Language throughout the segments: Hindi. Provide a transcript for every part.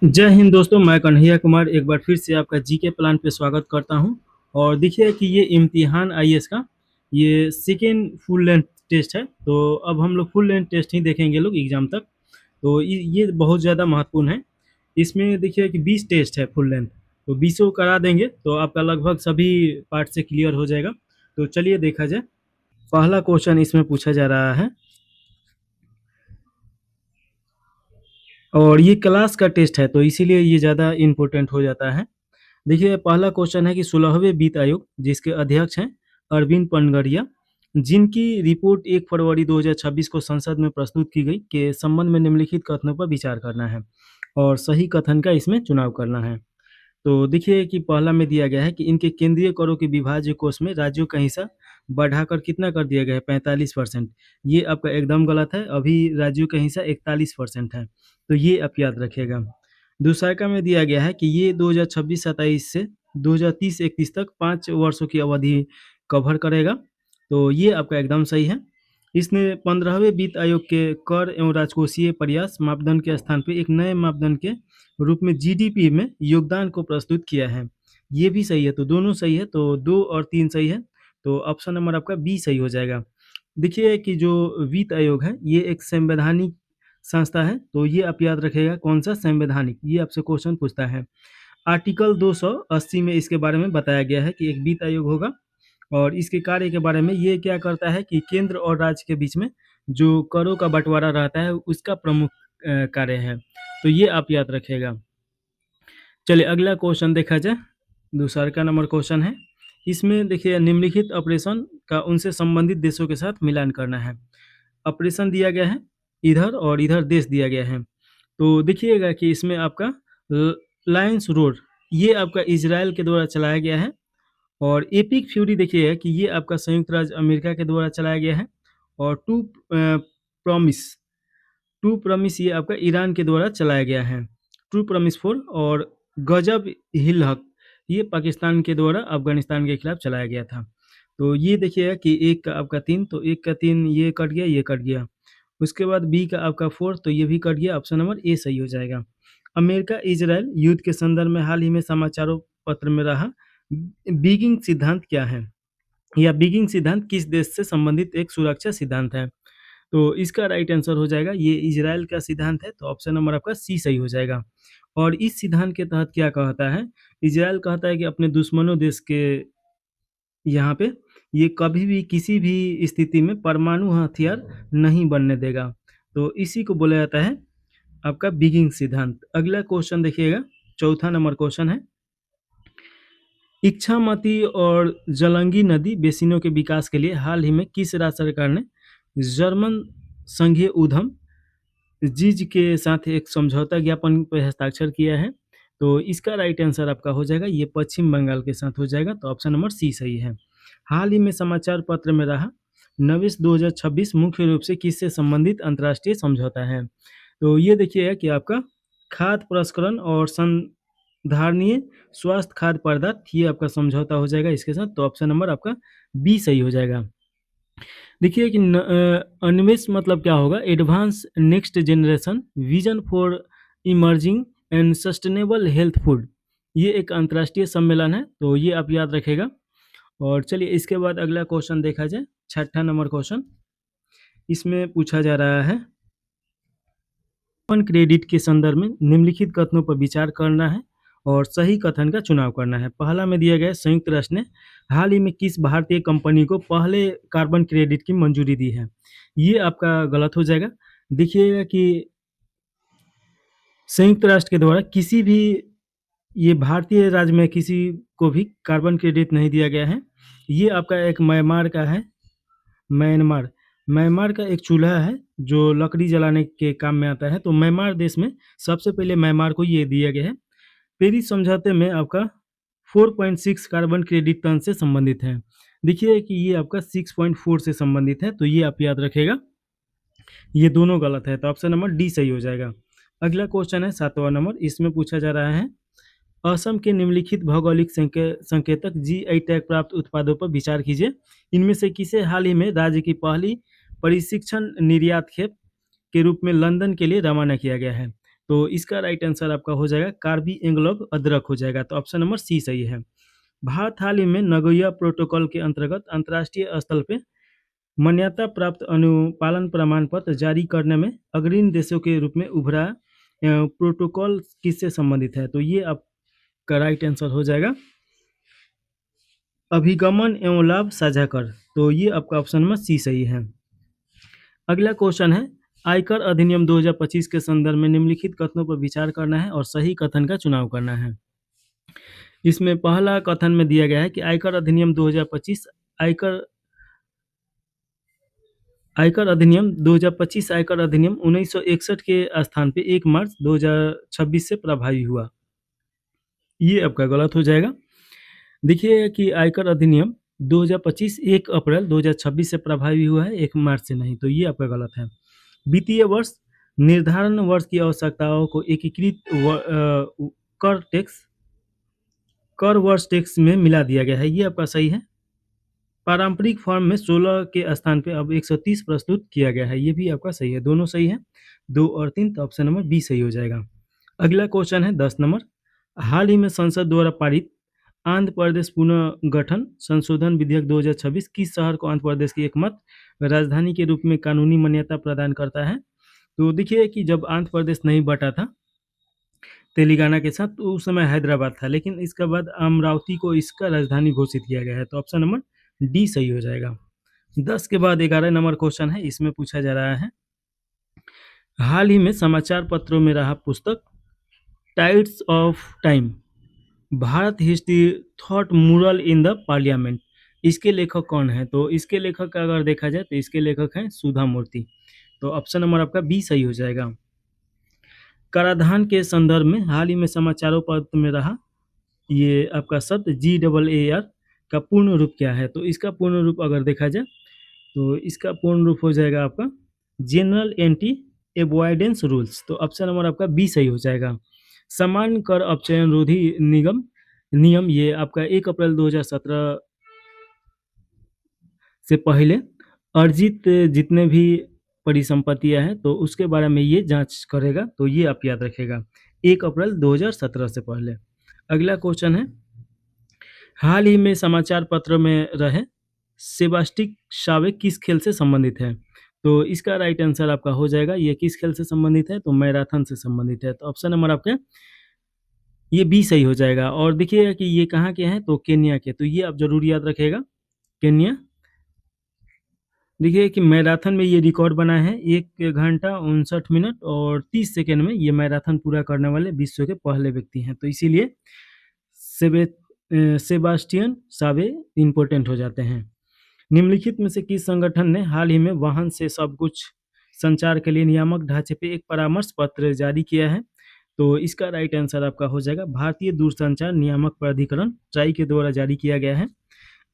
जय हिंद दोस्तों, मैं कन्हैया कुमार एक बार फिर से आपका जीके प्लान पे स्वागत करता हूं। और देखिए कि ये इम्तिहान आईएएस का ये सेकेंड फुल लेंथ टेस्ट है। तो अब हम लोग फुल लेंथ टेस्ट ही देखेंगे लोग एग्जाम तक। तो ये बहुत ज़्यादा महत्वपूर्ण है। इसमें देखिए कि 20 टेस्ट है फुल लेंथ, तो 20 करा देंगे तो आपका लगभग सभी पार्ट से क्लियर हो जाएगा। तो चलिए देखा जाए। पहला क्वेश्चन इसमें पूछा जा रहा है और ये क्लास का टेस्ट है, तो इसीलिए ये ज़्यादा इम्पोर्टेंट हो जाता है। देखिए पहला क्वेश्चन है कि 16वें वित्त आयोग जिसके अध्यक्ष हैं अरविंद पनगड़िया, जिनकी रिपोर्ट 1 फरवरी 2026 को संसद में प्रस्तुत की गई के संबंध में निम्नलिखित कथनों पर विचार करना है और सही कथन का इसमें चुनाव करना है। तो देखिए कि पहला में दिया गया है कि इनके केंद्रीय करों के विभाज्य कोष में राज्यों का हिस्सा बढ़ाकर कितना कर दिया गया है, 45%। ये आपका एकदम गलत है। अभी राज्यों का हिस्सा 41% है, तो ये आप याद रखिएगा। दूसरा में दिया गया है कि ये 2026-27 से 2030-31 तक 5 वर्षों की अवधि कवर करेगा, तो ये आपका एकदम सही है। इसने 15वें वित्त आयोग के कर एवं राजकोषीय प्रयास मापदंड के स्थान पे एक नए मापदंड के रूप में जीडीपी में योगदान को प्रस्तुत किया है। ये भी सही है, तो दोनों सही है, तो 2 और 3 सही है। तो ऑप्शन नंबर आपका बी सही हो जाएगा। देखिए कि जो वित्त आयोग है ये एक संवैधानिक संस्था है, तो ये आप याद रखिएगा कौन सा संवैधानिक, ये आपसे क्वेश्चन पूछता है। आर्टिकल 280 में इसके बारे में बताया गया है कि एक वित्त आयोग होगा और इसके कार्य के बारे में ये क्या करता है कि केंद्र और राज्य के बीच में जो करों का बंटवारा रहता है उसका प्रमुख कार्य है, तो ये आप याद रखिएगा। चलिए अगला क्वेश्चन देखा जाए। दूसरा का नंबर क्वेश्चन है, इसमें देखिए निम्नलिखित ऑपरेशन का उनसे संबंधित देशों के साथ मिलान करना है। ऑपरेशन दिया गया है इधर और इधर देश दिया गया है। तो देखिएगा कि इसमें आपका लायंस रोड ये आपका इजराइल के द्वारा चलाया गया है और एपिक फ्यूरी देखिएगा कि ये आपका संयुक्त राज्य अमेरिका के द्वारा चलाया गया है। और प्रॉमिस टू प्रॉमिस ये आपका ईरान के द्वारा चलाया गया है। ट्रू प्रॉमिस 4 और गजब हिल हक ये पाकिस्तान के द्वारा अफगानिस्तान के खिलाफ चलाया गया था। तो ये देखिएगा कि एक का आपका 3, तो एक का 3 ये कट गया, ये कट गया। उसके बाद बी का आपका 4, तो ये भी कट गया। ऑप्शन नंबर ए सही हो जाएगा। अमेरिका इजराइल युद्ध के संदर्भ में हाल ही में समाचारों पत्र में रहा बिगिंग सिद्धांत क्या है, या बिगिंग सिद्धांत किस देश से संबंधित एक सुरक्षा सिद्धांत है। तो इसका राइट आंसर हो जाएगा ये इजराइल का सिद्धांत है, तो ऑप्शन नंबर आपका सी सही हो जाएगा। और इस सिद्धांत के तहत क्या कहता है, इजराइल कहता है कि अपने दुश्मनों देश के यहाँ पे ये कभी भी किसी भी स्थिति में परमाणु हथियार नहीं बनने देगा, तो इसी को बोला जाता है आपका बिगिंग सिद्धांत। अगला क्वेश्चन देखिएगा, चौथा नंबर क्वेश्चन है, इच्छामती और जलंगी नदी बेसिनों के विकास के लिए हाल ही में किस राज्य सरकार ने जर्मन संघीय उद्यम जीज के साथ एक समझौता ज्ञापन पर हस्ताक्षर किया है। तो इसका राइट आंसर आपका हो जाएगा ये पश्चिम बंगाल के साथ हो जाएगा, तो ऑप्शन नंबर सी सही है। हाल ही में समाचार पत्र में रहा नवेश 2026 मुख्य रूप से किससे संबंधित अंतर्राष्ट्रीय समझौता है। तो ये देखिएगा कि आपका खाद्य प्रसंस्करण और संधारणीय स्वास्थ्य खाद्य पदार्थ ये आपका समझौता हो जाएगा इसके साथ, तो ऑप्शन नंबर आपका बी सही हो जाएगा। देखिए कि अन्वेष मतलब क्या होगा, advance next generation vision for emerging and sustainable health food, ये एक अंतर्राष्ट्रीय सम्मेलन है, तो ये आप याद रखेगा। और चलिए इसके बाद अगला क्वेश्चन देखा जाए, छठा नंबर क्वेश्चन। इसमें पूछा जा रहा है क्रेडिट के संदर्भ में निम्नलिखित कथनों पर विचार करना है और सही कथन का चुनाव करना है। पहला में दिया गया संयुक्त राष्ट्र ने हाल ही में किस भारतीय कंपनी को पहले कार्बन क्रेडिट की मंजूरी दी है, ये आपका गलत हो जाएगा। देखिएगा कि संयुक्त राष्ट्र के द्वारा किसी भी ये भारतीय राज्य में किसी को भी कार्बन क्रेडिट नहीं दिया गया है। ये आपका एक म्यांमार का है, म्यांमार का एक चूल्हा है जो लकड़ी जलाने के काम में आता है, तो म्यांमार देश में सबसे पहले म्यांमार को ये दिया गया है। पेरिस समझौते में आपका 4.6 कार्बन क्रेडिट टन से संबंधित है। देखिए कि ये आपका 6.4 से संबंधित है, तो ये आप याद रखेगा। ये दोनों गलत है, तो ऑप्शन नंबर डी सही हो जाएगा। अगला क्वेश्चन है 7वां नंबर। इसमें पूछा जा रहा है असम के निम्नलिखित भौगोलिक संकेतक जीआई टैग प्राप्त उत्पादों पर विचार कीजिए। इनमें से किसे हाल ही में राज्य की पहली प्रशिक्षण निर्यात खेप के रूप में लंदन के लिए रवाना किया गया है। तो इसका राइट आंसर आपका हो जाएगा कार्बी एंगलोंग अदरक हो जाएगा। तो ऑप्शन नंबर सी सही है। भारत हाल ही में नगोया प्रोटोकॉल के अंतर्गत अंतर्राष्ट्रीय स्तर पे मान्यता प्राप्त अनुपालन प्रमाण पत्र जारी करने में अग्रणी देशों के रूप में उभरा प्रोटोकॉल किससे संबंधित है? तो ये आपका राइट आंसर हो जाएगा अभिगमन एवं लाभ साझा कर। तो ये आपका ऑप्शन नंबर सी सही है। अगला क्वेश्चन है आयकर अधिनियम 2025 के संदर्भ में निम्नलिखित कथनों पर विचार करना है और सही कथन का चुनाव करना है। इसमें पहला कथन में दिया गया है कि आयकर अधिनियम 2025 आयकर अधिनियम 1961 के स्थान पे 1 मार्च 2026 से प्रभावी हुआ। ये आपका गलत हो जाएगा। देखिए कि आयकर अधिनियम 2025 1 अप्रैल 2026 से प्रभावी हुआ है, 1 मार्च से नहीं। तो ये आपका गलत है। वित्तीय वर्ष निर्धारण वर्ष की आवश्यकताओं को एकीकृत कर वर्ष टैक्स में मिला दिया गया है। ये आपका सही है। पारंपरिक फॉर्म में 16 के स्थान पे अब 130 प्रस्तुत किया गया है। ये भी आपका सही है, दोनों सही है, 2 और 3। तो ऑप्शन नंबर बी सही हो जाएगा। अगला क्वेश्चन है 10 नंबर। हाल ही में संसद द्वारा पारित आंध्र प्रदेश पुनर्गठन संशोधन विधेयक 2026 किस शहर को आंध्र प्रदेश की एकमात्र राजधानी के रूप में कानूनी मान्यता प्रदान करता है? तो देखिए कि जब आंध्र प्रदेश नहीं बटा था तेलंगाना के साथ, तो उस समय हैदराबाद था, लेकिन इसके बाद अमरावती को इसका राजधानी घोषित किया गया है। तो ऑप्शन नंबर डी सही हो जाएगा। 10 के बाद 11 नंबर क्वेश्चन है। इसमें पूछा जा रहा है हाल ही में समाचार पत्रों में रहा पुस्तक tides of time Bharat history thought मुरल इन द पार्लियामेंट, इसके लेखक कौन है? तो इसके लेखक का अगर देखा जाए तो इसके लेखक हैं सुधा मूर्ति। तो ऑप्शन नंबर आपका बी सही हो जाएगा। कराधान के संदर्भ में हाल ही में समाचारों पत्र में रहा ये आपका शब्द GAAR का पूर्ण रूप क्या है? तो इसका पूर्ण रूप अगर देखा जाए तो इसका पूर्ण रूप हो जाएगा आपका जनरल एंटी एवॉइडेंस रूल्स। तो ऑप्शन नंबर आपका बी सही हो जाएगा। समान कर अपचयन रोधी नियम ये आपका 1 अप्रैल 2017 से पहले अर्जित जितने भी परिसंपत्तियां हैं तो उसके बारे में ये जांच करेगा। तो ये आप याद रखेगा 1 अप्रैल 2017 से पहले। अगला क्वेश्चन है हाल ही में समाचार पत्र में रहे सेबास्टिक शावे किस खेल से संबंधित है? तो इसका राइट आंसर आपका हो जाएगा ये किस खेल से संबंधित है? तो मैराथन से संबंधित है। तो ऑप्शन नंबर आपका ये बी सही हो जाएगा। और देखिएगा कि ये कहाँ के हैं? तो केन्या के। तो ये आप जरूर याद रखिएगा केन्या। देखिए कि मैराथन में ये रिकॉर्ड बना है 1 घंटा 59 मिनट और 30 सेकेंड में ये मैराथन पूरा करने वाले विश्व के पहले व्यक्ति हैं। तो इसीलिए सेबास्टियन सावे इम्पोर्टेंट हो जाते हैं। निम्नलिखित में से किस संगठन ने हाल ही में वाहन से सब कुछ संचार के लिए नियामक ढांचे पे एक परामर्श पत्र जारी किया है? तो इसका राइट आंसर आपका हो जाएगा भारतीय दूरसंचार नियामक प्राधिकरण ट्राई के द्वारा जारी किया गया है।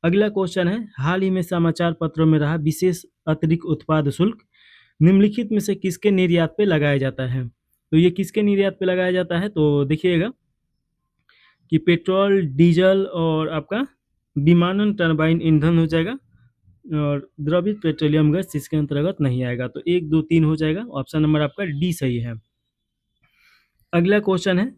अगला क्वेश्चन है हाल ही में समाचार पत्रों में रहा विशेष अतिरिक्त उत्पाद शुल्क निम्नलिखित में से किसके निर्यात पे लगाया जाता है? तो ये किसके निर्यात पे लगाया जाता है? तो देखिएगा कि पेट्रोल, डीजल और आपका विमानन टरबाइन ईंधन हो जाएगा और द्रवित पेट्रोलियम गैस इसके अंतर्गत नहीं आएगा। तो 1, 2, 3 हो जाएगा। ऑप्शन नंबर आपका डी सही है। अगला क्वेश्चन है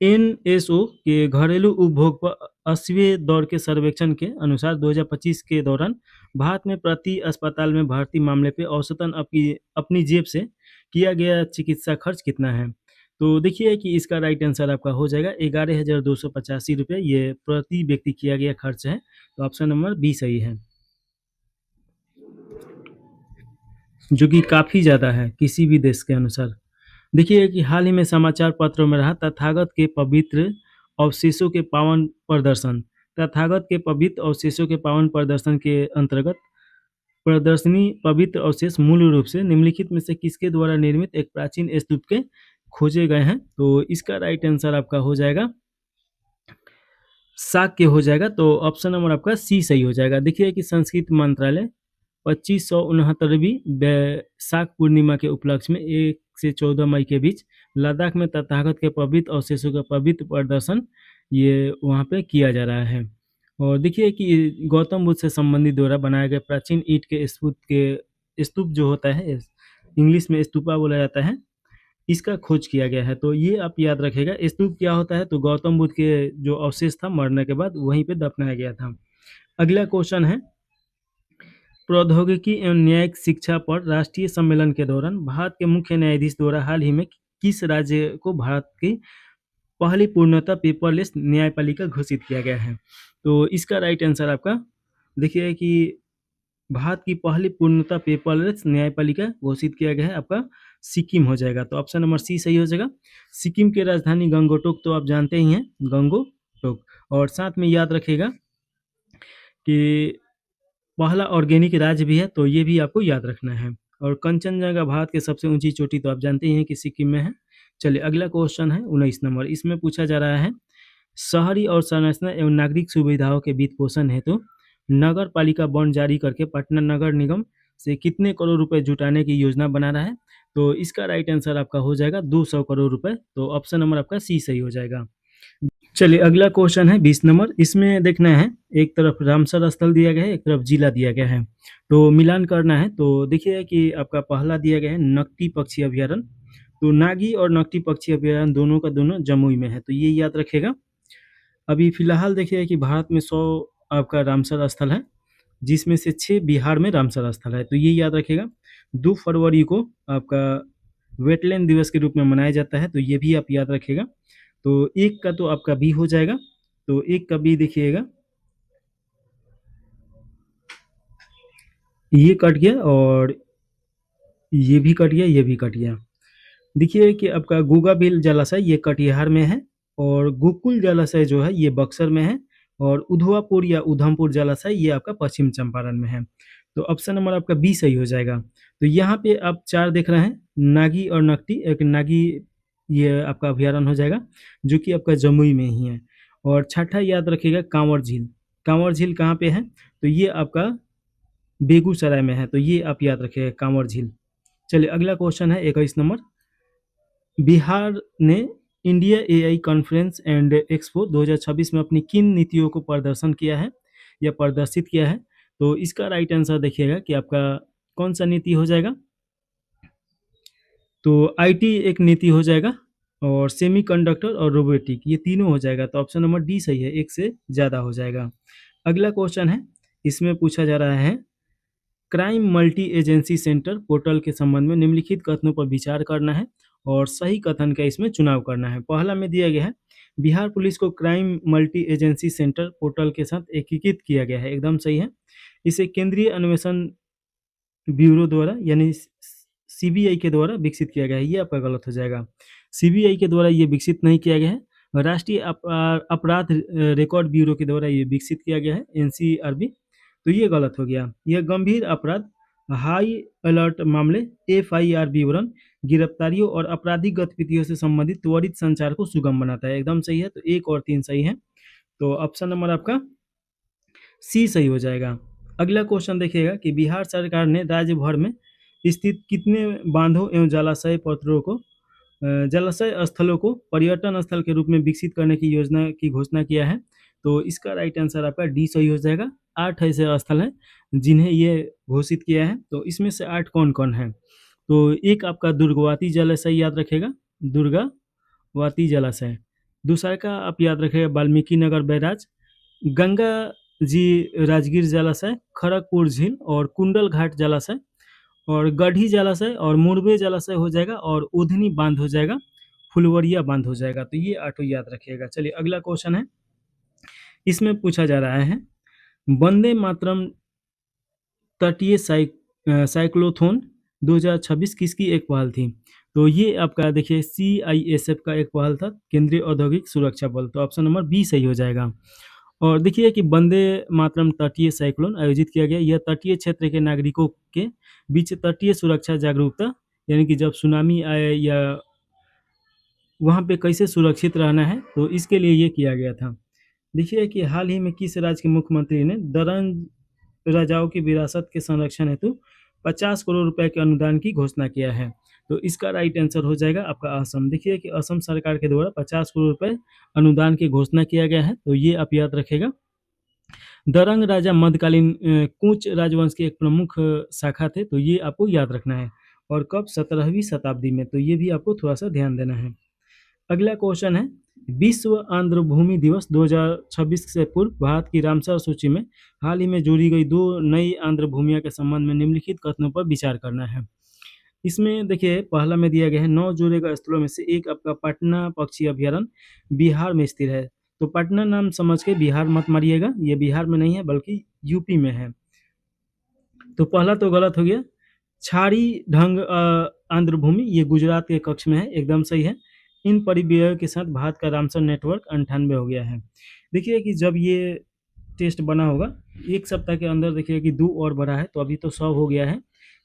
NSO के घरेलू उपभोग पर 80वें दौर के सर्वेक्षण के अनुसार 2025 के दौरान भारत में प्रति अस्पताल में भर्ती मामले पे औसतन अपनी जेब से किया गया चिकित्सा खर्च कितना है? तो देखिए कि इसका राइट आंसर आपका हो जाएगा 11,285 रुपये ये प्रति व्यक्ति किया गया खर्च है। तो ऑप्शन नंबर बी सही है, जो कि काफ़ी ज़्यादा है किसी भी देश के अनुसार। देखिए कि हाल ही में समाचार पत्रों में रहा तथागत के पवित्र अवशेषों के पावन प्रदर्शन के अंतर्गत प्रदर्शनी पवित्र अवशेष मूल रूप से निम्नलिखित में से किसके द्वारा निर्मित एक प्राचीन स्तूप के खोजे गए हैं? तो इसका राइट आंसर आपका हो जाएगा शाक्य हो जाएगा। तो ऑप्शन नंबर आपका सी सही हो जाएगा। देखिए कि संस्कृत मंत्रालय 2569वीं बैसाख पूर्णिमा के उपलक्ष्य में 1 से 14 मई के बीच लद्दाख में तथागत के पवित्र अवशेषों का पवित्र प्रदर्शन ये वहाँ पे किया जा रहा है। और देखिए कि गौतम बुद्ध से संबंधित द्वारा बनाए गए प्राचीन ईंट के स्तूप जो होता है इंग्लिश में स्तूपा बोला जाता है, इसका खोज किया गया है। तो ये आप याद रखिएगा। स्तूप क्या होता है? तो गौतम बुद्ध के जो अवशेष था मरने के बाद वहीं पे दफनाया गया था। अगला क्वेश्चन है, प्रौद्योगिकी एवं न्यायिक शिक्षा पर राष्ट्रीय सम्मेलन के दौरान भारत के मुख्य न्यायाधीश द्वारा हाल ही में किस राज्य को भारत की पहली पूर्णतः पेपरलेस न्यायपालिका घोषित किया गया है? तो इसका राइट आंसर आपका देखिए कि भारत की पहली पूर्णतः पेपरलेस न्यायपालिका घोषित किया गया है, आपका सिक्किम हो जाएगा। तो ऑप्शन नंबर सी सही हो जाएगा। सिक्किम की राजधानी गंगोटोक तो आप जानते ही हैं, गंगोटोक। और साथ में याद रखिएगा कि पहला ऑर्गेनिक राज्य भी है, तो ये भी आपको याद रखना है। और कंचनजंगा भारत की सबसे ऊंची चोटी तो आप जानते ही हैं कि सिक्किम में है। चलिए अगला क्वेश्चन है 19 नंबर। इसमें पूछा जा रहा है, शहरी और संरचना एवं नागरिक सुविधाओं के वित्त पोषण हेतु नगर पालिका बॉन्ड जारी करके पटना नगर निगम से कितने करोड़ रुपए जुटाने की योजना बना रहा है? तो इसका राइट आंसर आपका हो जाएगा 200 करोड़ रुपए। तो ऑप्शन नंबर आपका सी सही हो जाएगा। चलिए अगला क्वेश्चन है 20 नंबर। इसमें देखना है, एक तरफ रामसर स्थल दिया गया है, एक तरफ जिला दिया गया है, तो मिलान करना है। तो देखिए कि आपका पहला दिया गया है नकटी पक्षी अभ्यारण्य। तो नागी और नकटी पक्षी अभ्यारण्य दोनों का दोनों जमुई में है, तो ये याद रखिएगा। अभी फिलहाल देखिए कि भारत में 100 आपका रामसर स्थल है, जिसमें से 6 बिहार में रामसर स्थल है, तो ये याद रखिएगा। 2 फरवरी को आपका वेटलैंड दिवस के रूप में मनाया जाता है, तो ये भी आप याद रखिएगा। तो एक का तो आपका बी हो जाएगा, तो एक का बी देखिएगा, ये कट गया और ये भी कट गया, ये भी कट गया। देखिए कि आपका गोगाबिल जलाशय ये कटिहार में है, और गोकुल जलाशय जो है ये बक्सर में है, और उधवापुर या उधमपुर जलाशय ये आपका पश्चिम चंपारण में है। तो ऑप्शन नंबर आपका बी सही हो जाएगा। तो यहाँ पे आप 4 देख रहे हैं, नागी और नकटी। एक नागी ये आपका अभ्यारण्य हो जाएगा, जो कि आपका जमुई में ही है। और छठा याद रखिएगा कांवर झील। कांवर झील कहाँ पे है? तो ये आपका बेगूसराय में है, तो ये आप याद रखिएगा कांवर झील। चलिए अगला क्वेश्चन है 21 नंबर। बिहार ने India AI conference and expo 2026 में अपनी किन नीतियों को प्रदर्शन किया है या प्रदर्शित किया है? तो इसका राइट आंसर देखिएगा कि आपका कौन सा नीति हो जाएगा। तो आईटी एक नीति हो जाएगा, और सेमीकंडक्टर और रोबोटिक ये तीनों हो जाएगा। तो ऑप्शन नंबर डी सही है, एक से ज़्यादा हो जाएगा। अगला क्वेश्चन है, इसमें पूछा जा रहा है, crime multi agency centre portal के संबंध में निम्नलिखित कथनों पर विचार करना है और सही कथन का इसमें चुनाव करना है। पहला में दिया गया है, बिहार पुलिस को crime multi agency centre portal के साथ एकीकृत किया गया है, एकदम सही है। इसे केंद्रीय अन्वेषण ब्यूरो द्वारा यानी सीबीआई के द्वारा विकसित किया गया है, ये आपका गलत हो जाएगा। सीबीआई के द्वारा ये विकसित नहीं किया गया है, राष्ट्रीय अपराध रिकॉर्ड ब्यूरो के द्वारा ये विकसित किया गया है, एनसीआरबी। तो ये गलत हो गया। यह गंभीर अपराध, हाई अलर्ट मामले, एफआईआर विवरण, गिरफ्तारियों और आपराधिक गतिविधियों से संबंधित त्वरित संचार को सुगम बनाता है, एकदम सही है। तो 1 और 3 सही है, तो ऑप्शन नंबर आपका सी सही हो जाएगा। अगला क्वेश्चन देखिएगा कि बिहार सरकार ने राज्य भर में स्थित कितने बांधों एवं जलाशय पत्रों को जलाशय स्थलों को पर्यटन स्थल के रूप में विकसित करने की योजना की घोषणा किया है? तो इसका राइट आंसर आपका डी सही हो जाएगा। 8 ऐसे स्थल हैं जिन्हें ये घोषित किया है, तो इसमें से 8 कौन कौन है? तो एक आपका दुर्गवाती जलाशय याद रखेगा, दुर्गावती जलाशय। दूसरा का आप याद रखेगा वाल्मीकि नगर बैराज, गंगा जी राजगीर जलाशय, खड़गपुर झील और कुंडल घाट जलाशय, और गढ़ी जलाशय और मुरबे जलाशय हो जाएगा, और उधनी बांध हो जाएगा, फुलवरिया बांध हो जाएगा। तो ये 8 याद रखिएगा। चलिए अगला क्वेश्चन है, इसमें पूछा जा रहा है, वंदे मातरम तटीय साइक्लोथॉन 2026 किसकी एक पहल थी? तो ये आपका देखिए सीआईएसएफ का एक पहल था, केंद्रीय औद्योगिक सुरक्षा बल। तो ऑप्शन नंबर बी सही हो जाएगा। और देखिए कि वंदे मातरम तटीय साइक्लोन आयोजित किया गया, यह तटीय क्षेत्र के नागरिकों के बीच तटीय सुरक्षा जागरूकता, यानी कि जब सुनामी आए या वहाँ पे कैसे सुरक्षित रहना है, तो इसके लिए ये किया गया था। देखिए कि हाल ही में किस राज्य के मुख्यमंत्री ने दरंग राजाओं की विरासत के संरक्षण हेतु 50 करोड़ रुपए के अनुदान की घोषणा किया है? तो इसका राइट आंसर हो जाएगा आपका असम। देखिए कि असम सरकार के द्वारा 50 करोड़ रुपए अनुदान की घोषणा किया गया है, तो ये आप याद रखेगा। दरंग राजा मध्यकालीन कूच राजवंश के एक प्रमुख शाखा थे, तो ये आपको याद रखना है। और कब? 17वीं शताब्दी में। तो ये भी आपको थोड़ा सा ध्यान देना है। अगला क्वेश्चन है, विश्व आंध्र भूमि दिवस 2026 से पूर्व भारत की रामसर सूची में हाल ही में जोड़ी गई 2 नई आंध्र भूमियों के संबंध में निम्नलिखित कथनों पर विचार करना है। इसमें देखिए पहला में दिया गया है 9 जोड़े गए स्थलों में से एक आपका पटना पक्षी अभ्यारण्य बिहार में स्थित है। तो पटना नाम समझ के बिहार मत मारिएगा, ये बिहार में नहीं है बल्कि यूपी में है। तो पहला तो गलत हो गया। छाड़ी ढंग आंध्र भूमि ये गुजरात के कक्ष में है, एकदम सही है। इन परिव्ययों के साथ भारत का रामसर नेटवर्क 98 हो गया है। देखिए कि जब ये टेस्ट बना होगा एक सप्ताह के अंदर देखिए कि 2 और बढ़ा है, तो अभी तो 100 हो गया है।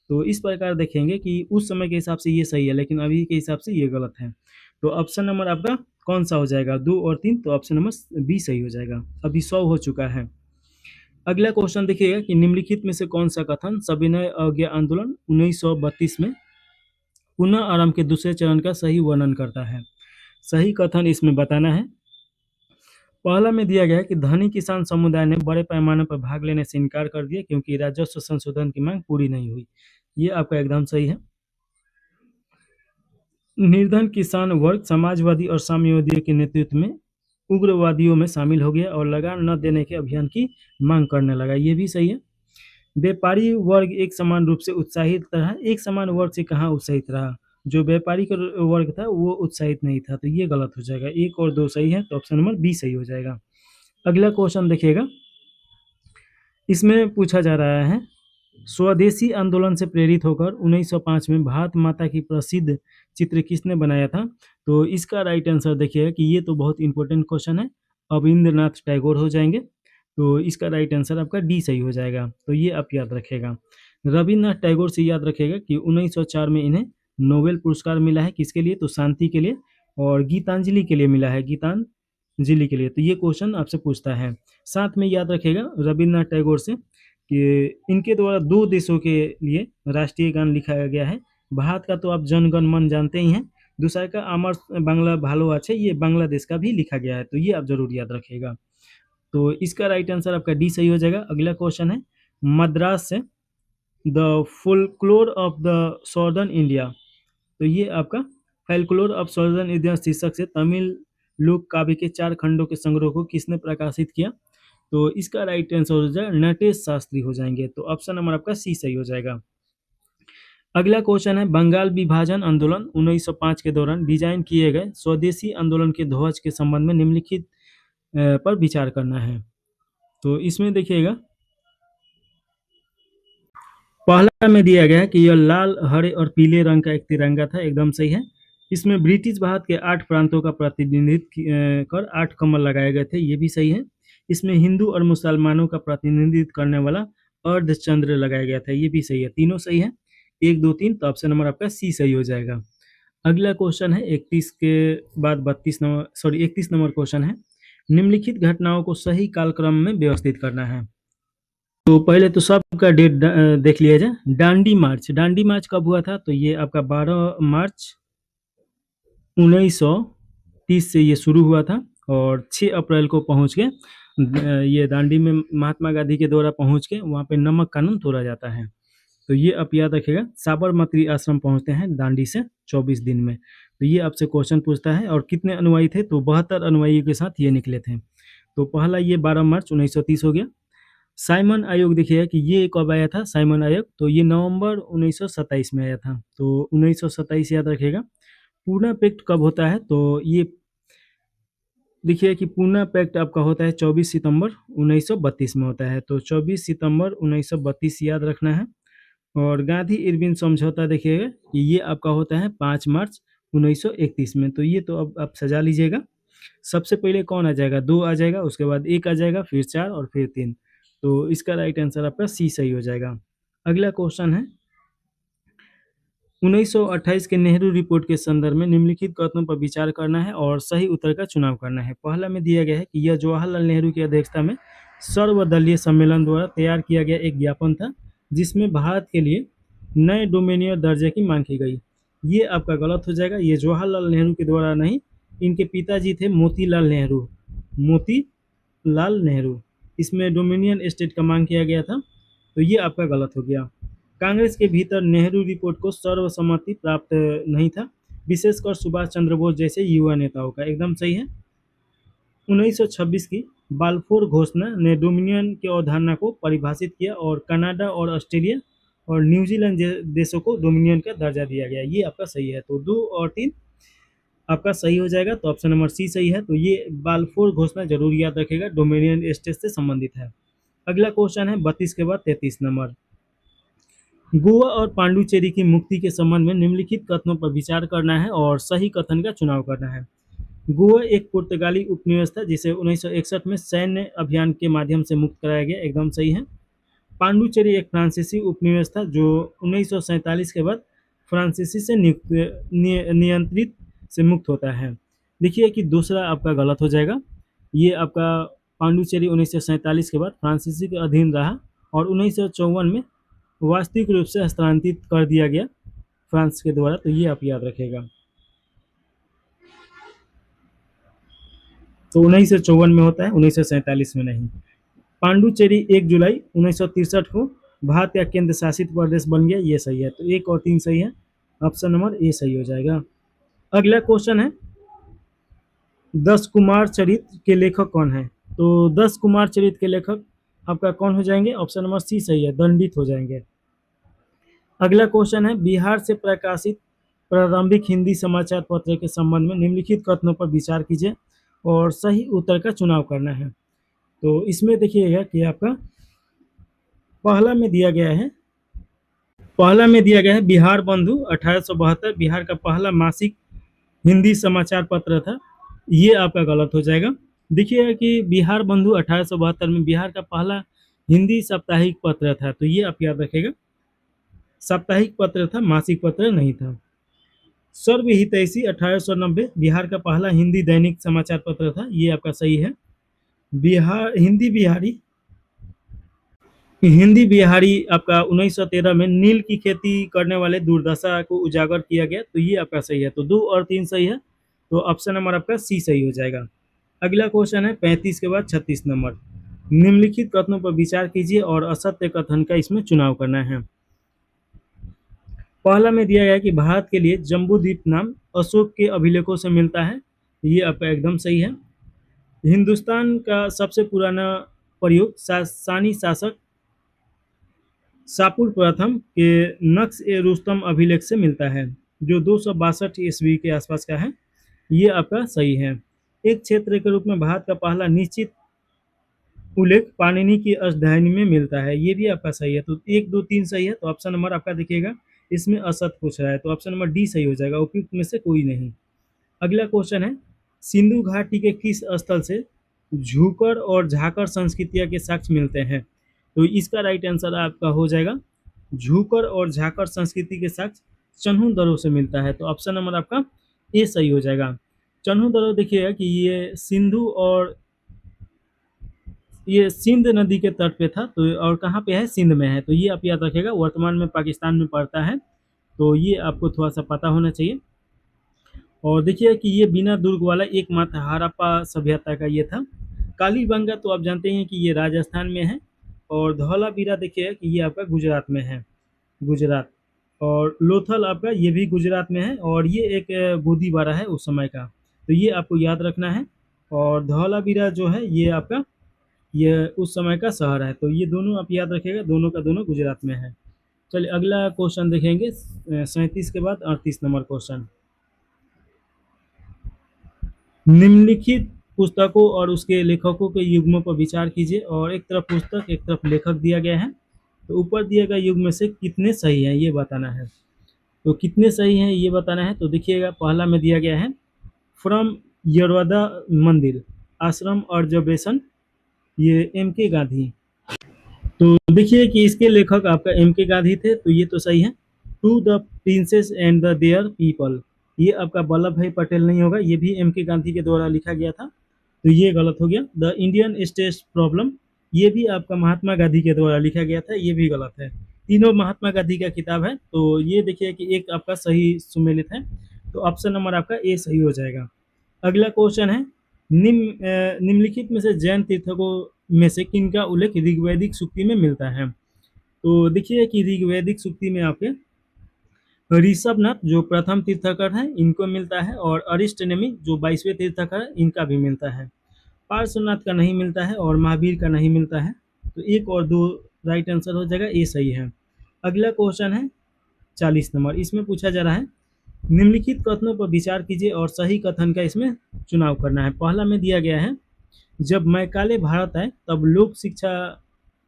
तो इस प्रकार देखेंगे कि उस समय के हिसाब से ये सही है, लेकिन अभी के हिसाब से ये गलत है। तो ऑप्शन नंबर आपका कौन सा हो जाएगा? 2 और 3, तो ऑप्शन नंबर बी सही हो जाएगा। अभी 100 हो चुका है। अगला क्वेश्चन देखिएगा कि निम्नलिखित में से कौन सा कथन सविनय अवज्ञा आंदोलन 1932 में पुनः आरंभ के दूसरे चरण का सही वर्णन करता है? सही कथन इसमें बताना है। पहला में दिया गया है कि धनी किसान समुदाय ने बड़े पैमाने पर भाग लेने से इनकार कर दिया क्योंकि राजस्व संशोधन की मांग पूरी नहीं हुई। ये आपका एकदम सही है। निर्धन किसान वर्ग समाजवादी और साम्यवादियों के नेतृत्व में उग्रवादियों में शामिल हो गया और लगान न देने के अभियान की मांग करने लगा। ये भी सही है। व्यापारी वर्ग एक समान रूप से उत्साहित रहा। एक समान वर्ग से कहाँ उत्साहित रहा? जो व्यापारी का वर्ग था वो उत्साहित नहीं था, तो ये गलत हो जाएगा। 1 और 2 सही है, तो ऑप्शन नंबर बी सही हो जाएगा। अगला क्वेश्चन देखिएगा, इसमें पूछा जा रहा है स्वदेशी आंदोलन से प्रेरित होकर 1905 में भारत माता की प्रसिद्ध चित्र किसने बनाया था? तो इसका राइट आंसर देखिए कि ये तो बहुत इंपॉर्टेंट क्वेश्चन है, अविंद्रनाथ टैगोर हो जाएंगे। तो इसका राइट आंसर आपका डी सही हो जाएगा। तो ये आप याद रखेगा। रविन्द्रनाथ टैगोर से याद रखेगा कि 1904 में इन्हें नोबेल पुरस्कार मिला है। किसके लिए? तो शांति के लिए, और गीतांजलि के लिए मिला है, गीतांजलि के लिए। तो ये क्वेश्चन आपसे पूछता है। साथ में याद रखेगा रविन्द्रनाथ टैगोर से कि इनके द्वारा 2 देशों के लिए राष्ट्रीय गान लिखाया गया है। भारत का तो आप जन गण मन जानते ही हैं, दूसरा का अमर बांग्ला भालो আছে, ये बांग्लादेश का भी लिखा गया है। तो ये आप जरूर याद रखिएगा। तो इसका राइट आंसर आपका डी सही हो जाएगा। अगला क्वेश्चन है, मद्रास से the folklore of the southern India. तो ये आपका फोल्कलोर ऑफ सॉर्दर्न इंडिया शीर्षक से तमिल लोक काव्य के 4 खंडों के संग्रह को किसने प्रकाशित किया? तो इसका राइट आंसर हो जाएगा नटेश शास्त्री हो जाएंगे। तो ऑप्शन नंबर आपका सी सही हो जाएगा। अगला क्वेश्चन है, बंगाल विभाजन आंदोलन 1905 के दौरान डिजाइन किए गए स्वदेशी आंदोलन के ध्वज के संबंध में निम्नलिखित पर विचार करना है। तो इसमें देखिएगा पहला में दिया गया है कि यह लाल हरे और पीले रंग का एक तिरंगा था, एकदम सही है। इसमें ब्रिटिश भारत के 8 प्रांतों का प्रतिनिधित्व कर 8 कमल लगाए गए थे, ये भी सही है। इसमें हिंदू और मुसलमानों का प्रतिनिधित्व करने वाला अर्धचंद्र लगाया गया था, ये भी सही है। तीनों सही है, 1 2 3, तो ऑप्शन नंबर आपका सी सही हो जाएगा। अगला क्वेश्चन है 31 के बाद 31 नंबर क्वेश्चन है, निम्नलिखित घटनाओं को सही कालक्रम में व्यवस्थित करना है। तो पहले तो सबका डेट देख लिया जाए। डांडी मार्च कब हुआ था? तो ये आपका 12 मार्च 1930 से ये शुरू हुआ था और 6 अप्रैल को पहुंच के ये दांडी में महात्मा गांधी के द्वारा पहुंच के वहाँ पे नमक कानून तोड़ा जाता है। तो ये आप याद रखिएगा। साबरमती आश्रम पहुंचते हैं दांडी से 24 दिन में। तो ये आपसे क्वेश्चन पूछता है और कितने अनुयायी थे? तो 72 अनुयायियों के साथ ये निकले थे। तो पहला ये 12 मार्च 1930 हो गया। साइमन आयोग देखिएगा कि ये कब आया था साइमन आयोग? तो ये नवंबर 1927 में आया था। तो 1927 याद रखिएगा। पूना पैक्ट कब होता है? तो ये देखिए कि पूना पैक्ट आपका होता है 24 सितंबर 1932 में होता है। तो 24 सितंबर 1932 याद रखना है। और गांधी इरविन समझौता देखिएगा कि ये आपका होता है 5 मार्च 1931 में। तो ये तो अब आप सजा लीजिएगा। सबसे पहले कौन आ जाएगा? 2 आ जाएगा, उसके बाद 1 आ जाएगा, फिर 4 और फिर 3। तो इसका राइट आंसर आपका सी सही हो जाएगा। अगला क्वेश्चन है, 1928 के नेहरू रिपोर्ट के संदर्भ में निम्नलिखित कथनों पर विचार करना है और सही उत्तर का चुनाव करना है। पहला में दिया गया है कि यह जवाहरलाल नेहरू की अध्यक्षता में सर्वदलीय सम्मेलन द्वारा तैयार किया गया एक ज्ञापन था जिसमें भारत के लिए नए डोमिनियन दर्जे की मांग की गई। ये आपका गलत हो जाएगा। ये जवाहरलाल नेहरू के द्वारा नहीं, इनके पिताजी थे मोतीलाल नेहरू। इसमें डोमिनियन स्टेट का मांग किया गया था। तो ये आपका गलत हो गया। कांग्रेस के भीतर नेहरू रिपोर्ट को सर्वसम्मति प्राप्त नहीं था, विशेषकर सुभाष चंद्र बोस जैसे युवा नेताओं का। एकदम सही है। 1926 की बाल्फोर घोषणा ने डोमिनियन की अवधारणा को परिभाषित किया और कनाडा और ऑस्ट्रेलिया और न्यूजीलैंड देशों को डोमिनियन का दर्जा दिया गया। ये आपका सही है। तो 2 और 3 आपका सही हो जाएगा। तो ऑप्शन नंबर सी सही है। तो ये बाल्फोर घोषणा जरूर याद रखेगा, डोमिनियन स्टेट से संबंधित है। अगला क्वेश्चन है 32 के बाद 33 नंबर। गोवा और पांडुचेरी की मुक्ति के संबंध में निम्नलिखित कथनों पर विचार करना है और सही कथन का चुनाव करना है। गोवा एक पुर्तगाली उपनिवेश था जिसे 1961 में सैन्य अभियान के माध्यम से मुक्त कराया गया। एकदम सही है। पांडुचेरी एक फ्रांसीसी उपनिवेश था जो 1947 के बाद फ्रांसीसी से नियंत्रित से मुक्त होता है। देखिए कि दूसरा आपका गलत हो जाएगा। ये आपका पांडुचेरी 1947 के बाद फ्रांसीसी के अधीन रहा और 1954 में वास्तविक रूप से हस्तांतरित कर दिया गया फ्रांस के द्वारा। तो ये आप याद रखेगा। तो 1954 में होता है, 1947 में नहीं। पांडुचेरी 1 जुलाई 1963 को भारत का केंद्र शासित प्रदेश बन गया। ये सही है। तो 1 और 3 सही है। ऑप्शन नंबर ए सही हो जाएगा। अगला क्वेश्चन है 10 कुमार चरित्र के लेखक कौन है। तो 10 कुमार चरित्र के लेखक आपका कौन हो जाएंगे। ऑप्शन नंबर सी सही है, दंडित हो जाएंगे। अगला क्वेश्चन है बिहार से प्रकाशित प्रारंभिक हिंदी समाचार पत्र के संबंध में निम्नलिखित कथनों पर विचार कीजिए और सही उत्तर का चुनाव करना है। तो इसमें देखिएगा कि आपका पहला में दिया गया है बिहार बंधु 1872 बिहार का पहला मासिक हिंदी समाचार पत्र था। ये आपका गलत हो जाएगा। देखिएगा कि बिहार बंधु 1872 में बिहार का पहला हिंदी साप्ताहिक पत्र था। तो ये आप याद रखेगा, साप्ताहिक पत्र था, मासिक पत्र नहीं था। सर्वहितैषी 1890 बिहार का पहला हिंदी दैनिक समाचार पत्र था। ये आपका सही है। हिंदी बिहारी आपका 1913 में नील की खेती करने वाले दुर्दशा को उजागर किया गया। तो ये आपका सही है। तो 2 और 3 सही है। तो ऑप्शन नंबर आपका सी सही हो जाएगा। अगला क्वेश्चन है 35 के बाद 36 नंबर। निम्नलिखित कथनों पर विचार कीजिए और असत्य कथन का इसमें चुनाव करना है। पहला में दिया गया कि भारत के लिए जम्बूद्वीप नाम अशोक के अभिलेखों से मिलता है। ये आपका एकदम सही है। हिंदुस्तान का सबसे पुराना प्रयोग सासानी शासक शापुर प्रथम के नक्श ए रुस्तम अभिलेख से मिलता है जो 262 ईस्वी के आसपास का है। ये आपका सही है। एक क्षेत्र के रूप में भारत का पहला निश्चित उल्लेख पाणिनि की अष्टधानी में मिलता है। ये भी आपका सही है। तो 1 2 3 सही है। तो ऑप्शन नंबर आपका देखिएगा इसमें असत पूछ रहा है। तो ऑप्शन नंबर डी सही हो जाएगा, उपयुक्त में से कोई नहीं। अगला क्वेश्चन है सिंधु घाटी के किस स्थल से झूकर और झाकर संस्कृतियां के साक्ष्य मिलते हैं। तो इसका राइट आंसर आपका हो जाएगा झूकर और झाकर संस्कृति के साक्ष्य चन्हू दर्रों से मिलता है। तो ऑप्शन नंबर आपका ए सही हो जाएगा। चन्हू दर्रों देखिएगा कि ये सिंधु और ये सिंध नदी के तट पे था। तो और कहाँ पे है, सिंध में है। तो ये आप याद रखेगा, वर्तमान में पाकिस्तान में पड़ता है। तो ये आपको थोड़ा सा पता होना चाहिए। और देखिए कि ये बिना दुर्ग वाला एकमात्र हड़प्पा सभ्यता का ये था। कालीबंगा तो आप जानते हैं कि ये राजस्थान में है और धौलावीरा देखिए कि ये आपका गुजरात में है, गुजरात। और लोथल आपका ये भी गुजरात में है और ये एक गोदीबारा है उस समय का। तो ये आपको याद रखना है। और धौलावीरा जो है ये आपका ये उस समय का शहर है। तो ये दोनों आप याद रखिएगा, दोनों का दोनों गुजरात में है। चलिए अगला क्वेश्चन देखेंगे 37 के बाद 38 नंबर क्वेश्चन। निम्नलिखित पुस्तकों और उसके लेखकों के युग्मों पर विचार कीजिए और एक तरफ पुस्तक एक तरफ लेखक दिया गया है। तो ऊपर दिए गए युग्म में से कितने सही हैं ये बताना है। तो कितने सही हैं ये बताना है। तो देखिएगा पहला में दिया गया है फ्रॉम यरवदा मंदिर आश्रम ऑब्जर्वेशन, ये एम के गांधी। तो देखिए कि इसके लेखक आपका एम के गांधी थे। तो ये तो सही है। To the princes and the their people, ये आपका वल्लभ भाई पटेल नहीं होगा, ये भी एम के गांधी के द्वारा लिखा गया था। तो ये गलत हो गया। द इंडियन स्टेट प्रॉब्लम, ये भी आपका महात्मा गांधी के द्वारा लिखा गया था। ये भी गलत है। तीनों महात्मा गांधी का किताब है। तो ये देखिए कि एक आपका सही सुमेलित है। तो ऑप्शन नंबर आपका ए सही हो जाएगा। अगला क्वेश्चन है निम्नलिखित में से जैन तीर्थकों में से किनका उल्लेख ऋग्वैदिक सूक्ति में मिलता है। तो देखिए कि ऋग्वैदिक सूक्ति में आपके ऋषभनाथ जो प्रथम तीर्थंकर हैं इनको मिलता है, और अरिष्टनेमि जो 22वें तीर्थंकर है इनका भी मिलता है। पार्श्वनाथ का नहीं मिलता है और महावीर का नहीं मिलता है। तो 1 और 2 राइट आंसर हो जाएगा, ये सही है। अगला क्वेश्चन है 40 नंबर। इसमें पूछा जा रहा है निम्नलिखित कथनों पर विचार कीजिए और सही कथन का इसमें चुनाव करना है। पहला में दिया गया है जब मैकाले भारत आए तब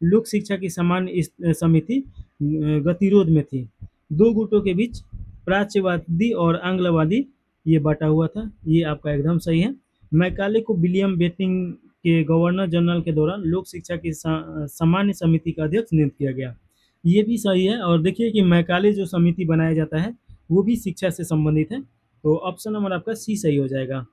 लोक शिक्षा की सामान्य समिति गतिरोध में थी। दो गुटों के बीच प्राच्यवादी और आंग्लवादी ये बटा हुआ था। ये आपका एकदम सही है। मैकाले को विलियम बेंटिंक के गवर्नर जनरल के दौरान लोक शिक्षा की सामान्य समिति का अध्यक्ष नियुक्त किया गया। ये भी सही है। और देखिए कि मैकाले जो समिति बनाया जाता है वो भी शिक्षा से संबंधित है। तो ऑप्शन नंबर आपका सी सही हो जाएगा।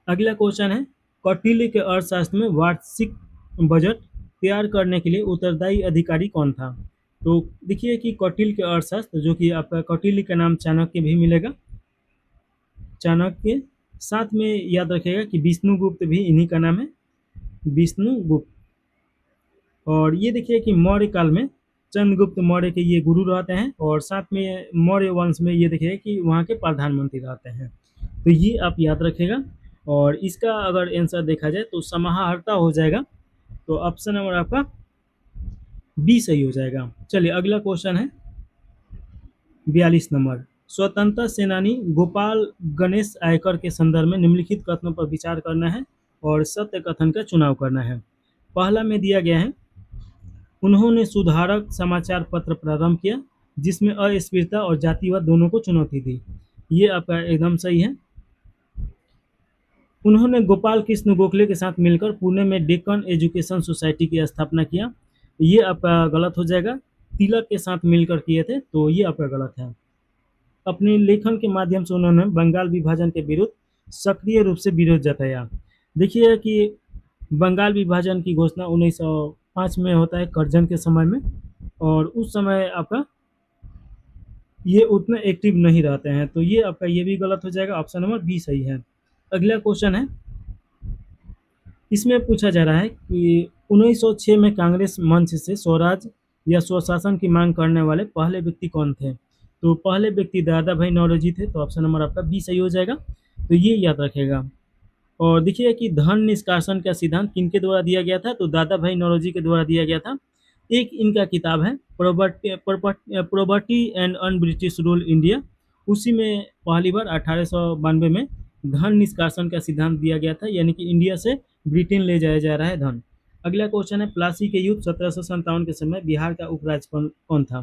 अगला क्वेश्चन है कौटिल्य के अर्थशास्त्र में वार्षिक बजट तैयार करने के लिए उत्तरदायी अधिकारी कौन था। तो देखिए कि कौटिल्य के अर्थशास्त्र जो कि आपका कौटिल्य का नाम चाणक्य भी मिलेगा। चाणक्य साथ में याद रखिएगा कि विष्णुगुप्त भी इन्हीं का नाम है, विष्णुगुप्त। और ये देखिए कि मौर्य काल में चंद्रगुप्त मौर्य के ये गुरु रहते हैं, और साथ में मौर्य वंश में ये देखिए कि वहाँ के प्रधानमंत्री रहते हैं। तो ये आप याद रखिएगा। और इसका अगर आंसर देखा जाए तो समाहर्ता हो जाएगा। तो ऑप्शन नंबर आपका बी सही हो जाएगा। चलिए अगला क्वेश्चन है 42 नंबर। स्वतंत्रता सेनानी गोपाल गणेश आयकर के संदर्भ में निम्नलिखित कथनों पर विचार करना है और सत्य कथन का चुनाव करना है। पहला में दिया गया है उन्होंने सुधारक समाचार पत्र प्रारंभ किया जिसमें अस्पृश्यता और जातिवाद दोनों को चुनौती दी। ये आपका एकदम सही है। उन्होंने गोपाल कृष्ण गोखले के साथ मिलकर पुणे में डेक्कन एजुकेशन सोसाइटी की स्थापना किया। ये आपका गलत हो जाएगा। तिलक के साथ मिलकर किए थे, तो ये आपका गलत है। अपने लेखन के माध्यम से उन्होंने बंगाल विभाजन के विरुद्ध सक्रिय रूप से विरोध जताया। देखिए कि बंगाल विभाजन की घोषणा 1905 में होता है कर्जन के समय में, और उस समय आपका ये उतने एक्टिव नहीं रहते हैं। तो ये आपका ये भी गलत हो जाएगा। ऑप्शन नंबर बी सही है। अगला क्वेश्चन है, इसमें पूछा जा रहा है कि 1906 में कांग्रेस मंच से स्वराज या स्वशासन की मांग करने वाले पहले व्यक्ति कौन थे। तो पहले व्यक्ति दादा भाई नौरोजी थे। तो ऑप्शन नंबर आपका बी सही हो जाएगा। तो ये याद रखेगा। और देखिए कि धन निष्कासन का सिद्धांत किनके द्वारा दिया गया था। तो दादा भाई नौरोजी के द्वारा दिया गया था। एक इनका किताब है property and un British rule India, उसी में पहली बार 1892 में धन निष्कासन का सिद्धांत दिया गया था, यानी कि इंडिया से ब्रिटेन ले जाया जा रहा है धन। अगला क्वेश्चन है प्लासी के युद्ध 1757 के समय बिहार का उपराज्यपाल कौन था।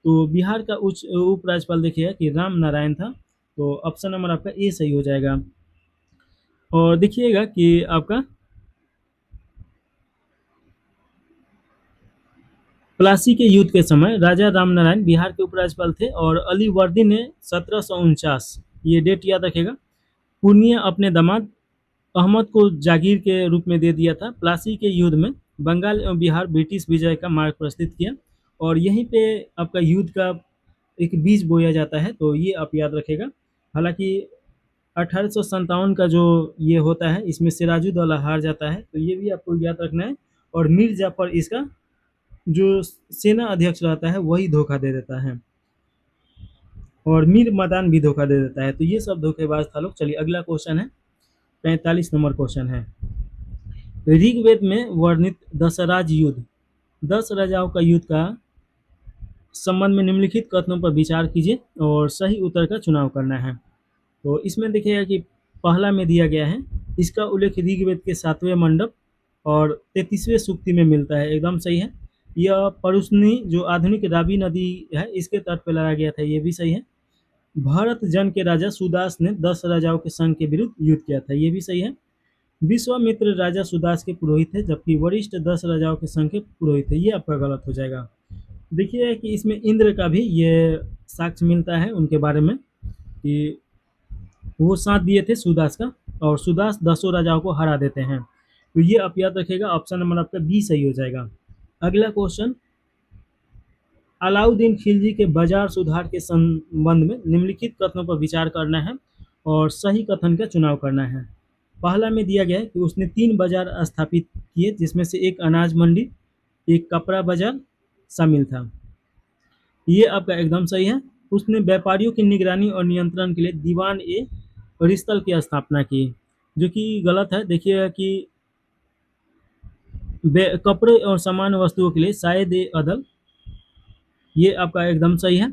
तो बिहार का उपराज्यपाल देखिए कि राम नारायण था। तो ऑप्शन नंबर आपका ए सही हो जाएगा। और देखिएगा कि आपका प्लासी के युद्ध के समय राजा रामनारायण बिहार के उपराज्यपाल थे, और अलीवर्दी ने 1749, ये डेट याद रखेगा, पूर्णिया अपने दामाद अहमद को जागीर के रूप में दे दिया था। प्लासी के युद्ध में बंगाल एवं बिहार ब्रिटिश विजय का मार्ग प्रस्तुत किया, और यहीं पे आपका युद्ध का एक बीज बोया जाता है। तो ये आप याद रखेगा। हालांकि 1857 का जो ये होता है इसमें सिराजुद्दौला हार जाता है, तो ये भी आपको याद रखना है। और मीर जाफर इसका जो सेना अध्यक्ष रहता है वही धोखा दे देता है, और मीर मदान भी धोखा दे देता है। तो ये सब धोखेबाज था लोग। चलिए अगला क्वेश्चन है 45 नंबर क्वेश्चन है। ऋग्वेद में वर्णित दशराज युद्ध 10 राजाओं का युद्ध का संबंध में निम्नलिखित कथनों पर विचार कीजिए और सही उत्तर का चुनाव करना है। तो इसमें देखिएगा कि पहला में दिया गया है, इसका उल्लेख ऋग्वेद के 7वें मंडप और 33वें सूक्ति में मिलता है। एकदम सही है। यह परुष्णी जो आधुनिक रावी नदी है इसके तट पर लड़ा गया था। ये भी सही है। भरत जन के राजा सुदास ने 10 राजाओं के संघ के विरुद्ध युद्ध किया था। ये भी सही है। विश्वामित्र राजा सुदास के पुरोहित थे, जबकि वरिष्ठ 10 राजाओं के संघ के पुरोहित थे। ये आपका गलत हो जाएगा। देखिए कि इसमें इंद्र का भी ये साक्ष्य मिलता है उनके बारे में कि वो साथ दिए थे सुदास का, और सुदास 10 राजाओं को हरा देते हैं। तो ये आप याद रखिएगा। ऑप्शन नंबर आपका बी सही हो जाएगा। अगला क्वेश्चन, अलाउद्दीन खिलजी के बाजार सुधार के संबंध में निम्नलिखित कथनों पर विचार करना है और सही कथन का चुनाव करना है। पहला में दिया गया है कि उसने 3 बाजार स्थापित किए, जिसमें से एक अनाज मंडी, एक कपड़ा बाजार, शामिल था। ये आपका एकदम सही है। उसने व्यापारियों की निगरानी और नियंत्रण के लिए दीवान ए रिस्तल की स्थापना की, जो कि गलत है। देखिएगा कि कपड़े और सामान्य वस्तुओं के लिए शायद ए अदल, ये आपका एकदम सही है।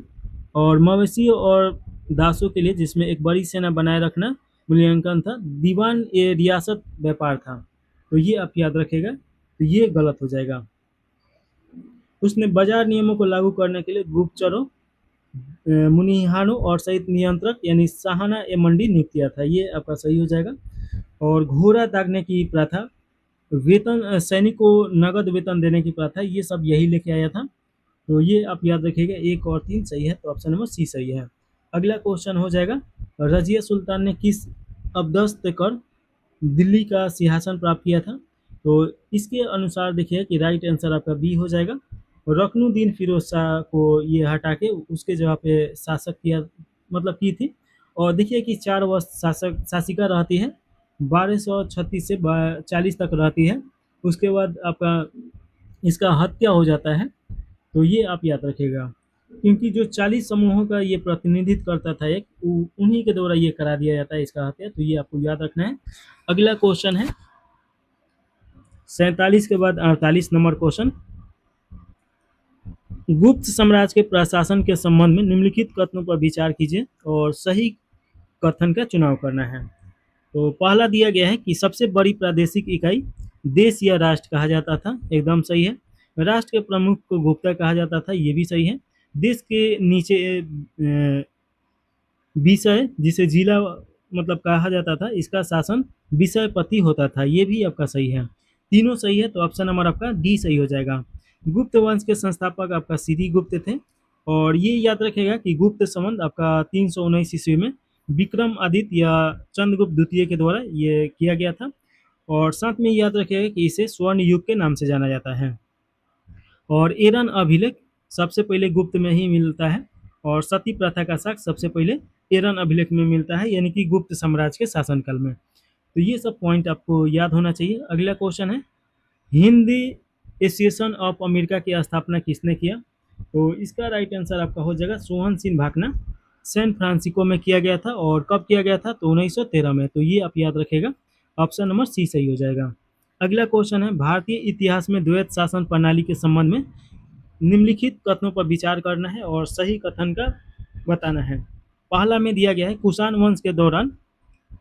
और मवेशियों और दासों के लिए, जिसमें एक बड़ी सेना बनाए रखना मूल्यांकन था, दीवान ए रियासत व्यापार था। तो ये आप याद रखेगा, तो ये गलत हो जाएगा। उसने बाजार नियमों को लागू करने के लिए गुप्तचरों, मुनिहारों और सहित नियंत्रक यानी साहाना ए मंडी नियुक्त किया था। ये आपका सही हो जाएगा। और घोड़ा दागने की प्रथा, वेतन सैनिक को नगद वेतन देने की प्रथा, ये सब यही लेके आया था। तो ये आप याद रखिएगा, 1 और 3 सही है, तो ऑप्शन नंबर सी सही है। अगला क्वेश्चन हो जाएगा, रजिया सुल्तान ने किस अब्दस्त कर दिल्ली का सिंहासन प्राप्त किया था? तो इसके अनुसार देखिए कि राइट आंसर आपका बी हो जाएगा। रुकनुद्दीन फिरोज शाह को ये हटा के उसके जगह पे शासक किया, मतलब की थी। और देखिए कि 4 वर्ष शासिका रहती है, 1236 से 40 तक रहती है। उसके बाद आपका इसका हत्या हो जाता है। तो ये आप याद रखिएगा, क्योंकि जो 40 समूहों का ये प्रतिनिधित्व करता था एक, उन्हीं के द्वारा ये करा दिया जाता है इसका हत्या। तो ये आपको याद रखना है। अगला क्वेश्चन है 47 के बाद 48 नंबर क्वेश्चन, गुप्त साम्राज्य के प्रशासन के संबंध में निम्नलिखित कथनों पर विचार कीजिए और सही कथन का चुनाव करना है। तो पहला दिया गया है कि सबसे बड़ी प्रादेशिक इकाई देश या राष्ट्र कहा जाता था, एकदम सही है। राष्ट्र के प्रमुख को गुप्ता कहा जाता था, ये भी सही है। देश के नीचे विषय, जिसे जिला मतलब कहा जाता था, इसका शासन विषयपति होता था, ये भी आपका सही है। तीनों सही है, तो ऑप्शन नंबर आपका डी सही हो जाएगा। गुप्त वंश के संस्थापक आपका श्री गुप्त थे। और ये याद रखेगा कि गुप्त संबंध आपका 319 ईस्वी में विक्रम आदित्य या चंद्रगुप्त द्वितीय के द्वारा ये किया गया था। और साथ में याद रखेगा कि इसे स्वर्ण युग के नाम से जाना जाता है। और एरन अभिलेख सबसे पहले गुप्त में ही मिलता है। और सती प्रथा का साक्ष्य सबसे पहले एरन अभिलेख में मिलता है, यानी कि गुप्त साम्राज्य के शासनकाल में। तो ये सब पॉइंट आपको याद होना चाहिए। अगला क्वेश्चन है, हिंदी एसोसिएशन ऑफ अमेरिका की स्थापना किसने किया? तो इसका राइट आंसर आपका हो जाएगा सोहन सिंह भाकना। सैन फ्रांसिस्को में किया गया था। और कब किया गया था? तो 1913 में। तो ये आप याद रखेगा, ऑप्शन नंबर सी सही हो जाएगा। अगला क्वेश्चन है, भारतीय इतिहास में द्वैत शासन प्रणाली के संबंध में निम्नलिखित कथनों पर विचार करना है और सही कथन का बताना है। पहला में दिया गया है, कुषाण वंश के दौरान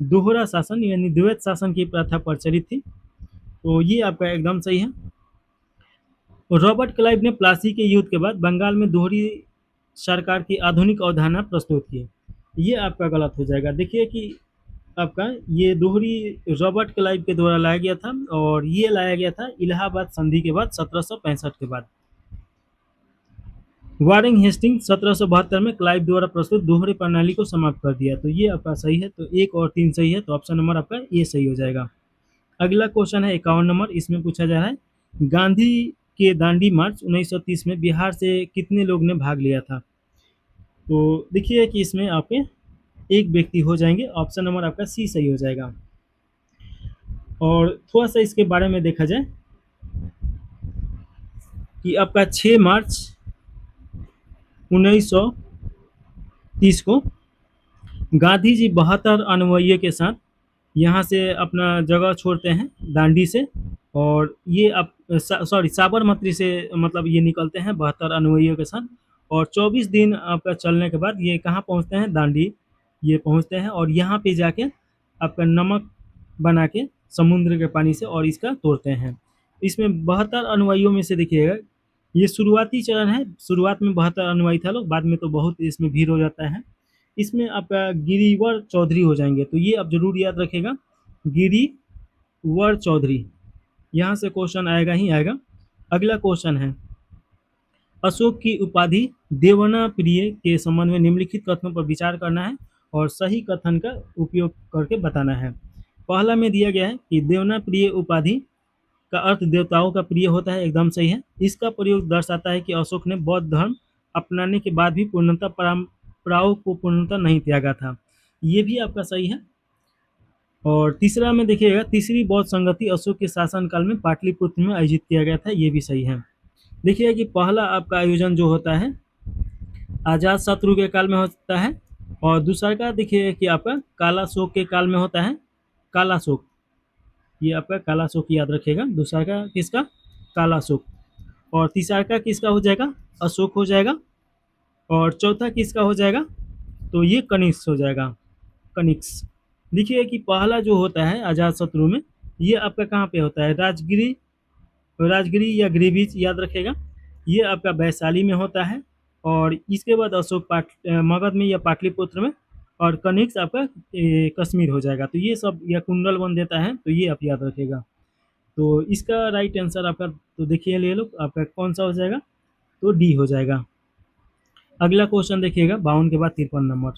दोहरा शासन यानी द्वैत शासन की प्रथा प्रचलित थी। तो ये आपका एकदम सही है। रॉबर्ट क्लाइव ने प्लासी के युद्ध के बाद बंगाल में दोहरी सरकार की आधुनिक अवधारणा प्रस्तुत की। ये आपका गलत हो जाएगा। देखिए कि आपका ये दोहरी रॉबर्ट क्लाइव के द्वारा लाया गया था, और ये लाया गया था इलाहाबाद संधि के बाद 1765 के बाद। वारेन हेस्टिंग 1772 में क्लाइव द्वारा प्रस्तुत दोहरे प्रणाली को समाप्त कर दिया। तो ये आपका सही है, तो 1 और 3 सही है, तो ऑप्शन नंबर आपका ये सही हो जाएगा। अगला क्वेश्चन है 51 नंबर, इसमें पूछा जा रहा है, गांधी के दांडी मार्च 1930 में बिहार से कितने लोग ने भाग लिया था? तो देखिए कि इसमें आपके एक व्यक्ति हो जाएंगे, ऑप्शन नंबर आपका सी सही हो जाएगा। और थोड़ा सा इसके बारे में देखा जाए कि आपका 6 मार्च 1930 को गांधी जी 72 अनुयायियों के साथ यहाँ से अपना जगह छोड़ते हैं दांडी से। और ये आप साबरमती से मतलब ये निकलते हैं 72 अनुयायियों के साथ। और 24 दिन आपका चलने के बाद ये कहाँ पहुँचते हैं? दांडी ये पहुँचते हैं। और यहाँ पे जाके आपका नमक बना के समुद्र के पानी से और इसका तोड़ते हैं। इसमें 72 अनुयायियों में से देखिएगा, ये शुरुआती चरण है। शुरुआत में 72 अनुयायी था लोग, बाद में तो बहुत इसमें भीड़ हो जाता है। इसमें आपका गिरिवर चौधरी हो जाएंगे। तो ये आप जरूर याद रखेगा, गिरिवर चौधरी, यहाँ से क्वेश्चन आएगा ही आएगा। अगला क्वेश्चन है, अशोक की उपाधि देवना प्रिय के संबंध में निम्नलिखित कथनों पर विचार करना है और सही कथन का उपयोग करके बताना है। पहला में दिया गया है कि देवना प्रिय उपाधि का अर्थ देवताओं का प्रिय होता है, एकदम सही है। इसका प्रयोग दर्शाता है कि अशोक ने बौद्ध धर्म अपनाने के बाद भी पूर्णतः परंपराओं को पूर्णतः नहीं त्यागा था, ये भी आपका सही है। और तीसरा में देखिएगा, तीसरी बौद्ध संगति अशोक के शासनकाल में पाटलिपुत्र में आयोजित किया गया था, ये भी सही है। देखिए कि पहला आपका आयोजन जो होता है अजात शत्रु के काल में होता है, और दूसरा का देखिए कि आपका काला शोक के काल में होता है, काला शोक, ये आपका काला शोक याद रखिएगा। दूसरा का किसका, काला शोक। और तीसरा का किसका हो जाएगा, अशोक हो जाएगा। और चौथा किसका हो जाएगा, तो ये कनिष्क हो जाएगा, कनिष्क। देखिए कि पहला जो होता है अजातशत्रु में, ये आपका कहाँ पे होता है, राजगिरी, राजगिरी या गिरिभीज याद रखेगा, ये आपका वैशाली में होता है। और इसके बाद अशोक मगध में या पाटलिपुत्र में। और कनिष्क आपका कश्मीर हो जाएगा। तो ये सब या कुंडल बन देता है, तो ये आप याद रखेगा। तो इसका राइट आंसर आपका, तो देखिए ले लो आपका कौन सा हो जाएगा, तो डी हो जाएगा। अगला क्वेश्चन देखिएगा 52 के बाद 53 नंबर।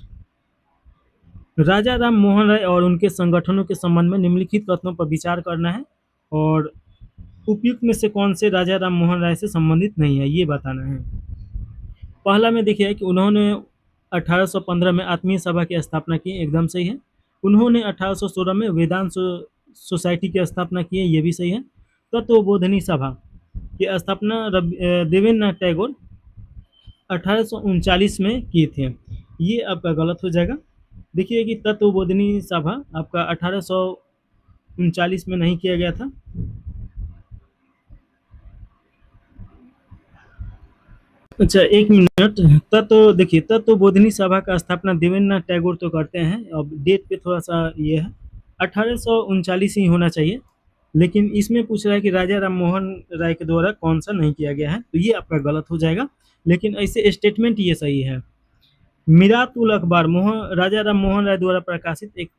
राजा राम मोहन राय और उनके संगठनों के संबंध में निम्नलिखित कथनों पर विचार करना है, और उपयुक्त में से कौन से राजा राम मोहन राय से संबंधित नहीं है, ये बताना है। पहला में देखिए कि उन्होंने 1815 में आत्मीय सभा की स्थापना की, एकदम सही है। उन्होंने 1816 में वेदांत सोसाइटी की स्थापना की है, ये भी सही है। तत्वबोधिनी सभा की स्थापना देवेंद्रनाथ टैगोर 1839 में किए थे, ये आपका गलत हो जाएगा। देखिए कि तत्वबोधिनी सभा आपका 1839 में नहीं किया गया था। अच्छा एक मिनट, देखिए तत्वबोधिनी सभा का स्थापना देवेंद्रनाथ टैगोर तो करते हैं, अब डेट पे थोड़ा सा ये है, 1839 ही होना चाहिए। लेकिन इसमें पूछ रहा है कि राजा राम मोहन राय के द्वारा कौन सा नहीं किया गया है, तो ये आपका गलत हो जाएगा। लेकिन ऐसे स्टेटमेंट ये सही है। मिरात उल अखबार राजा राम मोहन राय द्वारा प्रकाशित एक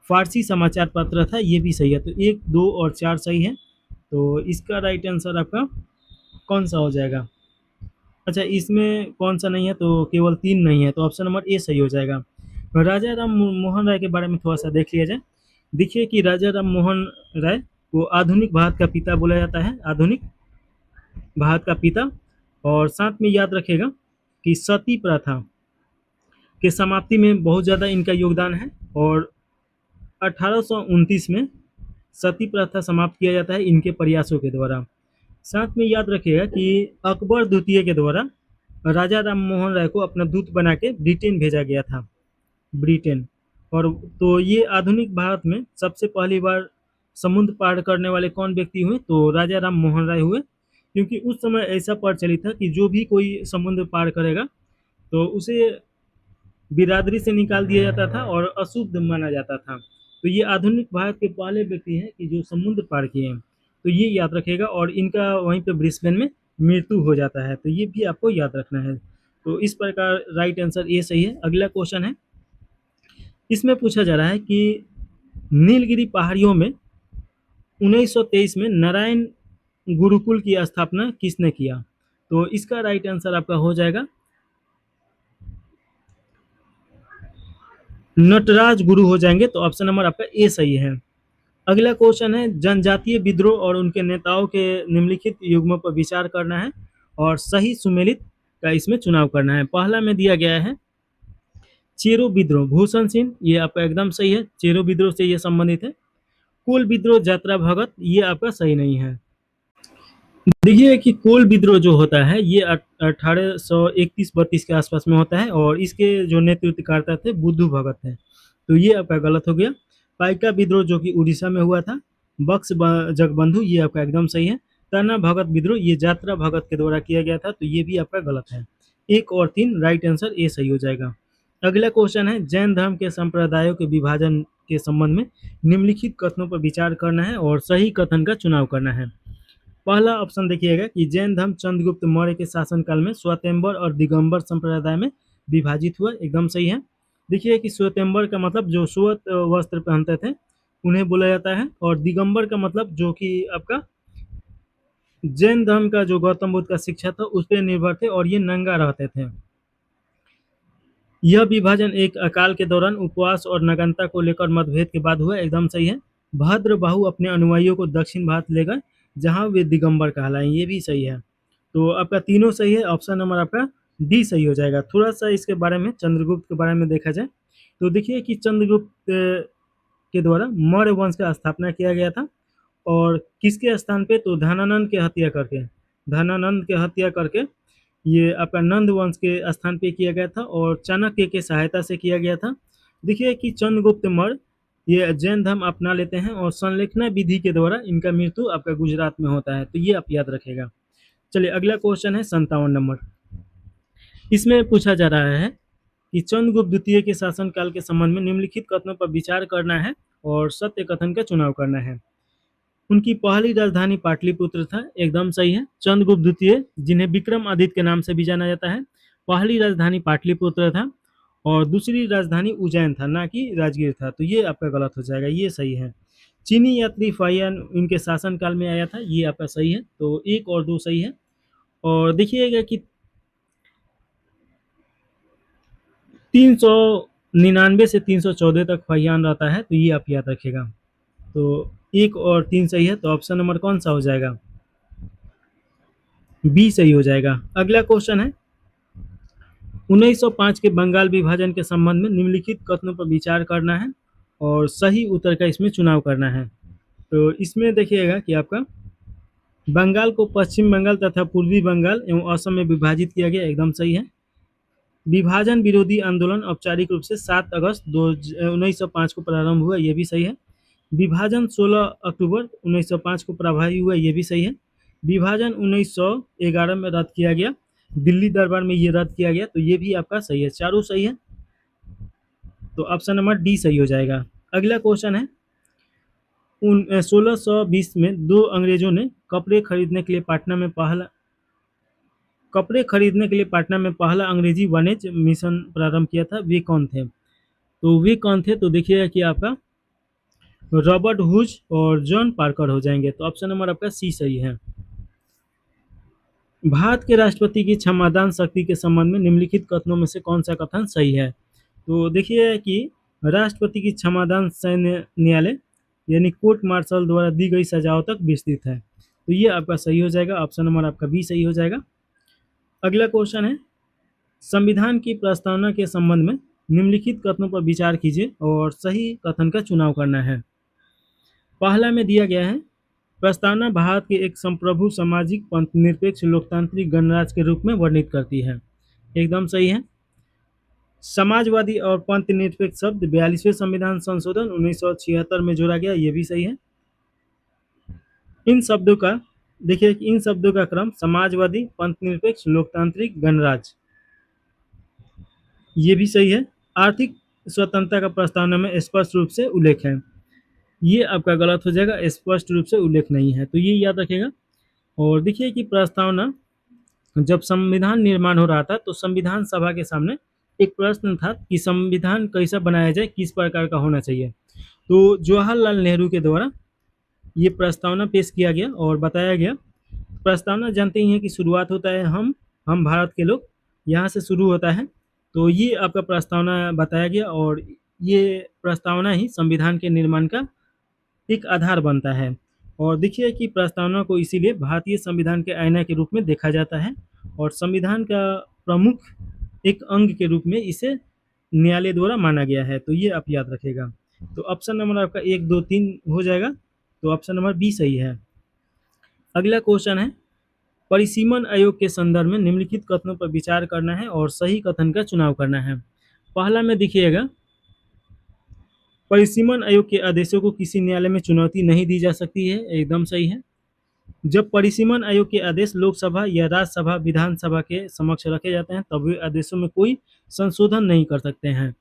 फारसी समाचार पत्र था, ये भी सही है। तो 1, 2 और 4 सही है। तो इसका राइट आंसर आपका कौन सा हो जाएगा। अच्छा इसमें कौन सा नहीं है, तो केवल 3 नहीं है, तो ऑप्शन नंबर ए सही हो जाएगा। राजा राम मोहन राय के बारे में थोड़ा सा देख लिया जाए। देखिए कि राजा राम मोहन राय को आधुनिक भारत का पिता बोला जाता है, आधुनिक भारत का पिता। और साथ में याद रखेगा कि सती प्रथा के समाप्ति में बहुत ज़्यादा इनका योगदान है। और 1829 में सती प्रथा समाप्त किया जाता है इनके प्रयासों के द्वारा। साथ में याद रखिएगा कि अकबर द्वितीय के द्वारा राजा राम मोहन राय को अपना दूत बना के ब्रिटेन भेजा गया था, ब्रिटेन। और तो ये आधुनिक भारत में सबसे पहली बार समुद्र पार करने वाले कौन व्यक्ति हुए, तो राजा राम मोहन राय हुए। क्योंकि उस समय ऐसा प्रचलित था कि जो भी कोई समुद्र पार करेगा तो उसे बिरादरी से निकाल दिया जाता था और अशुद्ध माना जाता था। तो ये आधुनिक भारत के पहले व्यक्ति हैं कि जो समुद्र पार किए हैं, तो ये याद रखेगा। और इनका वहीं पे ब्रिस्बेन में मृत्यु हो जाता है, तो ये भी आपको याद रखना है। तो इस प्रकार राइट आंसर ये सही है। अगला क्वेश्चन है, इसमें पूछा जा रहा है कि नीलगिरी पहाड़ियों में 1923 में नारायण गुरुकुल की स्थापना किसने किया, तो इसका राइट आंसर आपका हो जाएगा नटराज गुरु हो जाएंगे। तो ऑप्शन नंबर आपका ए सही है। अगला क्वेश्चन है, जनजातीय विद्रोह और उनके नेताओं के निम्नलिखित युग्मों पर विचार करना है और सही सुमेलित का इसमें चुनाव करना है। पहला में दिया गया है चेरो विद्रोह, भूषण सिंह, ये आपका एकदम सही है, चेरो विद्रोह से ये संबंधित है। कोल विद्रोह यात्रा भगत, ये आपका सही नहीं है। देखिए कि कोल विद्रोह जो होता है ये 1831-32 के आसपास में होता है, और इसके जो नेतृत्वकर्ता थे बुद्धू भगत थे, तो ये आपका गलत हो गया। पाइका विद्रोह जो कि उड़ीसा में हुआ था, बक्स जगबंधु, ये आपका एकदम सही है। तना भगत विद्रोह ये यात्रा भगत के द्वारा किया गया था, तो ये भी आपका गलत है। 1 और 3 राइट आंसर ए सही हो जाएगा। अगला क्वेश्चन है, जैन धर्म के संप्रदायों के विभाजन के संबंध में निम्नलिखित कथनों पर विचार करना है और सही कथन का चुनाव करना है। पहला ऑप्शन देखिएगा कि जैन धर्म चंद्रगुप्त मौर्य के शासनकाल में श्वेतांबर और दिगंबर संप्रदाय में विभाजित हुआ, एकदम सही है। देखिए कि श्वेतांबर का मतलब जो श्वेत वस्त्र पहनते थे उन्हें बोला जाता है, और दिगंबर का मतलब जो कि आपका जैन धर्म का जो गौतम बुद्ध का शिक्षा था उस पर निर्भर थे और ये नंगा रहते थे। यह विभाजन एक अकाल के दौरान उपवास और नग्नता को लेकर मतभेद के बाद हुआ, एकदम सही है। भद्रबाहु अपने अनुयायियों को दक्षिण भारत ले गए जहां वे दिगंबर कहलाए, ये भी सही है। तो आपका तीनों सही है, ऑप्शन नंबर आपका डी सही हो जाएगा। थोड़ा सा इसके बारे में चंद्रगुप्त के बारे में देखा जाए तो देखिए कि चंद्रगुप्त के द्वारा मौर्य वंश का स्थापना किया गया था, और किसके स्थान पे, तो धनानंद की हत्या करके धनानंद की हत्या करके ये आपका नंद वंश के स्थान पे किया गया था और चाणक्य के सहायता से किया गया था। देखिए कि चंद्रगुप्त मौर्य ये जैन धर्म अपना लेते हैं और संलेखना विधि के द्वारा इनका मृत्यु आपका गुजरात में होता है, तो ये आप याद रखेगा। चलिए अगला क्वेश्चन है 57 नंबर। इसमें पूछा जा रहा है कि चंद्रगुप्त द्वितीय के शासनकाल के संबंध में निम्नलिखित कथनों पर विचार करना है और सत्य कथन का चुनाव करना है। उनकी पहली राजधानी पाटलिपुत्र था, एकदम सही है। चंद्रगुप्त द्वितीय, जिन्हें विक्रमादित्य के नाम से भी जाना जाता है, पहली राजधानी पाटलिपुत्र था और दूसरी राजधानी उज्जैन था, ना कि राजगीर था, तो ये आपका गलत हो जाएगा, ये सही है। चीनी यात्री फाहियान इनके शासनकाल में आया था, ये आपका सही है, तो 1 और 2 सही है। और देखिएगा कि 399 से 314 तक फाहियान रहता है, तो ये आप याद रखिएगा। तो 1 और 3 सही है, तो ऑप्शन नंबर कौन सा हो जाएगा? बी सही हो जाएगा। अगला क्वेश्चन है 1905 के बंगाल विभाजन के संबंध में निम्नलिखित कथनों पर विचार करना है और सही उत्तर का इसमें चुनाव करना है। तो इसमें देखिएगा कि आपका बंगाल को पश्चिम बंगाल तथा पूर्वी बंगाल एवं असम में विभाजित किया गया, एकदम सही है। विभाजन विरोधी आंदोलन औपचारिक रूप से 7 अगस्त 1905 को प्रारंभ हुआ, ये भी सही है। विभाजन 16 अक्टूबर 1905 को प्रभावी हुआ, ये भी सही है। विभाजन 1911 में रद्द किया गया, दिल्ली दरबार में ये रद्द किया गया, तो ये भी आपका सही है, चारों सही है, तो ऑप्शन नंबर डी सही हो जाएगा। अगला क्वेश्चन है 1620 में दो अंग्रेजों ने कपड़े खरीदने के लिए पाटना में पहला अंग्रेजी वाणिज्य मिशन प्रारंभ किया था, वे कौन थे? तो वे कौन थे, तो देखिएगा कि आपका रॉबर्ट हुज और जॉन पार्कर हो जाएंगे, तो ऑप्शन नंबर आपका सी सही है। भारत के राष्ट्रपति की क्षमादान शक्ति के संबंध में निम्नलिखित कथनों में से कौन सा कथन सही है? तो देखिए कि राष्ट्रपति की क्षमादान सैन्य न्यायालय यानी कोर्ट मार्शल द्वारा दी गई सजाओं तक विस्तृत है, तो ये आपका सही हो जाएगा, ऑप्शन नंबर आपका बी सही हो जाएगा। अगला क्वेश्चन है संविधान की प्रस्तावना के संबंध में निम्नलिखित कथनों पर विचार कीजिए और सही कथन का चुनाव करना है। पहला में दिया गया है प्रस्तावना भारत के एक संप्रभु सामाजिक पंथ निरपेक्ष लोकतांत्रिक गणराज्य के रूप में वर्णित करती है, एकदम सही है। समाजवादी और पंथ निरपेक्ष शब्द 42वें संविधान संशोधन 1976 में जोड़ा गया, ये भी सही है। इन शब्दों का देखिए कि इन शब्दों का क्रम समाजवादी, पंथ निरपेक्ष, लोकतांत्रिक, गणराज्य, ये भी सही है। आर्थिक स्वतंत्रता का प्रस्तावना में स्पष्ट रूप से उल्लेख है, ये आपका गलत हो जाएगा, स्पष्ट रूप से उल्लेख नहीं है, तो ये याद रखेगा। और देखिए कि प्रस्तावना जब संविधान निर्माण हो रहा था तो संविधान सभा के सामने एक प्रश्न था कि संविधान कैसा बनाया जाए, किस प्रकार का होना चाहिए, तो जवाहरलाल नेहरू के द्वारा ये प्रस्तावना पेश किया गया और बताया गया। प्रस्तावना जानते ही हैं कि शुरुआत होता है हम भारत के लोग, यहाँ से शुरू होता है, तो ये आपका प्रस्तावना बताया गया और ये प्रस्तावना ही संविधान के निर्माण का एक आधार बनता है। और देखिए कि प्रस्तावना को इसीलिए भारतीय संविधान के आईना के रूप में देखा जाता है और संविधान का प्रमुख एक अंग के रूप में इसे न्यायालय द्वारा माना गया है, तो ये आप याद रखेगा। तो ऑप्शन नंबर आपका 1, 2, 3 हो जाएगा, तो ऑप्शन नंबर बी सही है। अगला क्वेश्चन है परिसीमन आयोग के संदर्भ में निम्नलिखित कथनों पर विचार करना है और सही कथन का चुनाव करना है। पहला में देखिएगा परिसीमन आयोग के आदेशों को किसी न्यायालय में चुनौती नहीं दी जा सकती है, एकदम सही है। जब परिसीमन आयोग के आदेश लोकसभा या राज्यसभा विधानसभा के समक्ष रखे जाते हैं तब वे आदेशों में कोई संशोधन नहीं कर सकते हैं,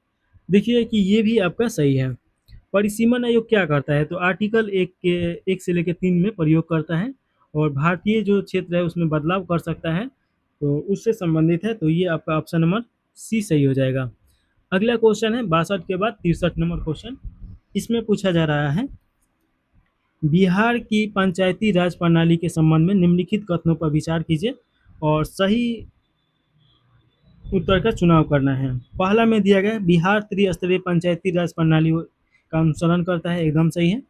देखिए कि ये भी आपका सही है। परिसीमन आयोग क्या करता है, तो आर्टिकल 1 से लेकर 3 में प्रयोग करता है और भारतीय जो क्षेत्र है उसमें बदलाव कर सकता है, तो उससे संबंधित है, तो ये आपका ऑप्शन नंबर सी सही हो जाएगा। अगला क्वेश्चन है 62 के बाद 63 नंबर क्वेश्चन। इसमें पूछा जा रहा है बिहार की पंचायती राज प्रणाली के संबंध में निम्नलिखित कथनों पर विचार कीजिए और सही उत्तर का चुनाव करना है। पहला में दिया गया बिहार त्रिस्तरीय पंचायती राज प्रणाली का अनुसरण करता है, एकदम सही है।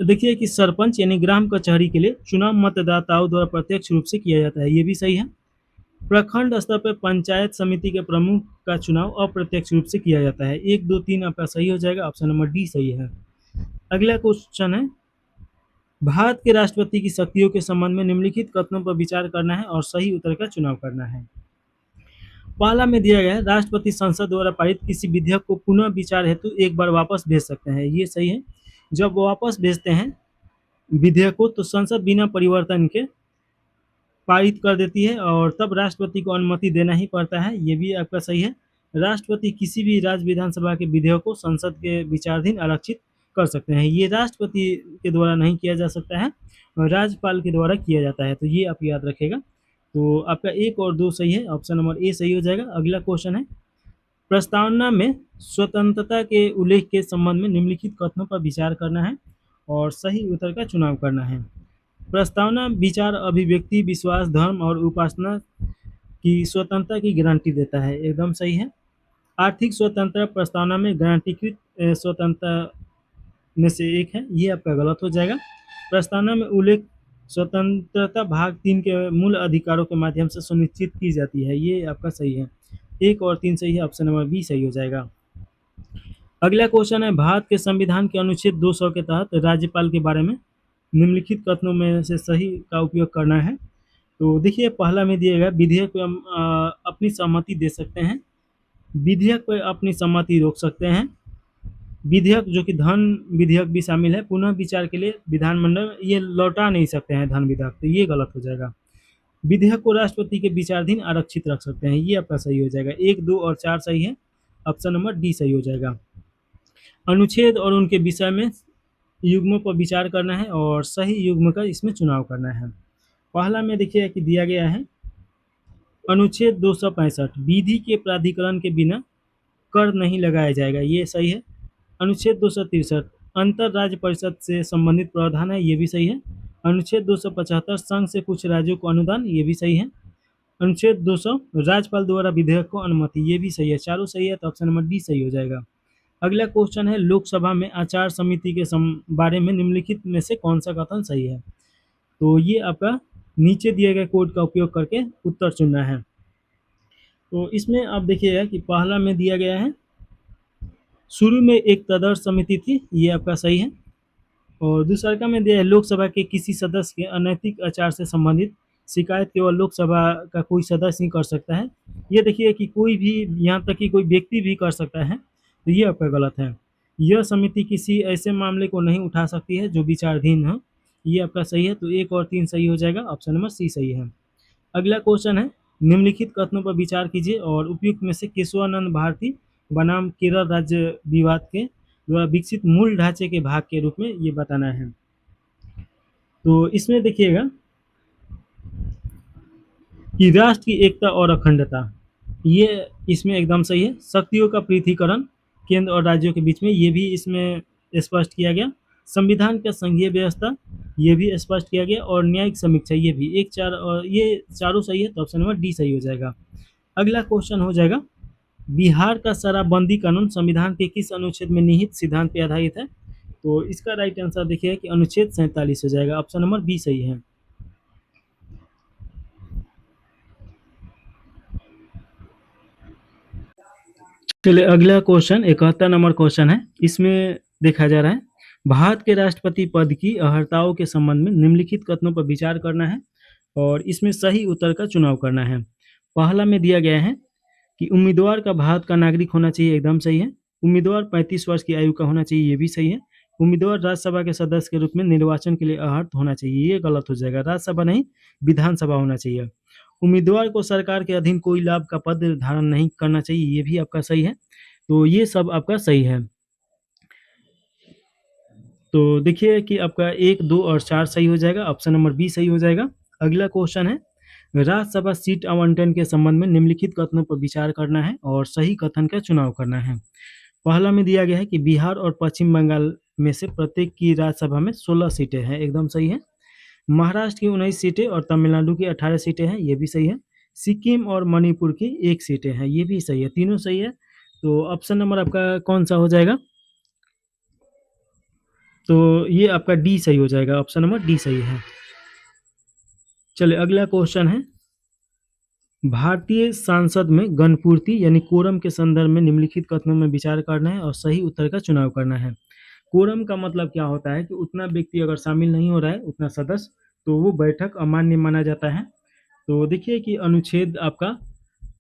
देखिए कि सरपंच यानी ग्राम कचहरी के लिए चुनाव मतदाताओं द्वारा प्रत्यक्ष रूप से किया जाता है, ये भी सही है। प्रखंड स्तर पर पंचायत समिति के प्रमुख का चुनाव अप्रत्यक्ष रूप से किया जाता है, 1, 2, 3 आपका सही हो जाएगा, ऑप्शन नंबर डी सही है। अगला क्वेश्चन है भारत के राष्ट्रपति की शक्तियों के संबंध में निम्नलिखित कथनों पर विचार करना है और सही उत्तर का चुनाव करना है। पहला में दिया गया है, राष्ट्रपति संसद द्वारा पारित किसी विधेयक को पुनः विचार हेतु एक बार वापस भेज सकते हैं। ये सही है। जब वो वापस भेजते हैं विधेयक को तो संसद बिना परिवर्तन के पारित कर देती है और तब राष्ट्रपति को अनुमति देना ही पड़ता है। ये भी आपका सही है। राष्ट्रपति किसी भी राज्य विधानसभा के विधेयक को संसद के विचाराधीन आरक्षित कर सकते हैं। ये राष्ट्रपति के द्वारा नहीं किया जा सकता है, राज्यपाल के द्वारा किया जाता है। तो ये आप याद रखेगा। तो आपका 1 और 2 सही है, ऑप्शन नंबर ए सही हो जाएगा। अगला क्वेश्चन है, प्रस्तावना में स्वतंत्रता के उल्लेख के संबंध में निम्नलिखित कथनों पर विचार करना है और सही उत्तर का चुनाव करना है। प्रस्तावना विचार, अभिव्यक्ति, विश्वास, धर्म और उपासना की स्वतंत्रता की गारंटी देता है। एकदम सही है। आर्थिक स्वतंत्रता प्रस्तावना में गारंटीकृत स्वतंत्रता में से एक है। ये आपका गलत हो जाएगा। प्रस्तावना में उल्लेख स्वतंत्रता भाग 3 के मूल अधिकारों के माध्यम से सुनिश्चित की जाती है। ये आपका सही है। 1 और 3 सही है, ऑप्शन नंबर बी सही हो जाएगा। अगला क्वेश्चन है, भारत के संविधान के अनुच्छेद 200 के तहत राज्यपाल के बारे में निम्नलिखित कथनों में से सही का उपयोग करना है। तो देखिए, पहला में दिया गया, विधेयक पर अपनी सहमति दे सकते हैं, विधेयक पर अपनी सहमति रोक सकते हैं, विधेयक जो कि धन विधेयक भी शामिल है, पुनः विचार के लिए विधानमंडल ये लौटा नहीं सकते हैं धन विधेयक, तो ये गलत हो जाएगा। विधेयक को राष्ट्रपति के विचाराधीन आरक्षित रख सकते हैं। ये आपका सही हो जाएगा। 1, 2 और 4 सही है, ऑप्शन नंबर डी सही हो जाएगा। अनुच्छेद और उनके विषय में युग्मों पर विचार करना है और सही युग्म का इसमें चुनाव करना है। पहला में देखिए कि दिया गया है, अनुच्छेद 265 विधि के प्राधिकरण के बिना कर नहीं लगाया जाएगा। ये सही है। अनुच्छेद 263 अंतर राज्य परिषद से संबंधित प्रावधान है। ये भी सही है। अनुच्छेद 275 संघ से कुछ राज्यों को अनुदान। ये भी सही है। अनुच्छेद 200 राज्यपाल द्वारा विधेयक को अनुमति। ये भी सही है। चारों सही है, तो ऑप्शन नंबर डी सही हो जाएगा। अगला क्वेश्चन है, लोकसभा में आचार समिति के बारे में निम्नलिखित में से कौन सा कथन सही है। तो ये आपका नीचे दिए गए कोड का उपयोग करके उत्तर चुनना है। तो इसमें आप देखिएगा कि पहला में दिया गया है, शुरू में एक तदर्थ समिति थी। ये आपका सही है। और दूसरा का में दिया है, लोकसभा के किसी सदस्य के अनैतिक आचार से संबंधित शिकायत केवल लोकसभा का कोई सदस्य ही कर सकता है। ये देखिए कि कोई भी, यहाँ तक कि कोई व्यक्ति भी कर सकता है, तो ये आपका गलत है। यह समिति किसी ऐसे मामले को नहीं उठा सकती है जो विचाराधीन है। ये आपका सही है। तो 1 और 3 सही हो जाएगा, ऑप्शन नंबर सी सही है। अगला क्वेश्चन है, निम्नलिखित कथनों पर विचार कीजिए और उपयुक्त में से केशवानंद भारती बनाम केरल राज्य विवाद के द्वारा विकसित मूल ढांचे के भाग के रूप में ये बताना है। तो इसमें देखिएगा कि राष्ट्र की एकता और अखंडता, ये इसमें एकदम सही है। शक्तियों का पृथकीकरण केंद्र और राज्यों के बीच में, ये भी इसमें स्पष्ट किया गया। संविधान का संघीय व्यवस्था, ये भी स्पष्ट किया गया। और न्यायिक समीक्षा, ये भी 1, 4 और ये चारों सही है, तो ऑप्शन नंबर डी सही हो जाएगा। अगला क्वेश्चन हो जाएगा, बिहार का शराबबंदी कानून संविधान के किस अनुच्छेद में निहित सिद्धांत पर आधारित है। तो इसका राइट आंसर देखिए कि अनुच्छेद 47 हो जाएगा, ऑप्शन नंबर बी सही है। चलिए, अगला क्वेश्चन 71 नंबर क्वेश्चन है। इसमें देखा जा रहा है, भारत के राष्ट्रपति पद की अर्हताओं के संबंध में निम्नलिखित कथनों पर विचार करना है और इसमें सही उत्तर का चुनाव करना है। पहला में दिया गया है कि उम्मीदवार का भारत का नागरिक होना चाहिए। एकदम सही है। उम्मीदवार 35 वर्ष की आयु का होना चाहिए। ये भी सही है। उम्मीदवार राज्यसभा के सदस्य के रूप में निर्वाचन के लिए अर्हत होना चाहिए। ये गलत हो जाएगा। राज्यसभा नहीं, विधानसभा होना चाहिए। उम्मीदवार को सरकार के अधीन कोई लाभ का पद धारण नहीं करना चाहिए। ये भी आपका सही है। तो ये सब आपका सही है। तो देखिए कि आपका 1, 2 और 4 सही हो जाएगा, ऑप्शन नंबर बी सही हो जाएगा। अगला क्वेश्चन है, राज्यसभा सीट आवंटन के संबंध में निम्नलिखित कथनों पर विचार करना है और सही कथन का चुनाव करना है। पहला में दिया गया है कि बिहार और पश्चिम बंगाल में से प्रत्येक की राज्यसभा में 16 सीटें हैं। एकदम सही है। महाराष्ट्र की 19 सीटें और तमिलनाडु की 18 सीटें हैं। ये भी सही है। सिक्किम और मणिपुर की 1 सीटें हैं। ये भी सही है। तीनों सही है। तो ऑप्शन नंबर आपका कौन सा हो जाएगा। तो ये आपका डी सही हो जाएगा, ऑप्शन नंबर डी सही है। चलिए, अगला क्वेश्चन है, भारतीय सांसद में गणपूर्ति यानी कोरम के संदर्भ में निम्नलिखित कथनों में विचार करना है और सही उत्तर का चुनाव करना है। कोरम का मतलब क्या होता है कि उतना व्यक्ति अगर शामिल नहीं हो रहा है, उतना सदस्य, तो वो बैठक अमान्य माना जाता है। तो देखिए कि अनुच्छेद आपका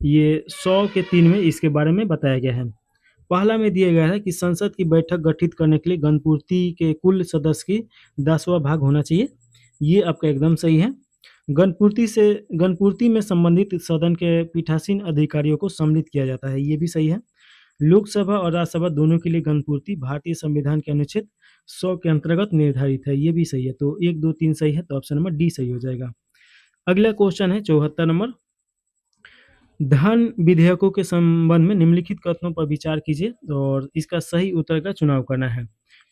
ये 100 के 3 में इसके बारे में बताया गया है। पहला में दिया गया है कि संसद की बैठक गठित करने के लिए गणपूर्ति के कुल सदस्य की 10वां भाग होना चाहिए। ये आपका एकदम सही है। गणपूर्ति में संबंधित सदन के पीठासीन अधिकारियों को सम्मिलित किया जाता है, ये भी सही है। लोकसभा और राज्यसभा दोनों के लिए गणपूर्ति भारतीय संविधान के अनुच्छेद 100 के अंतर्गत निर्धारित है, ये भी सही है। तो 1, 2, 3 सही है, तो ऑप्शन नंबर डी सही हो जाएगा। अगला क्वेश्चन है 74 नंबर। धन विधेयकों के संबंध में निम्नलिखित कथनों पर विचार कीजिए और इसका सही उत्तर का चुनाव करना है।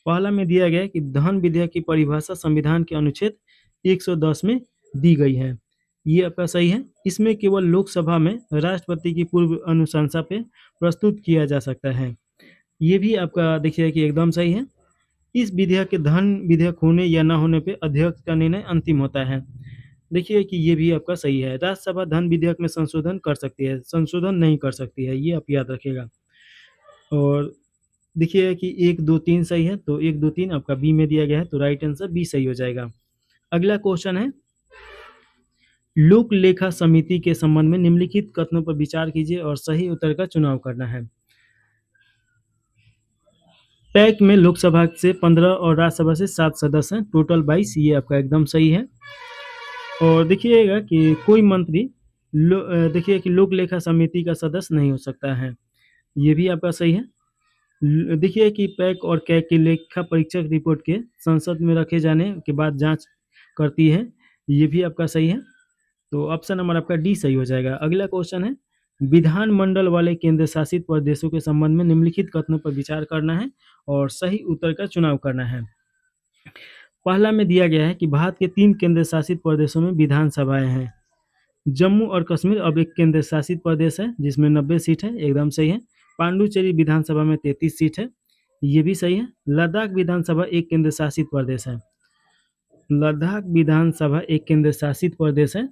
पहला में दिया गया है कि धन विधेयक की परिभाषा संविधान के अनुच्छेद 110 में दी गई है, ये आपका सही है। इसमें केवल लोकसभा में राष्ट्रपति की पूर्व अनुशंसा पे प्रस्तुत किया जा सकता है, ये भी आपका देखिए कि एकदम सही है। इस विधेयक के धन विधेयक होने या न होने पे अध्यक्ष का निर्णय अंतिम होता है, देखिए कि ये भी आपका सही है। राज्यसभा धन विधेयक में संशोधन कर सकती है, संशोधन नहीं कर सकती है, ये आप याद रखिएगा। और देखिए कि 1, 2, 3 सही है, तो 1, 2, 3 आपका बी में दिया गया है, तो राइट आंसर बी सही हो जाएगा। अगला क्वेश्चन है लोक लेखा समिति के संबंध में निम्नलिखित कथनों पर विचार कीजिए और सही उत्तर का चुनाव करना है। पैक में लोकसभा से 15 और राज्यसभा से 7 सदस्य हैं, टोटल 22, ये आपका एकदम सही है। और देखिएगा कि कोई मंत्री देखिए कि लोक लेखा समिति का सदस्य नहीं हो सकता है, ये भी आपका सही है। देखिए कि पैक और कैग की लेखा परीक्षक रिपोर्ट के संसद में रखे जाने के बाद जांच करती है, ये भी आपका सही है। तो ऑप्शन नंबर आपका डी सही हो जाएगा। अगला क्वेश्चन है विधानमंडल वाले केंद्र शासित प्रदेशों के संबंध में निम्नलिखित कथनों पर विचार करना है और सही उत्तर का चुनाव करना है। पहला में दिया गया है कि भारत के 3 केंद्र शासित प्रदेशों में विधानसभाएं हैं। जम्मू और कश्मीर अब एक केंद्र शासित प्रदेश है जिसमें 90 सीट है, एकदम सही है। पांडुचेरी विधानसभा में 33 सीट है, ये भी सही है। लद्दाख विधानसभा एक केंद्र शासित प्रदेश है, लद्दाख विधानसभा एक केंद्र शासित प्रदेश है,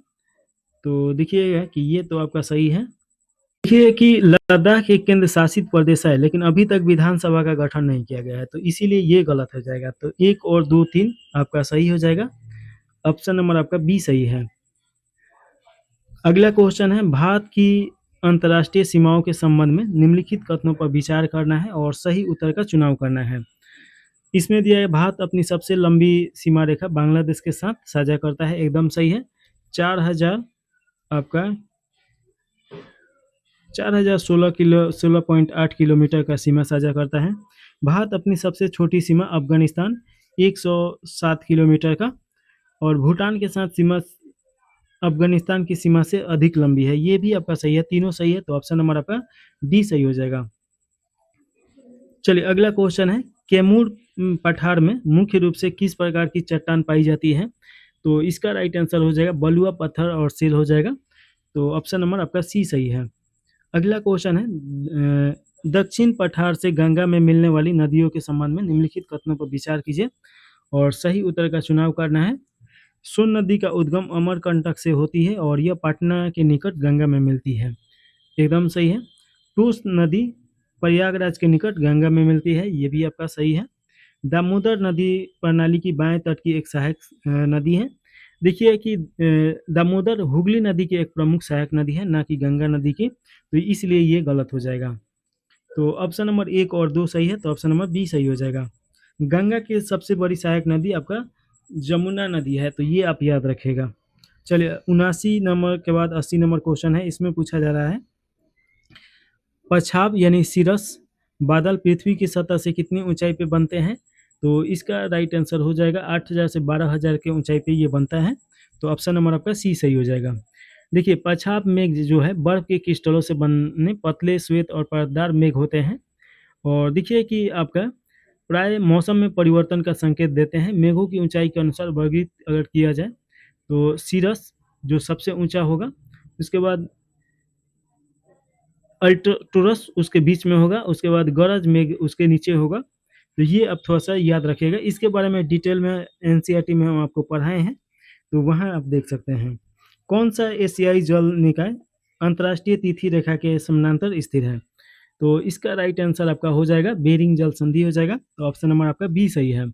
तो देखिएगा कि ये तो आपका सही है। देखिए कि लद्दाख एक केंद्र शासित प्रदेश है लेकिन अभी तक विधानसभा का गठन नहीं किया गया है, तो इसीलिए ये गलत हो जाएगा। तो 1 और 2, 3 आपका सही हो जाएगा, ऑप्शन नंबर आपका बी सही है। अगला क्वेश्चन है भारत की अंतर्राष्ट्रीय सीमाओं के संबंध में निम्नलिखित कथनों पर विचार करना है और सही उत्तर का चुनाव करना है। इसमें दिया है भारत अपनी सबसे लंबी सीमा रेखा बांग्लादेश के साथ साझा करता है, एकदम सही है। 4000 आपका 16.8 किलोमीटर का सीमा साझा करता है। भारत अपनी सबसे छोटी सीमा अफगानिस्तान 107 किलोमीटर का और भूटान के साथ सीमा अफगानिस्तान की सीमा से अधिक लंबी है, ये भी आपका सही है, तीनों सही है, तो ऑप्शन नंबर आपका डी सही हो जाएगा। चलिए अगला क्वेश्चन है कैमूर पठार में मुख्य रूप से किस प्रकार की चट्टान पाई जाती है, तो इसका राइट आंसर हो जाएगा बलुआ पत्थर और सील हो जाएगा, तो ऑप्शन नंबर आपका सी सही है। अगला क्वेश्चन है दक्षिण पठार से गंगा में मिलने वाली नदियों के संबंध में निम्नलिखित कथनों पर विचार कीजिए और सही उत्तर का चुनाव करना है। सोन नदी का उद्गम अमरकंटक से होती है और यह पटना के निकट गंगा में मिलती है, एकदम सही है। टूस नदी प्रयागराज के निकट गंगा में मिलती है, ये भी आपका सही है। दामोदर नदी प्रणाली की बाएं तट की एक सहायक नदी है। देखिए कि दामोदर हुगली नदी की एक प्रमुख सहायक नदी है, ना कि गंगा नदी की, तो इसलिए ये गलत हो जाएगा। तो ऑप्शन नंबर 1 और 2 सही है, तो ऑप्शन नंबर बी सही हो जाएगा। गंगा की सबसे बड़ी सहायक नदी आपका जमुना नदी है, तो ये आप याद रखिएगा। चलिए 79 नंबर के बाद 80 नंबर क्वेश्चन है, इसमें पूछा जा रहा है पछाब यानी सिरस बादल पृथ्वी की सतह से कितनी ऊंचाई पे बनते हैं, तो इसका राइट आंसर हो जाएगा 8000 से 12000 के ऊंचाई पे ये बनता है, तो ऑप्शन नंबर आपका सी सही हो जाएगा। देखिए पछाब मेघ जो है बर्फ के क्रिस्टलों से बने पतले श्वेत और परतदार मेघ होते हैं और देखिए कि आपका प्राय मौसम में परिवर्तन का संकेत देते हैं। मेघों की ऊंचाई के अनुसार वर्गीकृत अगर किया जाए तो सीरस जो सबसे ऊंचा होगा, उसके बाद अल्टोरस उसके बीच में होगा, उसके बाद गरज मेघ उसके नीचे होगा, तो ये आप थोड़ा सा याद रखिएगा। इसके बारे में डिटेल में एनसीईआरटी में हम आपको पढ़ाए हैं, तो वहाँ आप देख सकते हैं। कौन सा एशियाई जल निकाय अंतर्राष्ट्रीय तिथि रेखा के समानांतर स्थिर है, तो इसका राइट आंसर आपका हो जाएगा बेरिंग जल संधि हो जाएगा। तो ऑप्शन नंबर आपका बी सही है।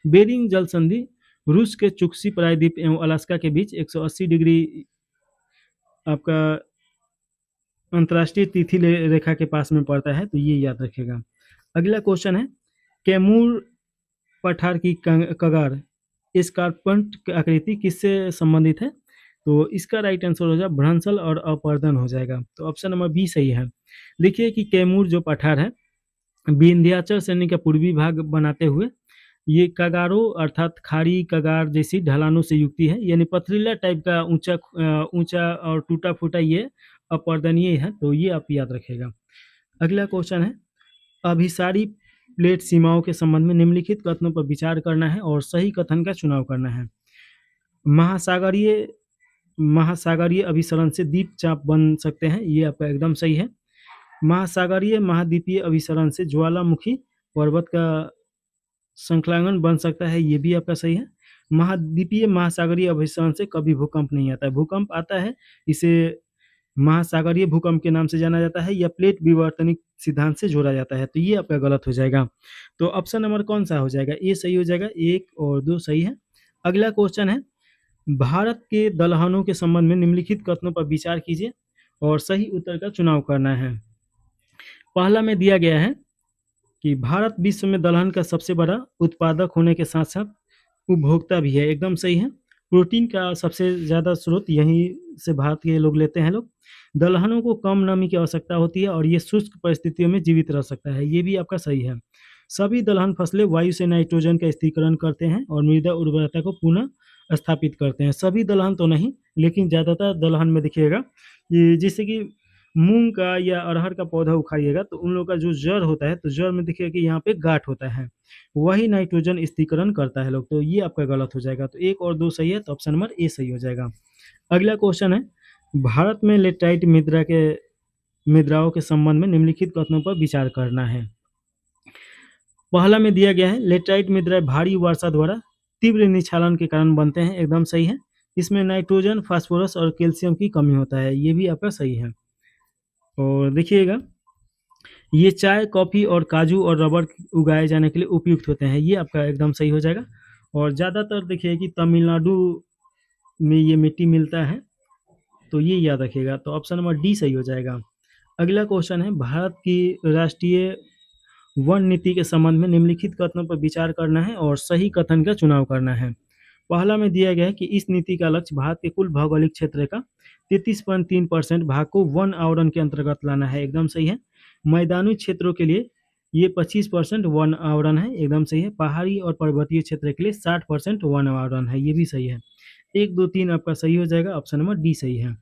बेरिंग जल संधि रूस के चुक्सी प्रायद्वीप एवं अलास्का के बीच 180 डिग्री आपका अंतर्राष्ट्रीय तिथि रेखा के पास में पड़ता है, तो ये याद रखिएगा। अगला क्वेश्चन है, कैमूर पठार की कगार एस्कार्पमेंट आकृति किससे संबंधित है? तो इसका राइट आंसर हो जाएगा भ्रंसल और अपर्दन हो जाएगा। तो ऑप्शन नंबर बी सही है। देखिए कि कैमूर जो पठार है विंध्याचल श्रेणी का पूर्वी भाग बनाते हुए ये कगारों अर्थात खाड़ी कगार जैसी ढलानों से युक्ति है, यानी पथरीला टाइप का ऊंचा और टूटा फूटा ये अपर्दनीय है, तो ये आप याद रखिएगा। अगला क्वेश्चन है, अभिसारी प्लेट सीमाओं के संबंध में निम्नलिखित कथनों पर विचार करना है और सही कथन का चुनाव करना है। महासागरीय अभिसरण से द्वीप चाप बन सकते हैं, ये आपका एकदम सही है। महासागरीय महाद्वीपीय अभिसरण से ज्वालामुखी पर्वत का संकलांगन बन सकता है, ये भी आपका सही है। महाद्वीपीय महासागरीय अभिसरण से कभी भूकंप नहीं आता है, भूकंप आता है इसे महासागरीय भूकंप के नाम से जाना जाता है या प्लेट विवर्तनिक सिद्धांत से जोड़ा जाता है, तो ये आपका गलत हो जाएगा। तो ऑप्शन नंबर कौन सा हो जाएगा? ए सही हो जाएगा, 1 और 2 सही है। अगला क्वेश्चन है, भारत के दलहनों के संबंध में निम्नलिखित कथनों पर विचार कीजिए और सही उत्तर का चुनाव करना है। पहला में दिया गया है कि भारत विश्व में दलहन का सबसे बड़ा उत्पादक होने के साथ साथ उपभोक्ता भी है, एकदम सही है। प्रोटीन का सबसे ज़्यादा स्रोत यहीं से भारत के लोग लेते हैं लोग। दलहनों को कम नमी की आवश्यकता होती है और ये शुष्क परिस्थितियों में जीवित रह सकता है, ये भी आपका सही है। सभी दलहन फसलें वायु से नाइट्रोजन का स्थिरीकरण करते हैं और मृदा उर्वरता को पुनः स्थापित करते हैं। सभी दलहन तो नहीं, लेकिन ज़्यादातर दलहन में देखिएगा ये जैसे कि मूंग का या अरहर का पौधा उखाड़िएगा तो उन लोगों का जो जड़ होता है, तो जड़ में देखिएगा कि यहाँ पे गांठ होता है, वही नाइट्रोजन स्थिरीकरण करता है लोग, तो ये आपका गलत हो जाएगा। तो 1 और 2 सही है, तो ऑप्शन नंबर ए सही हो जाएगा। अगला क्वेश्चन है, भारत में लेटराइट मुद्राओं के संबंध में निम्नलिखित कथनों पर विचार करना है। पहला में दिया गया है, लेटराइट मुद्राएं भारी वर्षा द्वारा तीव्र निक्षालन के कारण बनते हैं, एकदम सही है। इसमें नाइट्रोजन, फास्फोरस और कैल्शियम की कमी होता है, ये भी आपका सही है। और देखिएगा ये चाय, कॉफ़ी और काजू और रबर उगाए जाने के लिए उपयुक्त होते हैं, ये आपका एकदम सही हो जाएगा। और ज़्यादातर देखिए कि तमिलनाडु में ये मिट्टी मिलता है, तो ये याद रखिएगा। तो ऑप्शन नंबर डी सही हो जाएगा। अगला क्वेश्चन है, भारत की राष्ट्रीय वन नीति के संबंध में निम्नलिखित कथनों पर विचार करना है और सही कथन का चुनाव करना है। पहला में दिया गया है कि इस नीति का लक्ष्य भारत के कुल भौगोलिक क्षेत्र का 33.3% भाग को वन आवरण के अंतर्गत लाना है, एकदम सही है। मैदानी क्षेत्रों के लिए ये 25% वन आवरण है, एकदम सही है। पहाड़ी और पर्वतीय क्षेत्र के लिए 60% वन आवरण है, ये भी सही है। 1, 2, 3 आपका सही हो जाएगा, ऑप्शन नंबर डी सही है।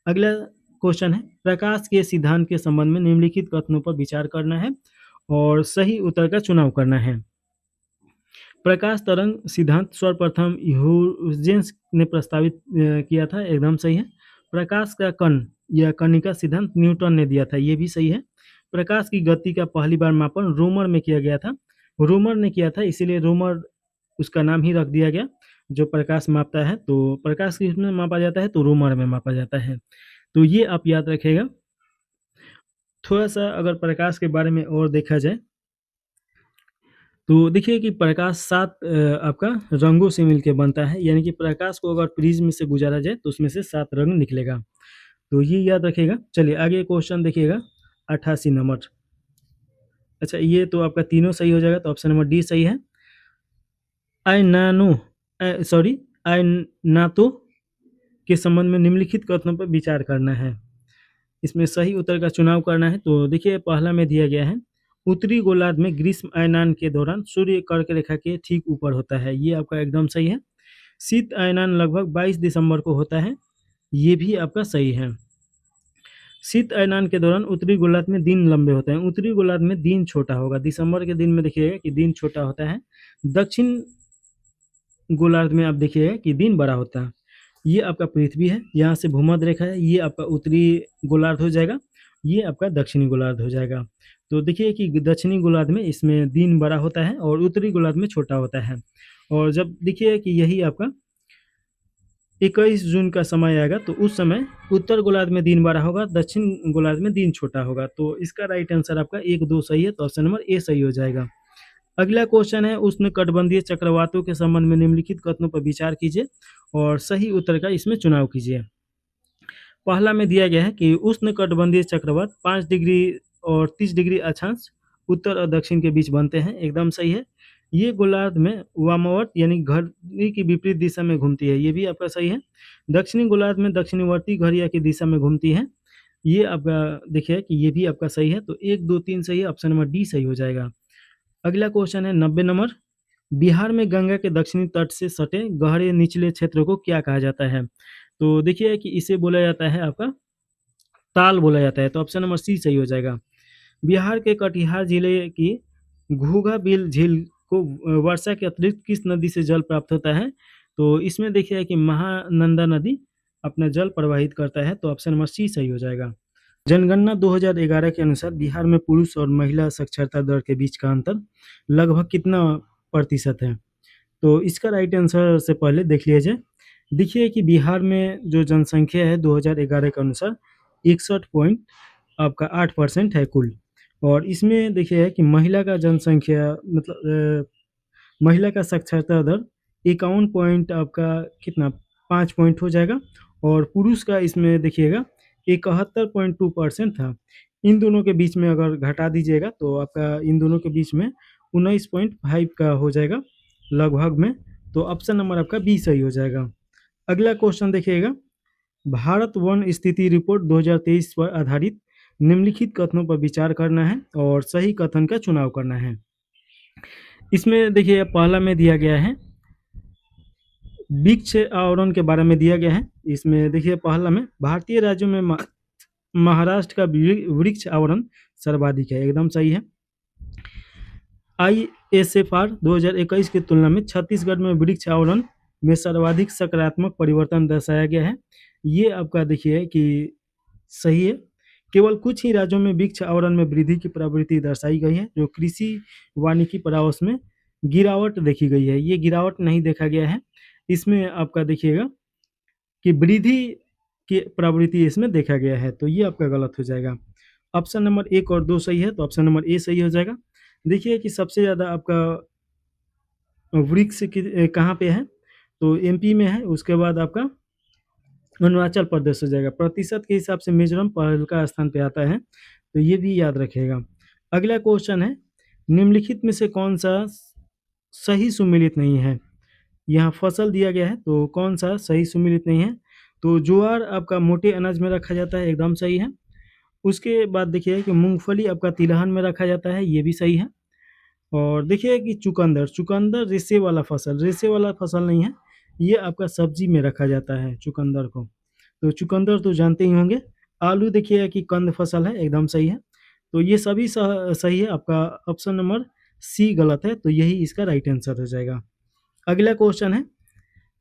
अगला क्वेश्चन है, प्रकाश के सिद्धांत के संबंध में निम्नलिखित कथनों पर विचार करना है और सही उत्तर का चुनाव करना है। प्रकाश तरंग सिद्धांत सर्वप्रथम ह्यूजेंस ने प्रस्तावित किया था, एकदम सही है। प्रकाश का कण या कणिका सिद्धांत न्यूटन ने दिया था, ये भी सही है। प्रकाश की गति का पहली बार मापन रोमर में किया गया था, रोमर ने किया था, इसीलिए रोमर उसका नाम ही रख दिया गया। जो प्रकाश मापता है, तो प्रकाश किसमें मापा जाता है, तो रोमर में मापा जाता है, तो ये आप याद रखिएगा। थोड़ा सा अगर प्रकाश के बारे में और देखा जाए तो देखिए कि प्रकाश 7 आपका रंगों से मिलकर बनता है, यानी कि प्रकाश को अगर प्रिज्म से गुजारा जाए तो उसमें से 7 रंग निकलेगा, तो ये याद रखिएगा। चलिए आगे क्वेश्चन देखिएगा 88 नंबर। अच्छा, ये तो आपका तीनों सही हो जाएगा, तो ऑप्शन नंबर डी सही है। आयनातो के संबंध में निम्नलिखित कथनों पर विचार करना है, इसमें सही उत्तर का चुनाव करना है। तो देखिए पहला में दिया गया है, उत्तरी गोलार्ध में ग्रीष्म अयनान के दौरान सूर्य कर्क रेखा के ठीक ऊपर होता है, ये आपका एकदम सही है। शीत अयनान लगभग 22 दिसंबर को होता है, ये भी आपका सही है। शीत अयनान के दौरान उत्तरी गोलार्ध में दिन लंबे होते हैं, उत्तरी गोलार्ध में दिन छोटा होगा, दिसंबर के दिन में देखिएगा कि दिन छोटा होता है। दक्षिण गोलार्ध में आप देखिएगा कि दिन बड़ा होता है। ये आपका पृथ्वी है, यहाँ से भूमध्य रेखा है, ये आपका उत्तरी गोलार्ध हो जाएगा, ये आपका दक्षिणी गोलार्ध हो जाएगा। तो देखिए कि दक्षिणी गोलार्ध में इसमें दिन बड़ा होता है और उत्तरी गोलार्ध में छोटा होता है। और जब देखिए कि यही आपका 21 जून का समय आएगा तो उस समय उत्तर गोलार्ध में दिन बड़ा होगा, दक्षिण गोलार्ध में दिन छोटा होगा। तो इसका राइट आंसर आपका 1, 2 सही है, तो ऑप्शन नंबर ए सही हो जाएगा। अगला क्वेश्चन है, उष्णकटिबंधीय चक्रवातों के संबंध में निम्नलिखित कथनों पर विचार कीजिए और सही उत्तर का इसमें चुनाव कीजिए। पहला में दिया गया है कि उष्णकटिबंधीय चक्रवात 5 डिग्री और 30 डिग्री अक्षांश उत्तर और दक्षिण के बीच बनते हैं, एकदम सही है। ये गोलार्ध में वामावर्त यानी घड़ी की विपरीत दिशा में घूमती है, ये भी आपका सही है। दक्षिणी गोलार्ध में दक्षिणवर्ती घड़िया की दिशा में घूमती है, ये आपका देखिए कि ये भी आपका सही है। तो 1, 2, 3 सही है, ऑप्शन नंबर डी सही हो जाएगा। अगला क्वेश्चन है 90 नंबर, बिहार में गंगा के दक्षिणी तट से सटे गहरे निचले क्षेत्र को क्या कहा जाता है? तो देखिए कि इसे बोला जाता है आपका ताल बोला जाता है, तो ऑप्शन नंबर सी सही हो जाएगा। बिहार के कटिहार जिले की घूघा बिल झील को वर्षा के अतिरिक्त किस नदी से जल प्राप्त होता है? तो इसमें देखिए कि महानंदा नदी अपना जल प्रवाहित करता है, तो ऑप्शन नंबर सी सही हो जाएगा। जनगणना 2011 के अनुसार बिहार में पुरुष और महिला साक्षरता दर के बीच का अंतर लगभग कितना प्रतिशत है? तो इसका राइट आंसर से पहले देख लीजिए। देखिए कि बिहार में जो जनसंख्या है 2011 के अनुसार 61.8% है कुल, और इसमें देखिए कि महिला का जनसंख्या मतलब महिला का साक्षरता दर 51 पॉइंट आपका कितना 5 पॉइंट हो जाएगा, और पुरुष का इसमें देखिएगा 71.2% था। इन दोनों के बीच में अगर घटा दीजिएगा तो आपका इन दोनों के बीच में 19.5 का हो जाएगा लगभग में, तो ऑप्शन नंबर आपका बी सही हो जाएगा। अगला क्वेश्चन देखिएगा, भारत वन स्थिति रिपोर्ट 2023 पर आधारित निम्नलिखित कथनों पर विचार करना है और सही कथन का चुनाव करना है। इसमें देखिए पहला में दिया गया है वृक्ष आवरण के बारे में दिया गया है। इसमें देखिए पहला में भारतीय राज्यों में महाराष्ट्र का वृक्ष आवरण सर्वाधिक है, एकदम सही है। ISFR 2021 की तुलना में छत्तीसगढ़ में वृक्ष आवरण में सर्वाधिक सकारात्मक परिवर्तन दर्शाया गया है, ये आपका देखिए कि सही है। केवल कुछ ही राज्यों में वृक्ष आवरण में वृद्धि की प्रवृत्ति दर्शाई गई है, जो कृषि वानिकी परामर्श में गिरावट देखी गई है, ये गिरावट नहीं देखा गया है। इसमें आपका देखिएगा कि वृद्धि की प्रवृत्ति इसमें देखा गया है, तो ये आपका गलत हो जाएगा। ऑप्शन नंबर 1 और 2 सही है, तो ऑप्शन नंबर ए सही हो जाएगा। देखिए कि सबसे ज़्यादा आपका वृक्ष कहाँ पे है, तो MP में है, उसके बाद आपका अरुणाचल प्रदेश हो जाएगा। प्रतिशत के हिसाब से मिजोरम पहला स्थान पे आता है, तो ये भी याद रखिएगा। अगला क्वेश्चन है, निम्नलिखित में से कौन सा सही सुमेलित नहीं है? यहाँ फसल दिया गया है, तो कौन सा सही सुमेलित नहीं है? तो ज्वार आपका मोटे अनाज में रखा जाता है, एकदम सही है। उसके बाद देखिए कि मूंगफली आपका तिलहन में रखा जाता है, ये भी सही है। और देखिए कि चुकंदर रेशे वाला फसल नहीं है, ये आपका सब्जी में रखा जाता है चुकंदर को। तो चुकंदर तो जानते ही होंगे। आलू देखिए कि कंद फसल है, एकदम सही है। तो ये सभी सही है, आपका ऑप्शन नंबर सी गलत है, तो यही इसका राइट आंसर हो जाएगा। अगला क्वेश्चन है,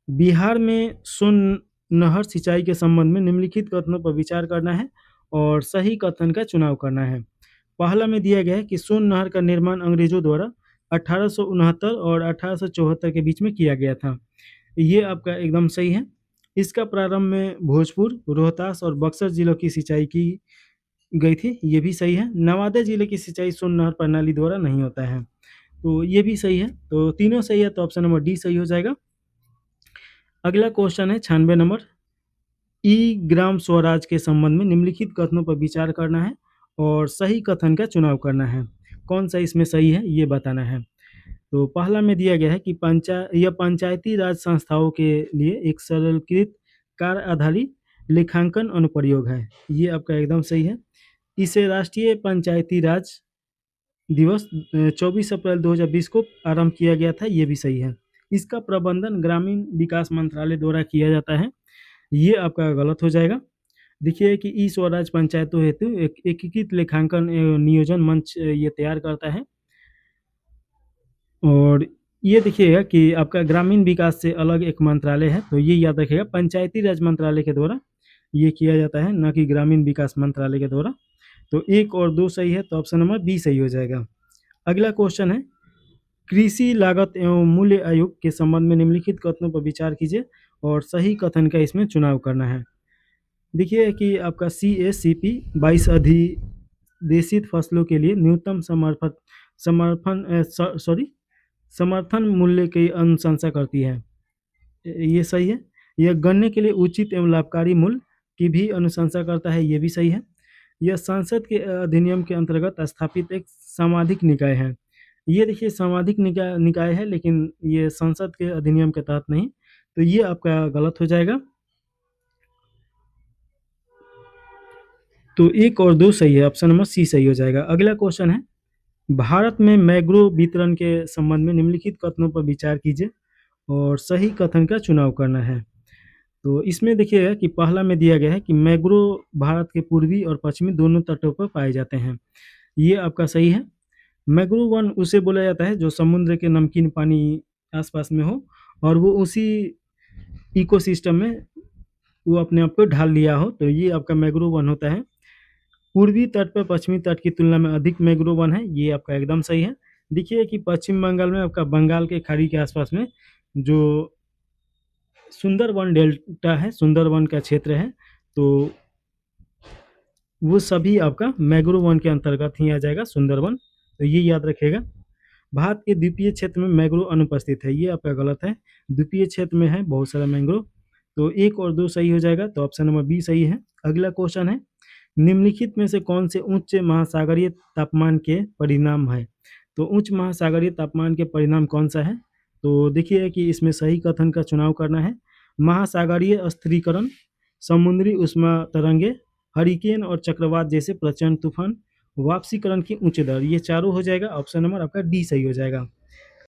बिहार में सोन नहर सिंचाई के संबंध में निम्नलिखित कथनों पर विचार करना है और सही कथन का चुनाव करना है। पहला में दिया गया है कि सोन नहर का निर्माण अंग्रेजों द्वारा 1869 और 1874 के बीच में किया गया था, ये आपका एकदम सही है। इसका प्रारंभ में भोजपुर, रोहतास और बक्सर जिलों की सिंचाई की गई थी, ये भी सही है। नवादा जिले की सिंचाई सोन नहर प्रणाली द्वारा नहीं होता है, तो ये भी सही है। तो तीनों सही है, तो ऑप्शन नंबर डी सही हो जाएगा। अगला क्वेश्चन है 96 नंबर, ग्राम स्वराज के संबंध में निम्नलिखित कथनों पर विचार करना है और सही कथन का चुनाव करना है। कौन सा इसमें सही है ये बताना है। तो पहला में दिया गया है कि पंचायती राज संस्थाओं के लिए एक सरलीकृत कार्य आधारित लेखांकन अनुप्रयोग है, ये आपका एकदम सही है। इसे राष्ट्रीय पंचायती राज दिवस 24 अप्रैल 2020 को आरंभ किया गया था, ये भी सही है। इसका प्रबंधन ग्रामीण विकास मंत्रालय द्वारा किया जाता है, ये आपका गलत हो जाएगा। देखिए कि ई स्वराज पंचायतों हेतु एक एकीकृत लेखांकन एवं नियोजन मंच ये तैयार करता है, और ये देखिएगा कि आपका ग्रामीण विकास से अलग एक मंत्रालय है, तो ये याद रखिएगा पंचायती राज मंत्रालय के द्वारा ये किया जाता है, न कि ग्रामीण विकास मंत्रालय के द्वारा। तो 1 और 2 सही है, तो ऑप्शन नंबर बी सही हो जाएगा। अगला क्वेश्चन है, कृषि लागत एवं मूल्य आयोग के संबंध में निम्नलिखित कथनों पर विचार कीजिए और सही कथन का इसमें चुनाव करना है। देखिए कि आपका CACP 22 अधिदेशित फसलों के लिए न्यूनतम समर्थन समर्थन मूल्य की अनुशंसा करती है। ये सही है। यह गन्ने के लिए उचित एवं लाभकारी मूल्य की भी अनुशंसा करता है, ये भी सही है। यह संसद के अधिनियम के अंतर्गत स्थापित एक सामाजिक निकाय है। ये देखिए सामाजिक निकाय निकाय है, लेकिन ये संसद के अधिनियम के तहत नहीं, तो ये आपका गलत हो जाएगा। तो 1 और 2 सही है, ऑप्शन नंबर सी सही हो जाएगा। अगला क्वेश्चन है, भारत में मैंग्रोव वितरण के संबंध में निम्नलिखित कथनों पर विचार कीजिए और सही कथन का चुनाव करना है। तो इसमें देखिएगा कि पहला में दिया गया है कि मैंग्रोव भारत के पूर्वी और पश्चिमी दोनों तटों पर पाए जाते हैं। ये आपका सही है। मैंग्रोव वन उसे बोला जाता है जो समुद्र के नमकीन पानी आसपास में हो और वो उसी इकोसिस्टम में वो अपने आप को ढाल लिया हो, तो ये आपका मैंग्रोव वन होता है। पूर्वी तट पर पश्चिमी तट की तुलना में अधिक मैंग्रोव वन है, ये आपका एकदम सही है। देखिए कि पश्चिम बंगाल में आपका बंगाल के खाड़ी के आसपास में जो सुंदरवन डेल्टा है, सुंदरवन का क्षेत्र है, तो वो सभी आपका मैंग्रोव वन के अंतर्गत ही आ जाएगा, सुंदरवन। तो ये याद रखिएगा। भारत के द्वीपीय क्षेत्र में मैंग्रोव अनुपस्थित है, ये आपका गलत है। द्वीपीय क्षेत्र में है बहुत सारा मैंग्रोव। तो 1 और 2 सही हो जाएगा, तो ऑप्शन नंबर बी सही है। अगला क्वेश्चन है, निम्नलिखित में से कौन से उच्च महासागरीय तापमान के परिणाम है? तो उच्च महासागरीय तापमान के परिणाम कौन सा है? तो देखिए कि इसमें सही कथन का चुनाव करना है। महासागरीय अस्थिरीकरण, समुद्री उष्मा तरंगे, हरिकेन और चक्रवात जैसे प्रचंड तूफान, वापसीकरण की उच्च दर, ये चारों हो जाएगा। ऑप्शन नंबर आपका डी सही हो जाएगा।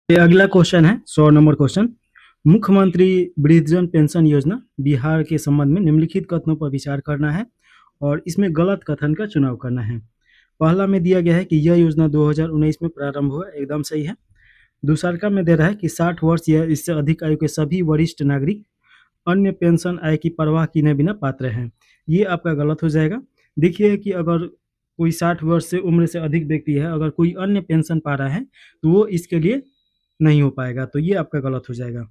ये अगला क्वेश्चन है 100 नंबर क्वेश्चन, मुख्यमंत्री वृद्धजन पेंशन योजना बिहार के संबंध में निम्नलिखित कथनों पर विचार करना है और इसमें गलत कथन का चुनाव करना है। पहला में दिया गया है कि यह योजना 2019 में प्रारंभ हुआ, एकदम सही है। दूसरा में दे रहा है कि 60 वर्ष या इससे अधिक आयु के सभी वरिष्ठ नागरिक अन्य पेंशन आय की परवाह किए बिना पात्र हैं, ये आपका गलत हो जाएगा। देखिए कि अगर कोई 60 वर्ष से उम्र से अधिक व्यक्ति है, अगर कोई अन्य पेंशन पा रहा है तो वो इसके लिए नहीं हो पाएगा, तो ये आपका गलत हो जाएगा।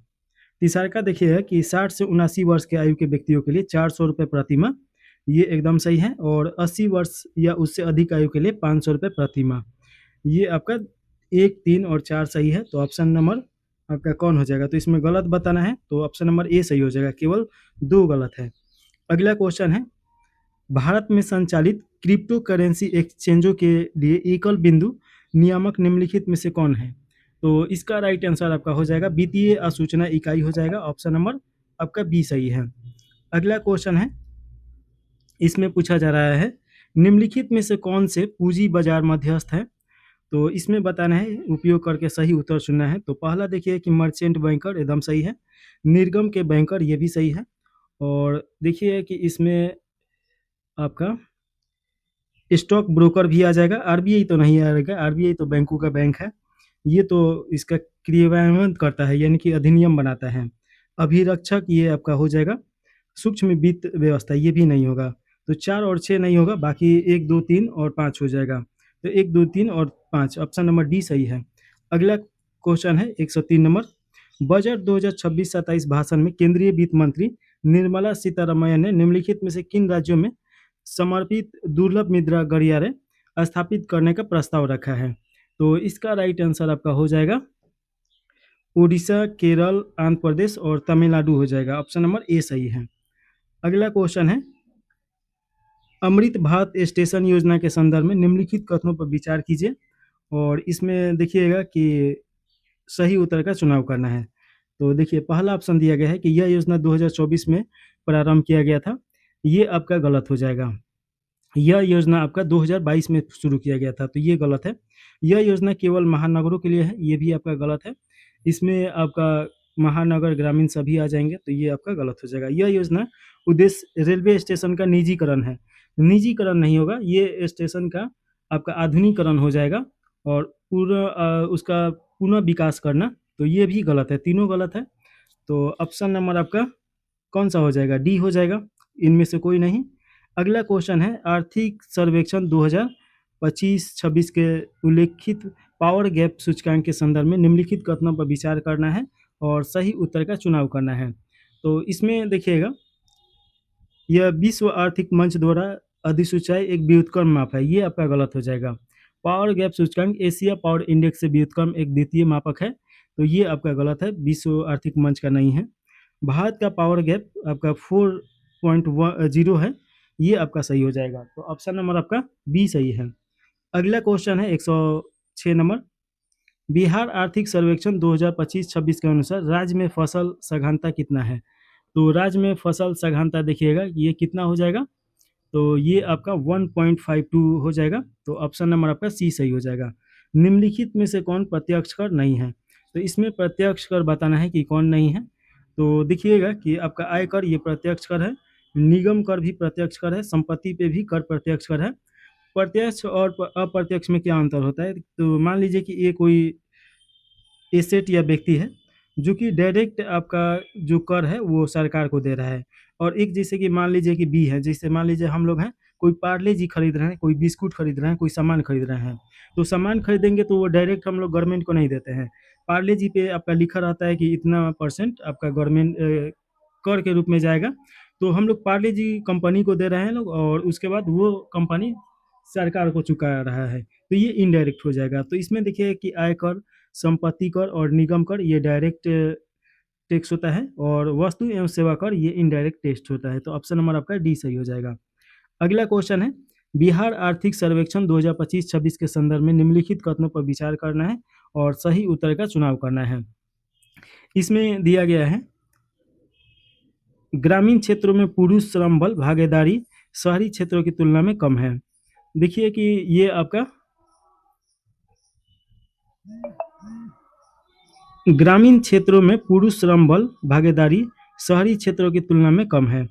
तीसरा का देखिए है कि 60 से 79 वर्ष के आयु के व्यक्तियों के लिए 400 रुपये प्रति माह, ये एकदम सही है। और 80 वर्ष या उससे अधिक आयु के लिए 500 रुपये प्रति माह, ये आपका 1, 3 और 4 सही है। तो ऑप्शन नंबर आपका कौन हो जाएगा? तो इसमें गलत बताना है, तो ऑप्शन नंबर ए सही हो जाएगा, केवल 2 गलत है। अगला क्वेश्चन है, भारत में संचालित क्रिप्टो करेंसी एक्सचेंजों के लिए एकल बिंदु नियामक निम्नलिखित में से कौन है? तो इसका राइट आंसर आपका हो जाएगा वित्तीय असूचना इकाई हो जाएगा, ऑप्शन नंबर आपका बी सही है। अगला क्वेश्चन है, इसमें पूछा जा रहा है निम्नलिखित में से कौन से पूंजी बाजार मध्यस्थ है? तो इसमें बताना है, उपयोग करके सही उत्तर चुनना है। तो पहला देखिए कि मर्चेंट बैंकर एकदम सही है, निर्गम के बैंकर ये भी सही है। और देखिए कि इसमें आपका स्टॉक ब्रोकर भी आ जाएगा। आरबीआई तो नहीं आएगा, आरबीआई तो बैंकों का बैंक है, ये तो इसका क्रियान्वयन करता है, यानी कि अधिनियम बनाता है। अभिरक्षक ये आपका हो जाएगा। सूक्ष्म वित्त व्यवस्था ये भी नहीं होगा। तो 4 और 6 नहीं होगा, बाकी 1, 2, 3 और 5 हो जाएगा। तो 1, 2, 3 और 5, ऑप्शन नंबर डी सही है। अगला क्वेश्चन है 103 नंबर, बजट 2026-27 भाषण में केंद्रीय वित्त मंत्री निर्मला सीतारमण ने निम्नलिखित में से किन राज्यों में समर्पित दुर्लभ मुद्रा गलियारे स्थापित करने का प्रस्ताव रखा है? तो इसका राइट आंसर आपका हो जाएगा उड़ीसा, केरल, आंध्र प्रदेश और तमिलनाडु हो जाएगा, ऑप्शन नंबर ए सही है। अगला क्वेश्चन है, अमृत भारत स्टेशन योजना के संदर्भ में निम्नलिखित कथनों पर विचार कीजिए और इसमें देखिएगा कि सही उत्तर का चुनाव करना है। तो देखिए पहला ऑप्शन दिया गया है कि यह योजना 2024 में प्रारंभ किया गया था, ये आपका गलत हो जाएगा। यह योजना आपका 2022 में शुरू किया गया था, तो ये गलत है। यह योजना केवल महानगरों के लिए है, ये भी आपका गलत है। इसमें आपका महानगर ग्रामीण सभी आ जाएंगे, तो ये आपका गलत हो जाएगा। यह योजना उद्देश्य रेलवे स्टेशन का निजीकरण है, निजीकरण नहीं होगा, ये स्टेशन का आपका आधुनिकीकरण हो जाएगा और पूरा उसका पुनः विकास करना, तो ये भी गलत है, तीनों गलत है। तो ऑप्शन नंबर आपका कौन सा हो जाएगा? डी हो जाएगा, इनमें से कोई नहीं। अगला क्वेश्चन है, आर्थिक सर्वेक्षण 2025-26 के उल्लेखित पावर गैप सूचकांक के संदर्भ में निम्नलिखित कथनों पर विचार करना है और सही उत्तर का चुनाव करना है। तो इसमें देखिएगा, यह विश्व आर्थिक मंच द्वारा अधिसूचाई एक व्युत्क्रम माप है, ये आपका गलत हो जाएगा। पावर गैप सूचकांक एशिया पावर इंडेक्स से व्युत्क्रम एक द्वितीय मापक है, तो ये आपका गलत है, विश्व आर्थिक मंच का नहीं है। भारत का पावर गैप आपका 4.0 है, ये आपका सही हो जाएगा। तो ऑप्शन नंबर आपका बी सही है। अगला क्वेश्चन है 106 नंबर। बिहार आर्थिक सर्वेक्षण 2025-26 के अनुसार राज्य में फसल सघनता कितना है? तो राज्य में फसल सघनता देखिएगा, ये कितना हो जाएगा? तो ये आपका 1.52 हो जाएगा। तो ऑप्शन नंबर आपका सी सही हो जाएगा। निम्नलिखित में से कौन प्रत्यक्ष कर नहीं है? तो इसमें प्रत्यक्ष कर बताना है कि कौन नहीं है। तो देखिएगा कि आपका आयकर ये प्रत्यक्ष कर है, निगम कर भी प्रत्यक्ष कर है, संपत्ति पे भी कर प्रत्यक्ष कर है। प्रत्यक्ष और अप्रत्यक्ष में क्या अंतर होता है? तो मान लीजिए कि ये कोई एसेट या व्यक्ति है जो कि डायरेक्ट आपका जो कर है वो सरकार को दे रहा है, और एक जैसे कि मान लीजिए कि बी है, जैसे मान लीजिए हम लोग हैं, कोई पार्ले जी खरीद रहे हैं, कोई बिस्कुट खरीद रहे हैं, कोई सामान खरीद रहे हैं, तो सामान खरीदेंगे तो वो डायरेक्ट हम लोग गवर्नमेंट को नहीं देते हैं। पार्ले जी पे आपका लिखा रहता है कि इतना परसेंट आपका गवर्नमेंट कर के रूप में जाएगा, तो हम लोग पार्ले जी कंपनी को दे रहे हैं लोग, और उसके बाद वो कंपनी सरकार को चुका रहा है, तो ये इनडायरेक्ट हो जाएगा। तो इसमें देखिए कि आयकर, संपत्ति कर और निगम कर ये डायरेक्ट टैक्स होता है, और वस्तु एवं सेवा कर ये इनडायरेक्ट टैक्स होता है। तो ऑप्शन नंबर आपका डी सही हो जाएगा। अगला क्वेश्चन है, बिहार आर्थिक सर्वेक्षण 2025-26 के संदर्भ में निम्नलिखित कथनों पर विचार करना है और सही उत्तर का चुनाव करना है। इसमें दिया गया है, ग्रामीण क्षेत्रों में पुरुष श्रम बल भागीदारी शहरी क्षेत्रों की तुलना में कम है। देखिए कि ये आपका ग्रामीण क्षेत्रों में पुरुष श्रम बल भागीदारी शहरी क्षेत्रों की तुलना में कम है,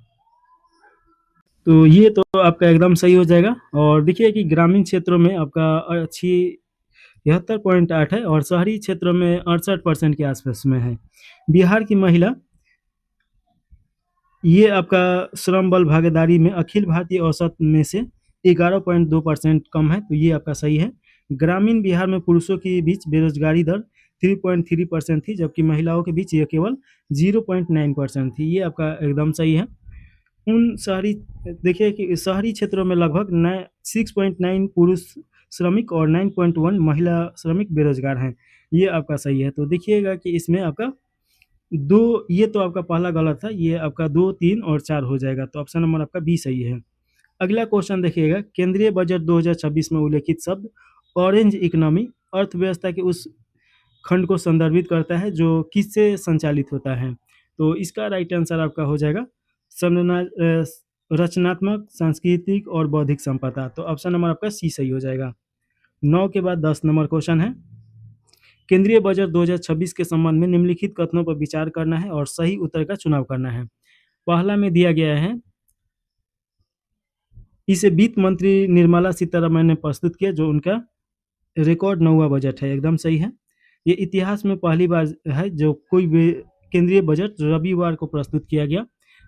तो ये तो आपका एकदम सही हो जाएगा। और देखिए कि ग्रामीण क्षेत्रों में आपका 76.8 है और शहरी क्षेत्रों में 68% के आसपास में है। बिहार की महिला ये आपका श्रम बल भागीदारी में अखिल भारतीय औसत में से 11.2% कम है, तो ये आपका सही है। ग्रामीण बिहार में पुरुषों के बीच बेरोजगारी दर 3.3% थी, जबकि महिलाओं के बीच ये केवल 0.9% थी, ये आपका एकदम सही है। उन शहरी देखिए कि शहरी क्षेत्रों में लगभग 6.9 पुरुष श्रमिक और 9.1 महिला श्रमिक बेरोजगार हैं, ये आपका सही है। तो देखिएगा कि इसमें आपका दो, ये तो आपका पहला गलत था, ये आपका 2, 3 और 4 हो जाएगा। तो ऑप्शन नंबर आपका बी सही है। अगला क्वेश्चन देखिएगा, केंद्रीय बजट 2026 में उल्लेखित शब्द ऑरेंज इकोनॉमी अर्थव्यवस्था के उस खंड को संदर्भित करता है जो किससे संचालित होता है? तो इसका राइट आंसर आपका हो जाएगा रचनात्मक, सांस्कृतिक और बौद्धिक संपदा। तो ऑप्शन नंबर आपका सी सही हो जाएगा। 9 के बाद 10 नंबर क्वेश्चन है, केंद्रीय बजट 2026 के संबंध में निम्नलिखित कथनों पर विचार करना है और सही उत्तर का चुनाव करना है। पहला में दिया गया है, इसे वित्त मंत्री निर्मला सीतारमण ने प्रस्तुत किया, जो उनका रिकॉर्ड 9वां बजट है, एकदम सही है। ये इतिहास में पहली बार है जो कोई भी केंद्रीय बजट रविवार को प्रस्तुत किया गया,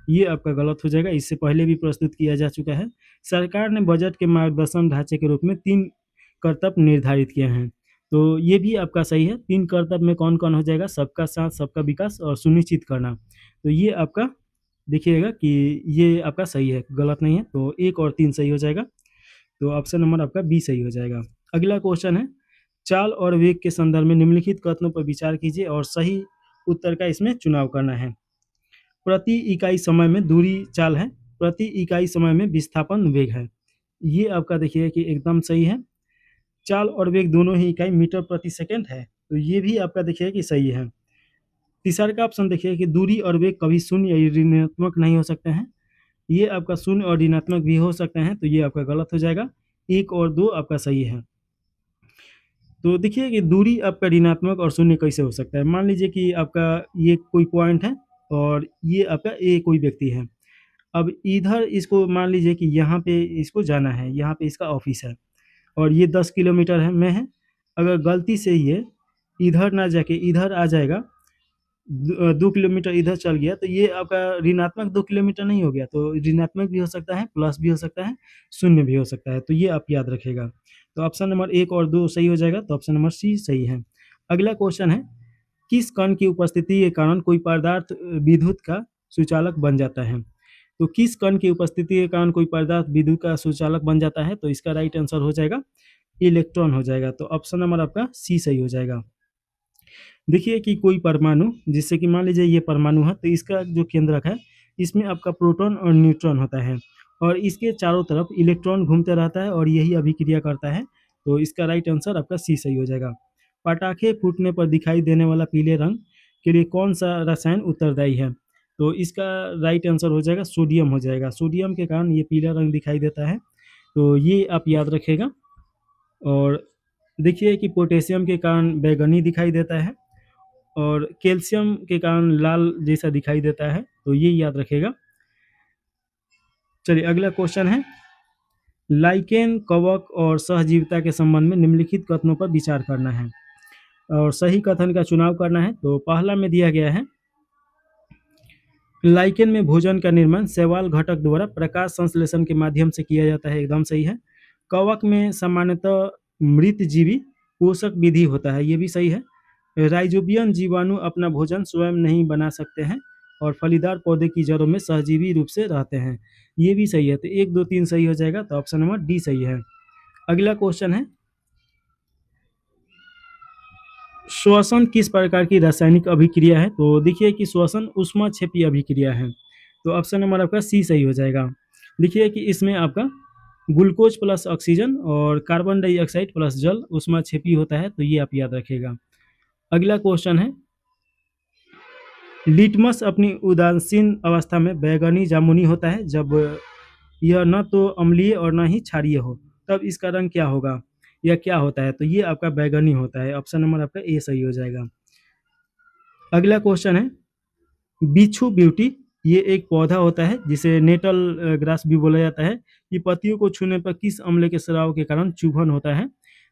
ये आपका गलत हो जाएगा, इससे पहले भी प्रस्तुत किया जा चुका है। सरकार ने बजट के मार्गदर्शन ढांचे के रूप में 3 कर्तव्य निर्धारित किए हैं, तो ये भी आपका सही है। 3 कर्तव्य में कौन कौन हो जाएगा? सबका साथ, सबका विकास और सुनिश्चित करना। तो ये आपका देखिएगा कि ये आपका सही है, गलत नहीं है, तो 1 और 3 सही हो जाएगा। तो ऑप्शन नंबर आपका बी सही हो जाएगा। अगला क्वेश्चन है, चाल और वेग के संदर्भ में निम्नलिखित कथनों पर विचार कीजिए और सही उत्तर का इसमें चुनाव करना है। प्रति इकाई समय में दूरी चाल है, प्रति इकाई समय में विस्थापन वेग है, ये आपका देखिए कि एकदम सही है। चाल और वेग दोनों ही इकाई मीटर प्रति सेकंड है, तो ये भी आपका देखिए कि सही है। तीसरा का ऑप्शन देखिए कि दूरी और वेग कभी शून्य या ऋणात्मक नहीं हो सकते हैं, ये आपका शून्य और ऋणात्मक भी हो सकते हैं, तो ये आपका गलत हो जाएगा। 1 और 2 आपका सही है। तो देखिए कि दूरी आपका ऋणात्मक और शून्य कैसे हो सकता है? मान लीजिए कि आपका ये कोई पॉइंट है और ये आपका ए कोई व्यक्ति है। अब इधर इसको मान लीजिए कि यहाँ पे इसको जाना है, यहाँ पे इसका ऑफिस है और ये 10 किलोमीटर है में है। अगर गलती से ये इधर ना जाके इधर आ जाएगा, 2 किलोमीटर इधर चल गया, तो ये आपका ऋणात्मक 2 किलोमीटर नहीं हो गया, तो ऋणात्मक भी हो सकता है, प्लस भी हो सकता है, शून्य भी हो सकता है, तो ये आप याद रखिएगा। तो ऑप्शन नंबर 1 और 2 सही हो जाएगा, तो ऑप्शन नंबर सी सही है। अगला क्वेश्चन है, किस कण की उपस्थिति के कारण कोई पदार्थ विद्युत का सुचालक बन जाता है। तो किस कण की उपस्थिति के कारण कोई पदार्थ विद्युत का सुचालक बन जाता है? तो इसका राइट आंसर हो जाएगा इलेक्ट्रॉन हो जाएगा। तो ऑप्शन नंबर आपका सी सही हो जाएगा। देखिए कि कोई परमाणु, जिससे कि मान लीजिए ये परमाणु है, तो इसका जो केंद्रक है, इसमें आपका प्रोटॉन और न्यूट्रॉन होता है और इसके चारों तरफ इलेक्ट्रॉन घूमते रहता है और यही अभिक्रिया करता है। तो इसका राइट आंसर आपका सी सही हो जाएगा। पटाखे फूटने पर दिखाई देने वाला पीले रंग के लिए कौन सा रसायन उत्तरदायी है? तो इसका राइट आंसर हो जाएगा सोडियम हो जाएगा। सोडियम के कारण ये पीला रंग दिखाई देता है, तो ये आप याद रखेगा। और देखिए कि पोटेशियम के कारण बैगनी दिखाई देता है और कैल्शियम के कारण लाल जैसा दिखाई देता है, तो ये याद रखेगा। चलिए अगला क्वेश्चन है, लाइकेन, कवक और सहजीविता के संबंध में निम्नलिखित कथनों पर विचार करना है और सही कथन का चुनाव करना है। तो पहला में दिया गया है, लाइकेन में भोजन का निर्माण शैवाल घटक द्वारा प्रकाश संश्लेषण के माध्यम से किया जाता है, एकदम सही है। कवक में सामान्यतः मृतजीवी पोषक विधि होता है, ये भी सही है। राइजोबियम जीवाणु अपना भोजन स्वयं नहीं बना सकते हैं और फलीदार पौधे की जड़ों में सहजीवी रूप से रहते हैं, ये भी सही है। तो 1 2 3 सही हो जाएगा, तो ऑप्शन नंबर डी सही है। अगला क्वेश्चन है, श्वसन किस प्रकार की रासायनिक अभिक्रिया है? तो देखिए कि श्वसन ऊष्माक्षेपी अभिक्रिया है, तो ऑप्शन नंबर आपका सी सही हो जाएगा। देखिए कि इसमें आपका ग्लूकोज प्लस ऑक्सीजन और कार्बन डाइऑक्साइड प्लस जल ऊष्माक्षेपी होता है, तो ये आप याद रखिएगा। अगला क्वेश्चन है, लिटमस अपनी उदासीन अवस्था में बैगनी जामुनी होता है जब यह न तो अम्लीय और न ही क्षारीय हो, तब इसका रंग क्या होगा या क्या होता है? तो ये आपका बैगनी होता है, ऑप्शन नंबर आपका ए सही हो जाएगा। अगला क्वेश्चन है, बिच्छू ब्यूटी ये एक पौधा होता है जिसे नेटल ग्रास भी बोला जाता है। ये पत्तियों को छूने पर किस अम्ल के स्राव के कारण चुभन होता है?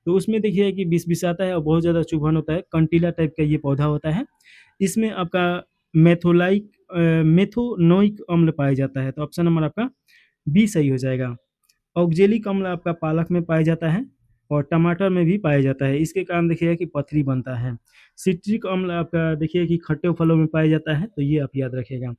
तो उसमें देखिए कि बिसबिसाता है और बहुत ज़्यादा चुभन होता है, कंटीला टाइप का ये पौधा होता है। इसमें आपका मेथोनोइक अम्ल पाया जाता है, तो ऑप्शन नंबर आपका बी सही हो जाएगा। ऑक्जेलिक अम्ल आपका पालक में पाया जाता है और टमाटर में भी पाया जाता है, इसके कारण देखिएगा कि पथरी बनता है। सिट्रिक अम्ल आपका देखिए कि खट्टे फलों में पाया जाता है, तो ये आप याद रखिएगा।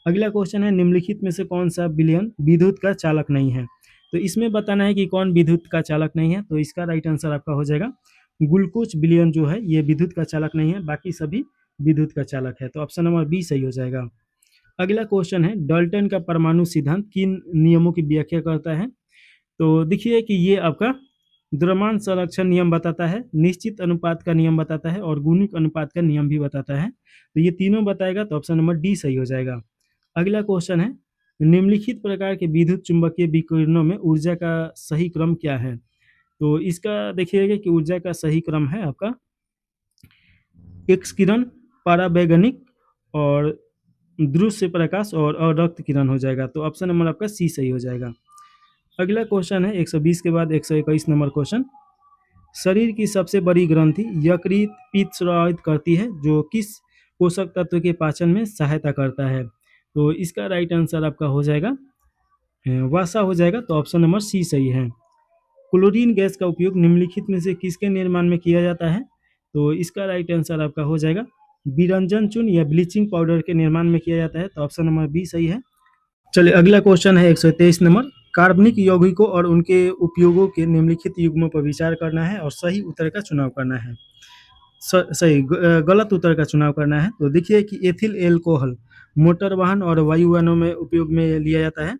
अगला क्वेश्चन है, निम्नलिखित में से कौन सा विलयन विद्युत का चालक नहीं है? तो इसमें बताना है कि कौन विद्युत का चालक नहीं है, तो इसका राइट आंसर आपका हो जाएगा ग्लूकोज विलयन जो है ये विद्युत का चालक नहीं है, बाकी सभी विद्युत का चालक है, तो ऑप्शन नंबर बी सही हो जाएगा। अगला क्वेश्चन है, डाल्टन का परमाणु सिद्धांत किन नियमों की व्याख्या करता है? तो देखिए कि ये आपका द्रव्यमान संरक्षण नियम बताता है, निश्चित अनुपात का नियम बताता है और गुणिक अनुपात का नियम भी बताता है, तो ये तीनों बताएगा, तो ऑप्शन नंबर डी सही हो जाएगा। अगला क्वेश्चन है, निम्नलिखित प्रकार के विद्युत चुंबकीय विकिरणों में ऊर्जा का सही क्रम क्या है? तो इसका देखिएगा कि ऊर्जा का सही क्रम है आपका एक्स किरण, पराबैंगनिक और दृश्य प्रकाश और अरक्त किरण हो जाएगा, तो ऑप्शन नंबर आपका सी सही हो जाएगा। अगला क्वेश्चन है 120 के बाद 121 नंबर क्वेश्चन, शरीर की सबसे बड़ी ग्रंथि यकृत पित्त स्रावित करती है जो किस पोषक तत्व के पाचन में सहायता करता है? तो इसका राइट आंसर आपका हो जाएगा वसा हो जाएगा, तो ऑप्शन नंबर सी सही है। क्लोरीन गैस का उपयोग निम्नलिखित में से किसके निर्माण में किया जाता है? तो इसका राइट आंसर आपका हो जाएगा विरंजन चूर्ण या ब्लीचिंग पाउडर के निर्माण में किया जाता है, तो ऑप्शन नंबर बी सही है। चलिए अगला क्वेश्चन है 123 नंबर, कार्बनिक यौगिकों और उनके उपयोगों के निम्नलिखित युग्मों पर विचार करना है और सही उत्तर का चुनाव करना है। गलत उत्तर का चुनाव करना है। तो देखिए कि एथिल एल्कोहल मोटर वाहन और वायुयानों में उपयोग में लिया जाता है,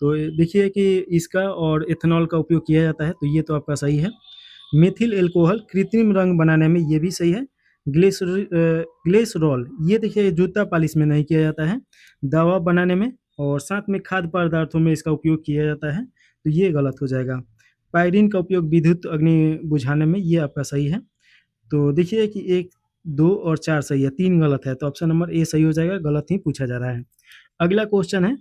तो देखिए कि इसका और एथेनॉल का उपयोग किया जाता है, तो ये तो आपका सही है। मेथिल एल्कोहल कृत्रिम रंग बनाने में, ये भी सही है। ग्लिसरॉल ये देखिए जूता पालिश में नहीं किया जाता है, दवा बनाने में और साथ में खाद्य पदार्थों में इसका उपयोग किया जाता है, तो ये गलत हो जाएगा। पायरीन का उपयोग विद्युत अग्नि बुझाने में, ये आपका सही है। तो देखिए कि 1 2 और 4 सही है, 3 गलत है, तो ऑप्शन नंबर ए सही हो जाएगा, गलत ही पूछा जा रहा है। अगला क्वेश्चन है,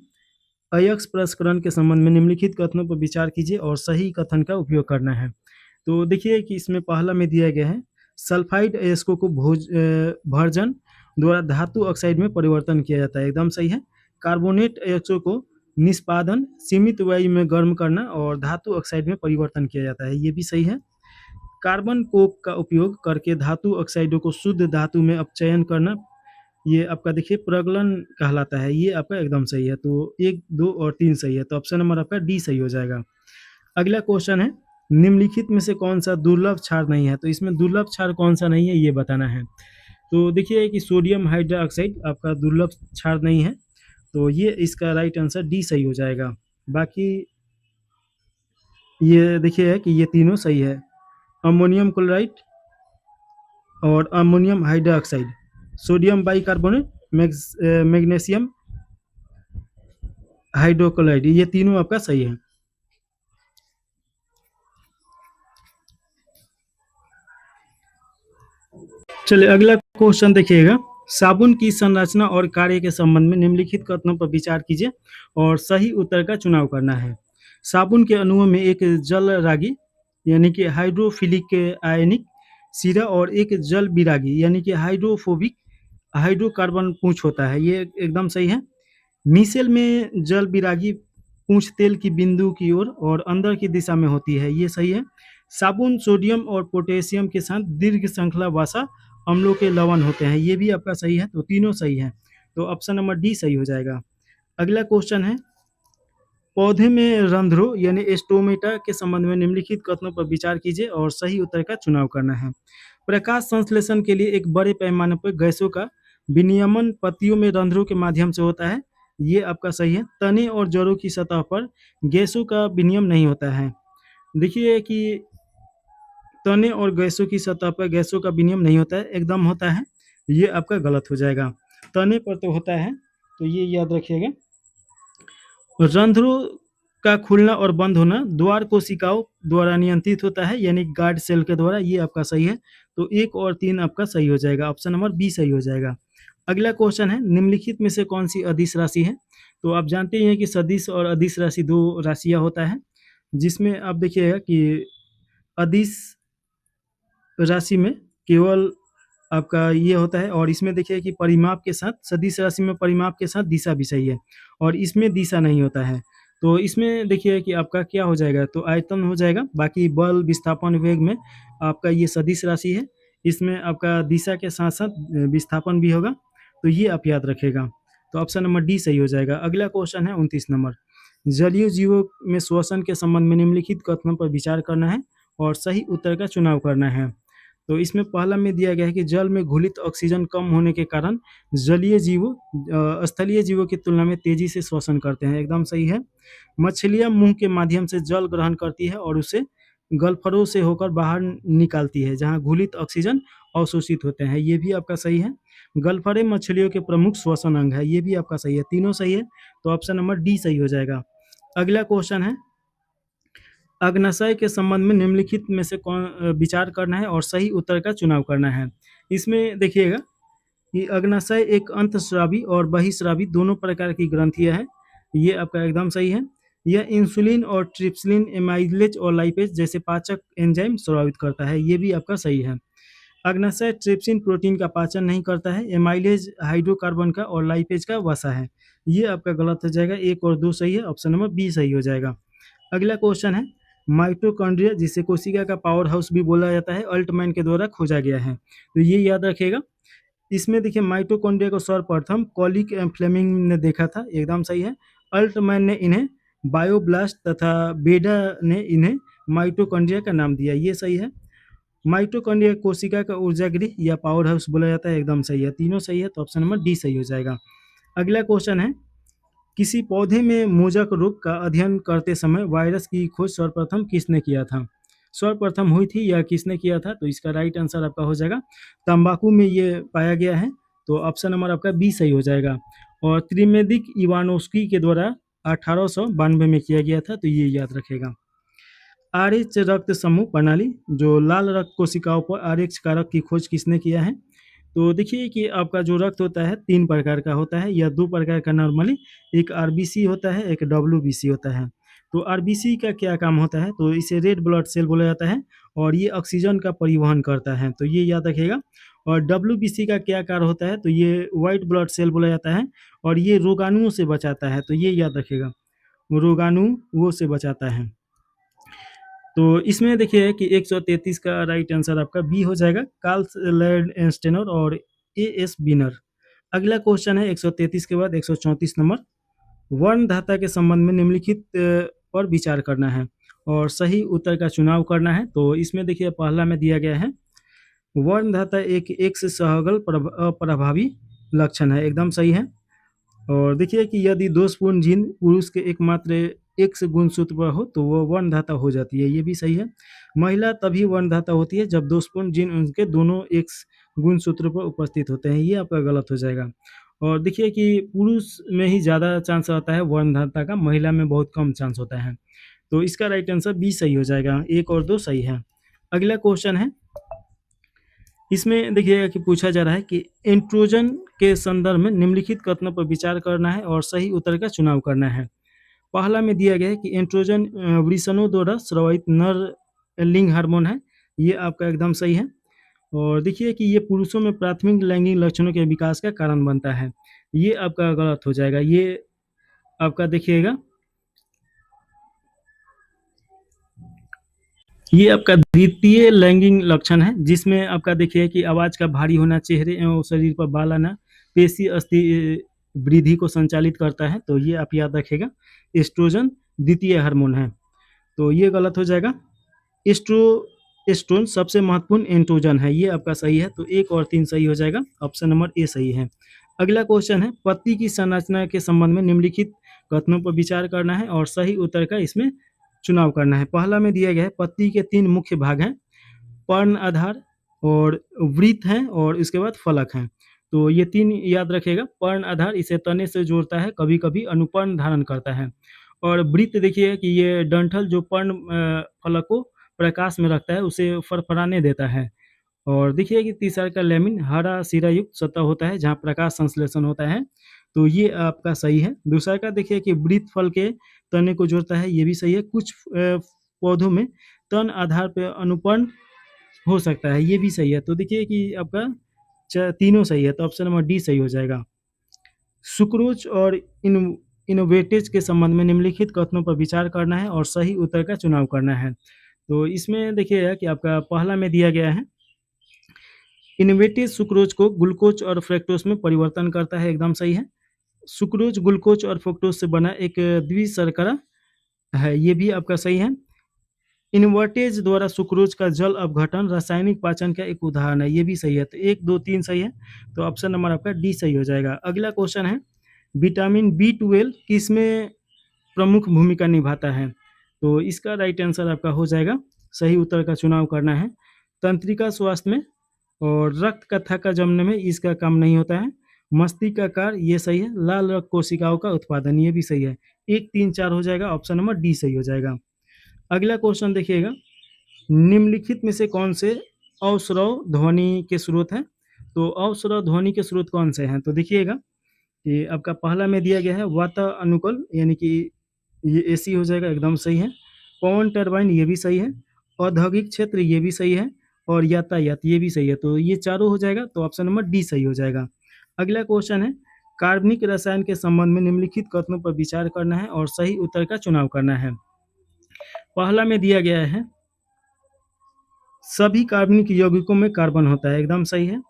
अयस्क प्रसंस्करण के संबंध में निम्नलिखित कथनों पर विचार कीजिए और सही कथन का उपयोग करना है। तो देखिए कि इसमें पहला में दिया गया है, सल्फाइड अयस्कों को भर्जन द्वारा धातु ऑक्साइड में परिवर्तन किया जाता है, एकदम सही है। कार्बोनेट अयस्कों को निष्पादन सीमित वायु में गर्म करना और धातु ऑक्साइड में परिवर्तन किया जाता है, ये भी सही है। कार्बन कोक का उपयोग करके धातु ऑक्साइडों को शुद्ध धातु में अपचयन करना ये आपका देखिए प्रगलन कहलाता है, ये आपका एकदम सही है। तो 1, 2 और 3 सही है, तो ऑप्शन नंबर आपका डी सही हो जाएगा। अगला क्वेश्चन है, निम्नलिखित में से कौन-सा दुर्लभ क्षार नहीं है? तो इसमें दुर्लभ क्षार कौन-सा नहीं है, ये बताना है। तो देखिए कि सोडियम हाइड्रोक्साइड आपका दुर्लभ क्षार नहीं है, तो ये इसका राइट आंसर डी सही हो जाएगा। बाकी ये देखिए है कि ये तीनों सही है। अमोनियम क्लोराइड और ammonium hydroxide, sodium bicarbonate, magnesium hydrochloride, ये तीनों आपका सही है। चलिए अगला क्वेश्चन देखिएगा, साबुन की संरचना और कार्य के संबंध में निम्नलिखित कथनों पर विचार कीजिए और सही उत्तर का चुनाव करना है। साबुन के अणुओं में एक जल रागी यानी कि हाइड्रोफिलिक आयनिक सिरा और एक जल विरागी यानी कि हाइड्रोफोबिक हाइड्रोकार्बन पूंछ होता है, ये एकदम सही है। मिसेल में जल विरागी पूंछ तेल की बिंदु की ओर और अंदर की दिशा में होती है, ये सही है। साबुन सोडियम और पोटेशियम के साथ दीर्घ श्रृंखला वसा अम्लों के लवण होते हैं, ये भी आपका सही है। तो तीनों सही है, तो ऑप्शन नंबर डी सही हो जाएगा। अगला क्वेश्चन है, पौधे में रंध्रों यानी स्टोमेटा के संबंध में निम्नलिखित कथनों पर विचार कीजिए और सही उत्तर का चुनाव करना है। प्रकाश संश्लेषण के लिए एक बड़े पैमाने पर गैसों का विनियमन पत्तियों में रंध्रों के माध्यम से होता है, ये आपका सही है। तने और जड़ों की सतह पर गैसों का विनिमय नहीं होता है। देखिए कि तने और गैसों की सतह पर गैसों का विनिमय नहीं होता है, एकदम होता है, ये आपका गलत हो जाएगा। तने पर तो होता है, तो ये याद रखिएगा। रंध्रों का खुलना और बंद होना द्वार कोशिकाओं द्वारा नियंत्रित होता है यानी गार्ड सेल के द्वारा, ये आपका सही है। तो 1 और 3 आपका सही हो जाएगा, ऑप्शन नंबर बी सही हो जाएगा। अगला क्वेश्चन है, निम्नलिखित में से कौन सी अदिश राशि है? तो आप जानते ही हैं कि सदिश और अदिश राशि 2 राशियां होता है, जिसमें आप देखिएगा कि अदिश राशि में केवल आपका ये होता है और इसमें देखिए कि परिमाप के साथ सदिश राशि में परिमाप के साथ दिशा भी सही है और इसमें दिशा नहीं होता है। तो इसमें देखिए कि आपका क्या हो जाएगा, तो आयतन हो जाएगा, बाकी बल विस्थापन वेग में आपका ये सदिश राशि है, इसमें आपका दिशा के साथ साथ विस्थापन भी होगा, तो ये आप याद रखेगा। तो ऑप्शन नंबर डी सही हो जाएगा। अगला क्वेश्चन है 29 नंबर, जलीय जीवों में श्वसन के संबंध में निम्नलिखित कथनों पर विचार करना है और सही उत्तर का चुनाव करना है। तो इसमें पहला में दिया गया है कि जल में घुलित ऑक्सीजन कम होने के कारण जलीय जीवों स्थलीय जीवों की तुलना में तेजी से श्वसन करते हैं, एकदम सही है। मछलियां मुंह के माध्यम से जल ग्रहण करती है और उसे गलफड़ों से होकर बाहर निकालती है, जहां घुलित ऑक्सीजन अवशोषित होते हैं, ये भी आपका सही है। गलफड़े मछलियों के प्रमुख श्वसन अंग है, ये भी आपका सही है, तीनों सही है। तो ऑप्शन नंबर डी सही हो जाएगा। अगला क्वेश्चन है, अग्नाशय के संबंध में निम्नलिखित में से कौन विचार करना है और सही उत्तर का चुनाव करना है। इसमें देखिएगा कि अग्नाशय एक अंतःस्रावी और बहिःस्रावी दोनों प्रकार की ग्रंथियां हैं, ये आपका एकदम सही है। यह इंसुलिन और ट्रिप्सिन एमाइलेज और लाइपेज जैसे पाचक एंजाइम स्रावित करता है, ये भी आपका सही है। अग्नाशय ट्रिप्सिन प्रोटीन का पाचन नहीं करता है, एमाइलेज हाइड्रोकार्बन का और लाइपेज का वसा है, ये आपका गलत हो जाएगा। 1 और 2 सही है, ऑप्शन नंबर बी सही हो जाएगा। अगला क्वेश्चन है, माइटोकॉन्ड्रिया जिसे कोशिका का पावर हाउस भी बोला जाता है, अल्टमैन के द्वारा खोजा गया है, तो ये याद रखिएगा। इसमें देखिए माइटोकॉन्ड्रिया को सर्वप्रथम कॉलिक फ्लेमिंग ने देखा था, एकदम सही है। अल्टमैन ने इन्हें बायोब्लास्ट तथा बेडा ने इन्हें माइटोकॉन्ड्रिया का नाम दिया, ये सही है। माइटोकॉन्ड्रिया कोशिका का ऊर्जा गृह या पावर हाउस बोला जाता है, एकदम सही है, तीनों सही है, तो ऑप्शन नंबर डी सही हो जाएगा। अगला क्वेश्चन है, किसी पौधे में मोजक रोग का अध्ययन करते समय वायरस की खोज सर्वप्रथम किसने किया था? सर्वप्रथम हुई थी या किसने किया था? तो इसका राइट आंसर आपका हो जाएगा तंबाकू में ये पाया गया है, तो ऑप्शन नंबर आपका बी सही हो जाएगा। और त्रिमेदिक इवानोस्की के द्वारा 1892 में किया गया था, तो ये याद रखेगा। आरएच रक्त समूह प्रणाली जो लाल रक्त कोशिकाओं पर आरएच कारक की खोज किसने किया है? तो देखिए कि आपका जो रक्त होता है 3 प्रकार का होता है या 2 प्रकार का नॉर्मली, एक आरबीसी होता है, एक डब्ल्यूबीसी होता है। तो आरबीसी का क्या काम होता है? तो इसे रेड ब्लड सेल बोला जाता है और ये ऑक्सीजन का परिवहन करता है, तो ये याद रखिएगा। और डब्ल्यूबीसी का क्या कार्य होता है? तो ये व्हाइट ब्लड सेल बोला जाता है और ये रोगाणुओं से बचाता है, तो ये याद रखिएगा, रोगाणुओं से बचाता है। तो इसमें देखिए कि 133 का राइट आंसर आपका बी हो जाएगा, कार्ल लैंडस्टेनर और ए एस बिनर, अगला क्वेश्चन है 133 के बाद 134 नंबर, वर्ण धाता के संबंध में निम्नलिखित पर विचार करना है और सही उत्तर का चुनाव करना है। तो इसमें देखिए पहला में दिया गया है वर्ण धाता एक एक्स सहगल अप्रभावी लक्षण है, एकदम सही है। और देखिए कि यदि दोषपूर्ण जीन पुरुष के एकमात्र एक्स गुणसूत्र पर हो तो वो वर्णधाता हो जाती है, ये भी सही है। महिला तभी वर्णधाता होती है जब दोषपूर्ण जीन उनके दोनों एक्स गुणसूत्र पर उपस्थित होते हैं, ये आपका गलत हो जाएगा। और देखिए कि पुरुष में ही ज़्यादा चांस रहता है वर्णधाता का, महिला में बहुत कम चांस होता है। तो इसका राइट आंसर बी सही हो जाएगा, 1 और 2 सही है। अगला क्वेश्चन है, इसमें देखिएगा कि पूछा जा रहा है कि एंड्रोजन के संदर्भ में निम्नलिखित कथनों पर विचार करना है और सही उत्तर का चुनाव करना है। पहला में दिया गया है कि एंड्रोजन वृषणों द्वारा स्रावित नर लिंग हार्मोन है, ये आपका एकदम सही है। और देखिए कि ये पुरुषों में प्राथमिक लैंगिक लक्षणों के विकास का कारण बनता है, ये आपका गलत हो जाएगा। ये आपका देखिएगा, ये आपका द्वितीय लैंगिक लक्षण है, जिसमें आपका देखिए कि आवाज का भारी होना, चेहरे एवं शरीर पर बाल आना, पेशी अस्थि वृद्धि को संचालित करता है। तो ये आप याद रखिएगा, एस्ट्रोजन द्वितीय हार्मोन है, तो ये गलत हो जाएगा। एस्ट्रोन सबसे महत्वपूर्ण एंड्रोजन है, ये आपका सही है। तो 1 और 3 सही हो जाएगा, ऑप्शन नंबर ए सही है। अगला क्वेश्चन है, पत्ती की संरचना के संबंध में निम्नलिखित कथनों पर विचार करना है और सही उत्तर का इसमें चुनाव करना है। पहला में दिया गया है पत्ती के 3 मुख्य भाग हैं, पर्ण आधार और वृत्त हैं और इसके बाद फलक हैं। तो ये 3 याद रखिएगा। पर्ण आधार इसे तने से जोड़ता है, कभी कभी अनुपर्ण धारण करता है। और वृत्त देखिए कि ये डंठल जो पर्ण फलक को प्रकाश में रखता है, उसे फरफराने देता है। और देखिए कि तीसरा का लेमिन हरा सिरा युक्त सतह होता है जहाँ प्रकाश संश्लेषण होता है, तो ये आपका सही है। दूसरा का देखिए कि वृत्त फल के तने को जोड़ता है, ये भी सही है। कुछ पौधों में तन आधार पर अनुपर्ण हो सकता है, ये भी सही है। तो देखिए कि आपका तीनों सही है, तो ऑप्शन नंबर डी सही हो जाएगा। सुक्रोज और इनोवेटेज के संबंध में निम्नलिखित कथनों पर विचार करना है और सही उत्तर का चुनाव करना है। तो इसमें देखिएगा कि आपका पहला में दिया गया है इनोवेटिव सुक्रोज को ग्लूकोज और फ्रक्टोज में परिवर्तन करता है, एकदम सही है। सुक्रोज ग्लूकोज और फ्रक्टोज से बना एक द्विशर्करा है, ये भी आपका सही है। इन्वर्टेज द्वारा सुक्रोज का जल अपघटन रासायनिक पाचन का एक उदाहरण है, ये भी सही है। तो 1, 2, 3 सही है, तो ऑप्शन नंबर आपका डी सही हो जाएगा। अगला क्वेश्चन है, विटामिन B12 किसमें प्रमुख भूमिका निभाता है? तो इसका राइट आंसर आपका हो जाएगा, सही उत्तर का चुनाव करना है। तंत्रिका स्वास्थ्य में और रक्त का थक्का जमने में इसका काम नहीं होता है। मस्तिष्क का कार्य, ये सही है। लाल रक्त कोशिकाओं का उत्पादन, ये भी सही है। 1, 3, 4 हो जाएगा, ऑप्शन नंबर डी सही हो जाएगा। अगला क्वेश्चन देखिएगा, निम्नलिखित में से कौन से अवस्रव ध्वनि के स्रोत हैं? तो अवस्रव ध्वनि के स्रोत कौन से हैं? तो देखिएगा कि आपका पहला में दिया गया है वातानुकूल, यानी कि ये एसी हो जाएगा, एकदम सही है। पवन टरबाइन, ये भी सही है। औद्योगिक क्षेत्र, ये भी सही है। और यातायात, ये भी सही है। तो ये चारों हो जाएगा, तो ऑप्शन नंबर डी सही हो जाएगा। अगला क्वेश्चन है, कार्बनिक रसायन के संबंध में निम्नलिखित कथनों पर विचार करना है और सही उत्तर का चुनाव करना है। पहला में दिया गया है सभी कार्बनिक यौगिकों में कार्बन होता है, एकदम सही है।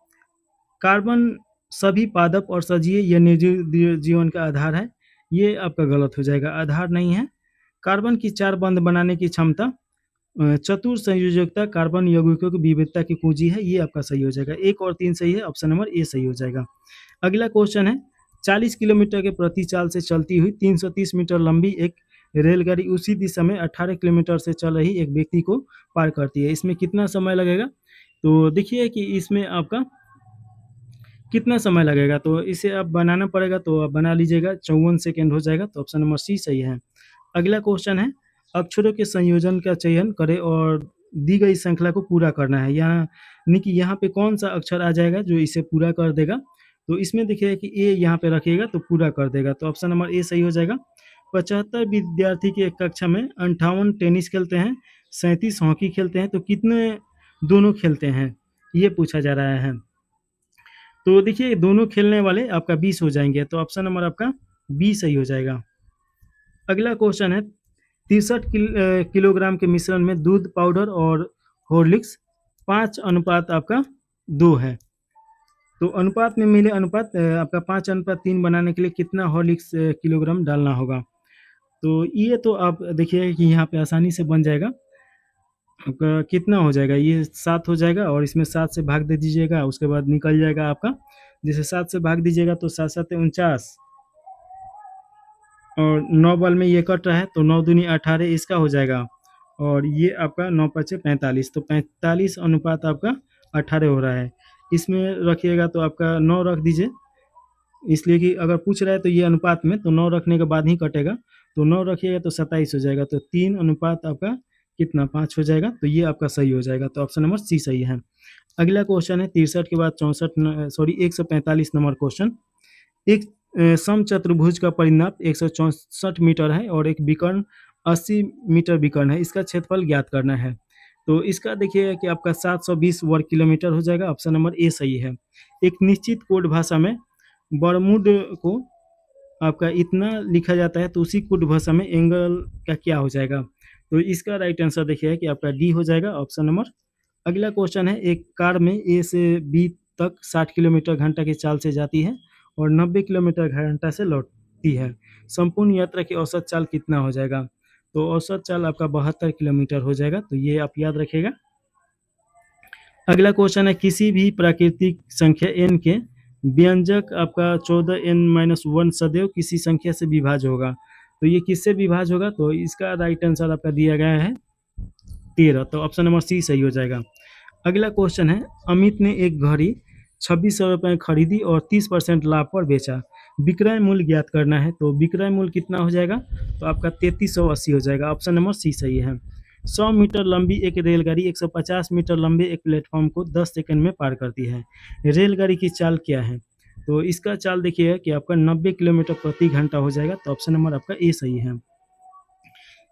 कार्बन सभी पादप और सजीव या निर्जीव जीवन का आधार है, ये आपका गलत हो जाएगा, आधार नहीं है। कार्बन की 4 बंध बनाने की क्षमता, चतुर संयोजकता कार्बन यौगिकों की विविधता की कुंजी है, ये आपका सही हो जाएगा। 1 और 3 सही है, ऑप्शन नंबर ए सही हो जाएगा। अगला क्वेश्चन है, 40 किलोमीटर के प्रति चाल से चलती हुई 330 मीटर लंबी एक रेलगाड़ी उसी दिशा में 18 किलोमीटर से चल रही एक व्यक्ति को पार करती है, इसमें कितना समय लगेगा? तो देखिए कि इसमें आपका कितना समय लगेगा, तो इसे आप बनाना पड़ेगा, तो आप बना लीजिएगा, 54 सेकेंड हो जाएगा, तो ऑप्शन नंबर सी सही है। अगला क्वेश्चन है, अक्षरों के संयोजन का चयन करें और दी गई श्रृंखला को पूरा करना है। यानी कि यहाँ पे कौन सा अक्षर आ जाएगा जो इसे पूरा कर देगा? तो इसमें देखिए कि ए यहाँ पे रखिएगा तो पूरा कर देगा, तो ऑप्शन नंबर ए सही हो जाएगा। 75 विद्यार्थी की एक कक्षा में 58 टेनिस खेलते हैं, 37 हॉकी खेलते हैं, तो कितने दोनों खेलते हैं, ये पूछा जा रहा है। तो देखिए दोनों खेलने वाले आपका 20 हो जाएंगे, तो ऑप्शन नंबर आपका बी सही हो जाएगा। अगला क्वेश्चन है, 63 किलोग्राम के मिश्रण में दूध पाउडर और हॉर्लिक्स 5 अनुपात आपका 2 है। तो अनुपात में मिले अनुपात आपका 5:3 बनाने के लिए कितना हॉर्लिक्स किलोग्राम डालना होगा? तो ये तो आप देखिए कि यहाँ पे आसानी से बन जाएगा। आपका कितना हो जाएगा? ये 7 हो जाएगा और इसमें 7 से भाग दे दीजिएगा, उसके बाद निकल जाएगा आपका। जैसे 7 से भाग दीजिएगा तो 7 7 49 और 9 बल में ये कट रहा है तो 9 दूनी 18 इसका हो जाएगा और ये आपका 9 पचे 45 तो 45 अनुपात आपका 18 हो रहा है। इसमें रखिएगा तो आपका 9 रख दीजिए, इसलिए कि अगर पूछ रहा है तो ये अनुपात में तो 9 रखने के बाद ही कटेगा, तो 9 रखिएगा तो 27 हो जाएगा, तो 3 अनुपात आपका कितना 5 हो जाएगा, तो ये आपका सही हो जाएगा, तो ऑप्शन नंबर सी सही है। अगला क्वेश्चन है 63 के बाद 145 नंबर क्वेश्चन। एक समचतुर्भुज का परिमाप 164 मीटर है और एक विकर्ण 80 मीटर विकर्ण है, इसका क्षेत्रफल ज्ञात करना है। तो इसका देखिए कि आपका 720 वर्ग किलोमीटर हो जाएगा, ऑप्शन नंबर ए सही है। एक निश्चित कोड भाषा में बरमूड को आपका इतना लिखा जाता है तो उसी कोड भाषा में एंगल का क्या हो जाएगा? तो इसका राइट आंसर देखिए कि आपका डी हो जाएगा, ऑप्शन नंबर। अगला क्वेश्चन है एक कार में ए से बी तक 60 किलोमीटर घंटा की चाल से जाती है और 90 किलोमीटर घंटा से लौटती है। संपूर्ण यात्रा की औसत चाल कितना हो जाएगा? तो औसत चाल आपका 72 किलोमीटर हो जाएगा, तो ये आप याद रखिएगा। अगला क्वेश्चन है किसी भी प्राकृतिक संख्या n के व्यंजक आपका 14n-1 सदैव किसी संख्या से विभाज्य होगा। तो ये किससे विभाज्य होगा? तो इसका राइट आंसर आपका दिया गया है 13, तो ऑप्शन नंबर सी सही हो जाएगा। अगला क्वेश्चन है अमित ने एक घड़ी 2600 रुपये खरीदी और 30% लाभ पर बेचा, विक्रय मूल्य ज्ञात करना है, तो विक्रय मूल्य कितना हो जाएगा? तो आपका 3380 हो जाएगा, ऑप्शन नंबर सी सही है। 100 मीटर लंबी एक रेलगाड़ी 150 मीटर लंबे एक प्लेटफॉर्म को 10 सेकंड में पार करती है, रेलगाड़ी की चाल क्या है? तो इसका चाल देखिए कि आपका 90 किलोमीटर प्रति घंटा हो जाएगा, तो ऑप्शन नंबर आपका ए सही है।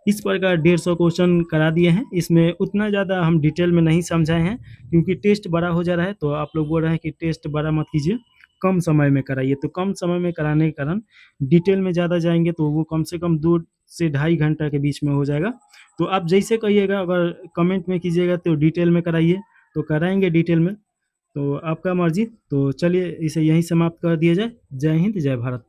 इस प्रकार 150 क्वेश्चन करा दिए हैं, इसमें उतना ज़्यादा हम डिटेल में नहीं समझाए हैं क्योंकि टेस्ट बड़ा हो जा रहा है, तो आप लोग बोल रहे हैं कि टेस्ट बड़ा मत कीजिए, कम समय में कराइए, तो कम समय में कराने के कारण डिटेल में ज़्यादा जाएंगे तो वो कम से कम 2 से ढाई घंटा के बीच में हो जाएगा। तो आप जैसे कहिएगा, अगर कमेंट में कीजिएगा तो डिटेल में कराइए तो कराएंगे डिटेल में, तो आपका मर्जी। तो चलिए इसे यहीं समाप्त कर दिया जाए। जय हिंद, जय भारत।